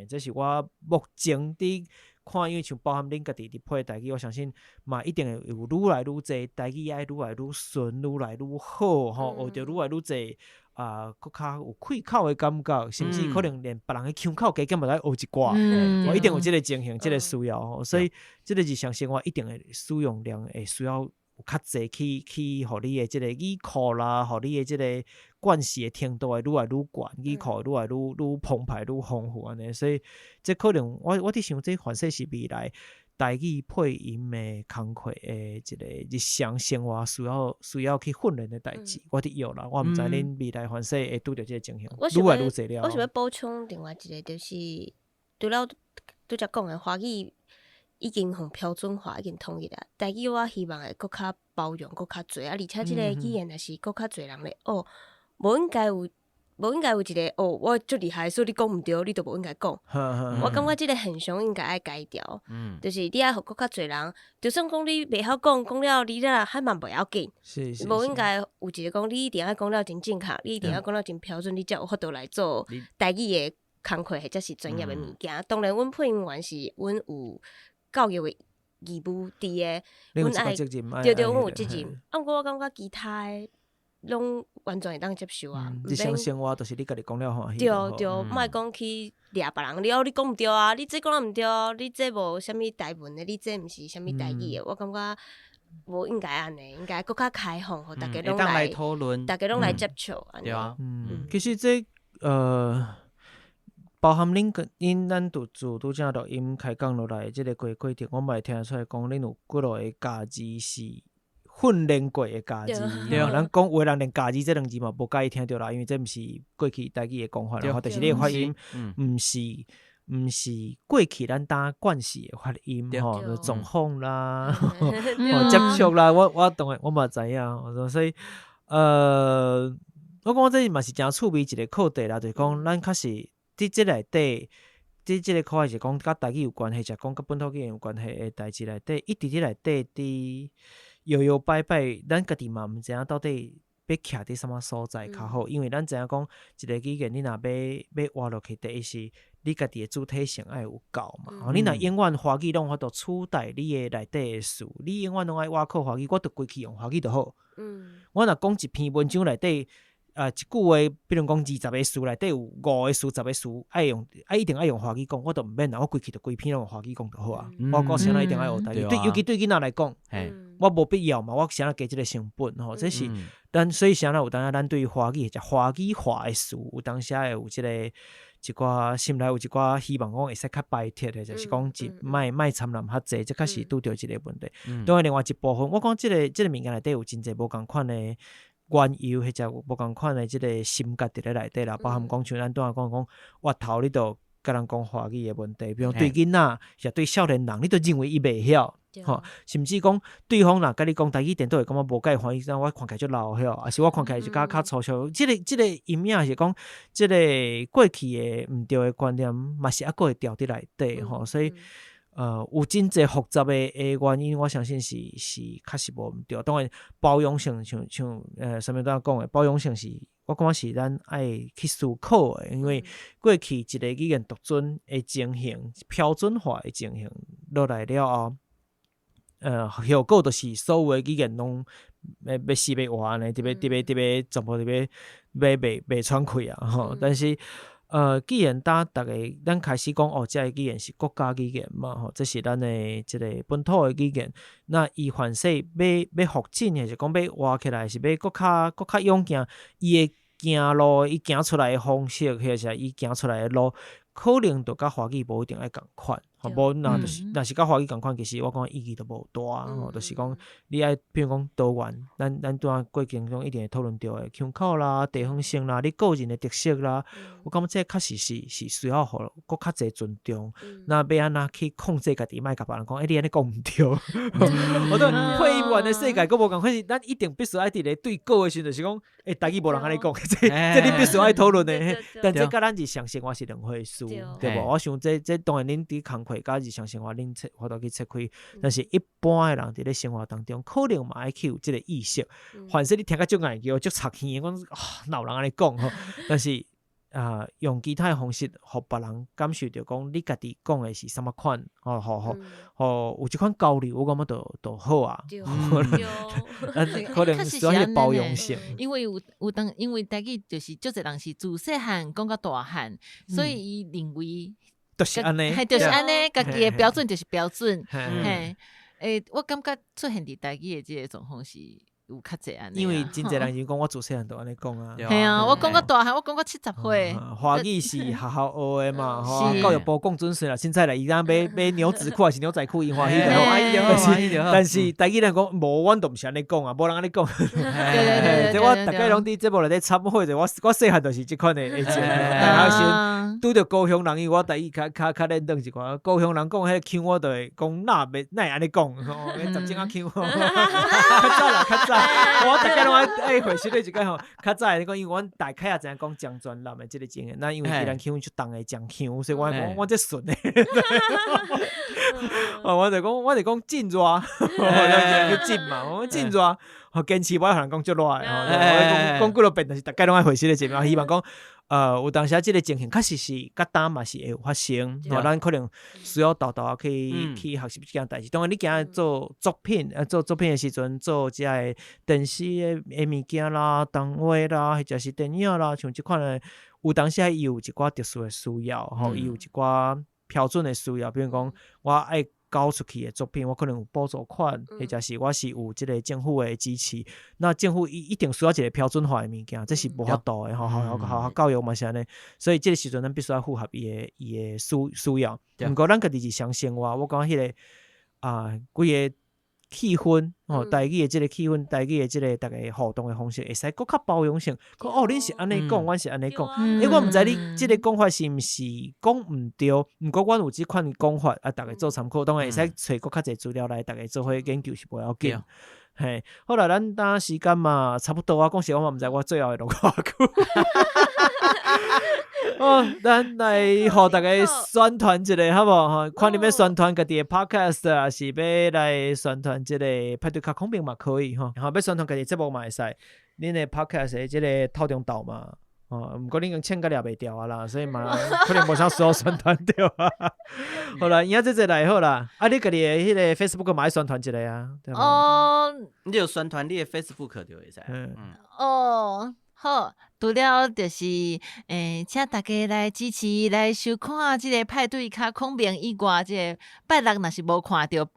这是我目前伫看，因为像包含恁家己伫配台语，我相信嘛一定会有愈来愈侪台语爱愈来愈顺，愈来愈好学着愈来愈侪。佫较有开口的感觉，甚至可能连别人的腔口加减嘛来学一寡，我一定有即个情形，即个需要，所以即个日常生活一定会使用量会需要有较侪去互你的即个语库啦，互你的即个惯习的程度会愈来愈悬，语库愈来愈澎湃、愈丰富安尼，所以这可能我伫想，这反正是未来。台语配音的工课的一个日常生活需要去训练的代志，我伫有啦，我毋知恁未来反正会拄着即个情形，愈来愈侪了。我想要补充另外一个，就是除了拄则讲的华语已经很标准化，已经统一啦。台语我希望会佫较包容，佫较侪而且即个语言也是佫较侪人咧无应该有一个我足厉害，所以你讲毋对，你都无应该讲。我感觉即个现象应该爱改掉。就是你爱互佫较侪人，就算讲你袂晓讲了，你啦还嘛袂要紧。无应该有一个讲你一定要讲了真正确，你一定要讲了真标准，你才有法度来做台语的工课或者是专业的物件。当然，阮配音员是阮有教育的义务伫的，阮爱对，阮有责任。毋过我感觉其他的。拢完全会当接受啊！日常生活就是你家己讲了欢喜。对，莫讲去掠别人，你讲毋对啊！你这讲了毋对啊！你这无啥物台文的，你这毋是啥物台语的。我感觉无应该安尼，应该佫较开放，互大家拢来讨论，大家拢来接触。对啊，其实这包含咱拄则录音开讲落来，即个过程，我嘛会听得出来讲，恁有几落个家字是。训练过的家字，咱讲话人连家字这两字嘛无介意听到啦，因为这毋是过去台语的讲法啦，但是你的发音毋是过去咱打惯习的发音状况啦，接触啦，我当然我嘛知影，所以我讲这嘛是真趣味一个课题啦，就是讲咱确实伫这内底。即个课是讲甲台语有关系，是讲甲本土语言有关系的代志内底，一直伫内底伫摇摇摆摆，咱家己嘛毋知影到底要徛伫什么所在较好，因为咱知影讲一个语言，你若要活落去，第一是你家己的主体性爱有够嘛。你若永远华语拢法度取代你的内底的事，你永远拢爱挖靠华语，我就规气用华语就好。我若讲一篇文章内底。一句话，比如讲20个词内底有5个词、10个词，一定爱用华语讲，我都毋免啦，我规气就规篇拢用华语讲就好啊。我讲啥一定爱学台语，尤其对囡仔来讲，我无必要嘛，我啥加即个成本这是咱所以啥有当下咱对于华语或者华语化的事，有当下会有即个一寡心内有一寡希望讲会使较摆脱的，就是讲莫参南较济，这确实拄着即个问题。当然另外一部分，我讲即个物件内底有真济无共款的。原由或者无共款的即个心结伫咧内底啦，包含讲像咱拄仔讲话头你都甲人讲华语的问题，比如对囡仔，或对少年人，你都认为伊袂晓。吼，甚至讲对方若甲你讲台语，电都会感觉无介欢喜，我看起来就老晓，还是我看起来是较粗俗。即个阴影是讲，即个过去的毋对的观念，嘛是还佫会调伫内底吼，所以有真侪复杂的原因，我相信是确实无毋对。当然包容性像上面都讲的包容性是。我感觉是咱爱去思考的，因为过去一个语言独尊的情形、标准化的情形落来了后，效果就是所有的语言拢要死要活安尼，特别全部要袂喘气啊吼！但是既然大家咱开始讲这个语言是国家语言嘛吼，这是咱的即个本土的语言，那伊凡说要发展，还是讲要活起来，是要更较勇敢，伊的行路，伊行出来的方式，或者是伊行出来的路，可能就甲华语无一定爱共款。无若是甲华语共款，其实我讲意义都无大吼，就是讲你爱，比如讲多元，咱拄仔过程中一定会讨论到的腔口啦、地方性啦、你个人的特色啦，我感觉这确实是需要互搁较侪尊重。那要安怎去控制家己，莫甲别人讲，你安尼讲毋对。我对配音员的世界搁无共款，是咱一定必须爱伫咧对稿的时阵，就是讲，台语无人安尼讲，这你必须爱讨论的。但这甲咱日常生活是两回事，对无？我想这当然恁伫工课甲日常生活恁法度去切开，但是一般的人伫咧生活当中，可能嘛爱去有即个意识。凡是你听甲足眼叫、足插耳，讲哪有人安尼讲吼？但是用其他的方式，互别人感受到讲你家己讲的是什么款，有即款交流，我感觉都好啊。可能需要迄个包容性。因为因为台语就是足侪人是自细汉讲到大汉，所以伊认为。就是安尼，就是安尼，家己的标准就是标准。我感觉出现伫台语的即个状况是有较济安尼。因为真侪人就讲我自细汉都安尼讲啊。系啊，我讲到大汉，我讲到70岁。华语是学校学的嘛，教育部讲准许啦。凊彩啦，伊当买牛仔裤还是牛仔裤，因欢喜就好。但是台语人讲无，阮都毋是安尼讲啊，无人安尼讲。对，我大概拢伫节目内底插播者，我细汉就是即款的意见。大学时拄着高雄人，因为我台语较练长一寡。高雄人讲迄个腔，我就会讲哪会安尼讲，十正啊腔。较早啦，较早。我大概拢爱回想咧一个吼，较早你讲，因为阮大概也知影讲江专南的即个经验，那因为伊人腔就重的江腔，所以我讲我这顺的，我就讲真热，就真嘛，我真热，坚持我可能讲足热的，讲几落遍，但是大概拢爱回想咧节目，希望讲。有当时即个情形确实是甲当嘛是会有发生，咱可能需要豆豆去学习即件代志。当然，你今日做作品，做作品的时阵，做即个电视的物件啦、动画啦，或者是电影啦，像即款的，有当时伊有一寡特殊的需要，伊有一寡标准的需要，比如讲我爱。交出去的作品，我可能有补助款，或者是我是有即个政府的支持，那政府一定需要一个标准化的物件，这是无法度的，好教育嘛是安尼，所以这个时阵咱必须要符合伊的需要。不过咱家己日常生活，我讲迄个规个气氛台语的即个气氛，台语的即个大家互动的方式，会使搁较包容性。恁是安尼讲，阮是安尼讲，我毋知你即个讲法是毋是讲毋对，毋过阮有即款讲法大家做参考，当然会使找搁较侪资料来，大家做伙研究是无要紧。嘿，好啦，咱当时间嘛差不多啊，讲实我嘛毋知我最后会录偌久。咱来互大家宣传一下，好无？看你要宣传家己的 podcast， 还是要来宣传即个派对卡空兵嘛可以吼。要宣传家己节目嘛会使，恁的 podcast 的即个透中岛嘛。毋过恁用签个掠袂掉啊啦，所以嘛可能无啥需要宣传掉啊。好啦，影这来好啦。你家己的迄个 Facebook 嘛爱宣传一下啊。你就宣传你的 Facebook 就会使。好，除了就是，请大家来支持、来收看即个派对卡孔明以外，即个拜六若是无看到，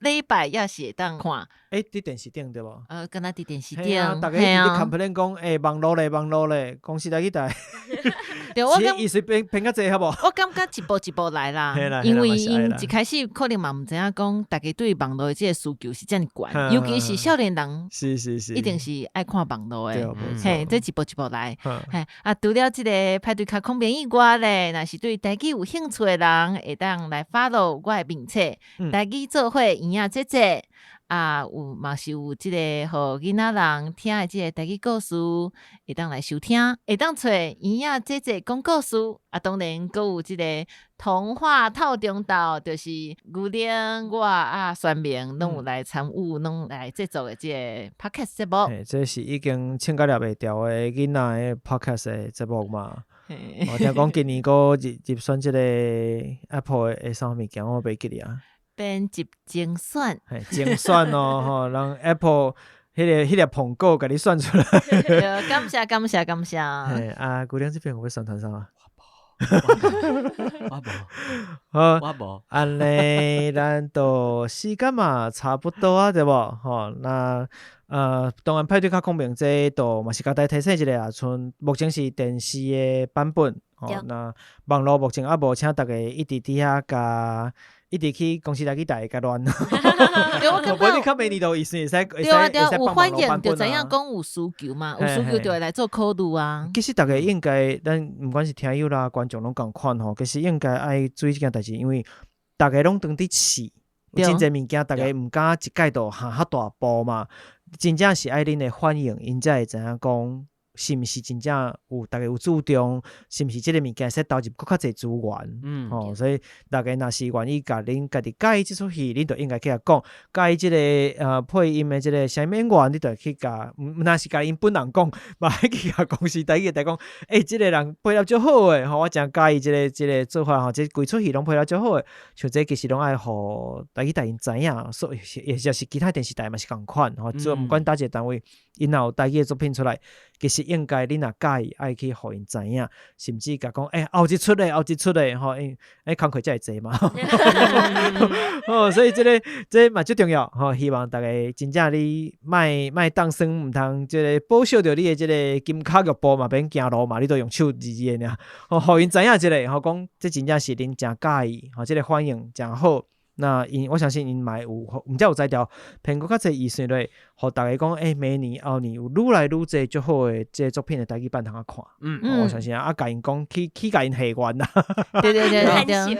礼拜也是会当看。伫电视顶对无？敢若伫电视顶。大家一直 complain 讲，网络咧，讲实在去台。对，我感意思变较济好无？我感觉一步一步来啦嘿啦，因为嘿啦嘛是因爱啦一开始可能嘛毋知影讲，大家对网络的这个需求是遮尔悬，嗯尤其是少年人，是是是，一定是爱看网络对，的。没错嘿，这一步一步来。嗯嘿，啊，除了即个派对卡空边以外咧，若是对台语有兴趣的人，会当来 follow 我的名册，台语做伙营养姐姐。啊，有嘛是有即个互囡仔人听的即个台语故事，会当来收听，会当找营养姐姐讲故事。啊，当然阁有即个童话套中岛，就是牛奶我啊宣明拢有来参与，拢来制作的即个 podcast 节目。嘿，这是已经请甲了袂掉的囡仔的 podcast 的节目嘛。我听讲今年个入选即个 Apple 的啥物件，我袂记哩啊。编辑精选，嘿，精选哦，吼，让 Apple 迄个苹果甲你选出来。对感谢感谢感谢。嘿，啊，姑娘这边有要宣传啥啊？我无，好，我无。安尼咱都时间嘛差不多啊，对无？吼，那当然派对较公平，这都嘛是甲大家提醒一下啊，像目前是电视的版本，吼，那网络目前还无，请大家一直伫遐甲。一直去公司来去大家乱，对，我感无你觉较美丽都意思会使对啊对啊，有反应就就知影讲有需求嘛，有需求就会来做考虑啊。其实大家应该，咱毋管是听友啦、观众拢共款吼，其实应该爱注意即件代志，因为大家拢当伫试，有真侪物件大家毋敢一概都下遐大步嘛，真正是爱恁的反应，因才会知影讲。是毋是真正有大家有注重，是毋是即个物件使投入更较侪资源？吼，所以大家若是愿意甲恁家己介意即出戏，恁就应该去甲讲，介意即个配音的即个声演员，你就去甲，若是甲因本人讲，嘛爱去甲公司第一个讲，即个人配了足好诶，吼，我真介意即个做法吼，即规出戏拢配了足好诶，像这其实拢爱互大因知影，所以也就是其他电视台嘛是共款，吼，做毋管倒一个单位，因若有台语的作品出来，其实应该你若介意，爱去互因知影，甚至甲讲，后一出嘞，吼，工课才会济嘛，哦，所以这嘛最重要，吼，希望大家真正你莫当生毋通，即个保守着你的即个金卡玉步嘛，免行路嘛，你都用手字的呢，哦，互因知影即个，吼，讲这真正是恁真介意，吼，即个反应真好。那我相信因嘛有，毋知有才调评过较侪预算咧，互大家讲，明年后年有愈来愈侪足好诶，即个作品的台语版通看。我相信甲因讲去甲因下愿啦。对对对对对。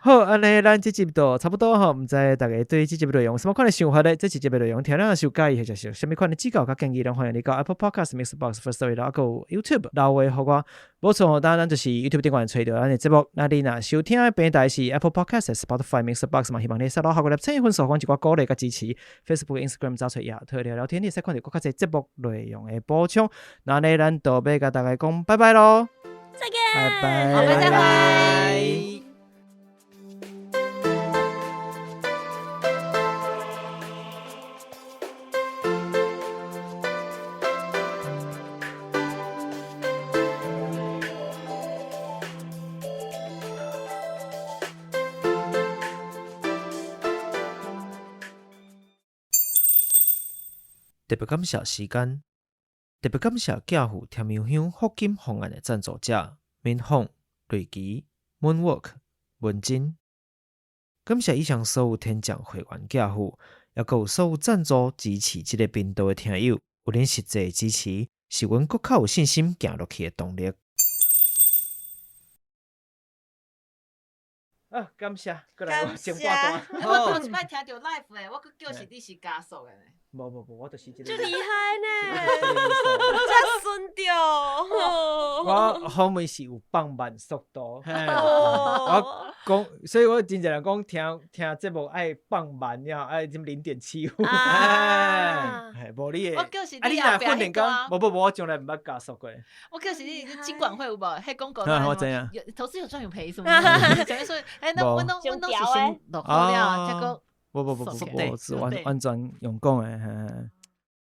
好，安尼咱这集就差不多吼，毋知大家对这集内容有什么款的想法咧？这集内容听了受介意，或者是什么款的指教甲建議，欢迎你到 Apple Podcast、Mixbox、Firstory 啦，还有 YouTube 留話互我。冇錯，當然咱就是 YouTube 頂端找到咱的節目。那你若收聽的平台是 Apple Podcast、Spotify、Mixbox 嘛，希望你收到下個禮拜分數，講一寡鼓勵甲支持。Facebook、Instagram 找出也特聊天，你使看到更加多節目內容的補充。那呢，咱就要甲大家講拜拜咯，再見，拜拜，好，拜拜。特別感謝時間，特別感謝家父甜苗香福金方案的贊助者民豐、瑞奇、Moonwork、文珍。感謝以上所有天降會員家父，也有所有贊助支持這個頻道的聽友，有恁實際支持，是阮更較有信心行落去的動力。感謝，過來我先掛斷。我頭一擺聽到 live 的，我佫叫是你是加速的呢。無，我就是這個。真厲害呢，真順掉。我後面是有放慢速度。我講，所以我真濟人講聽節目愛放慢了，愛點0.75。係無你的。我叫是你你若訓練講，無，我從來毋捌加速過。我叫是你金管會有無？迄廣告我知影。投資有賺有賠，是嗎？講說，那我都是先落好了，結果。不，我完全用講的。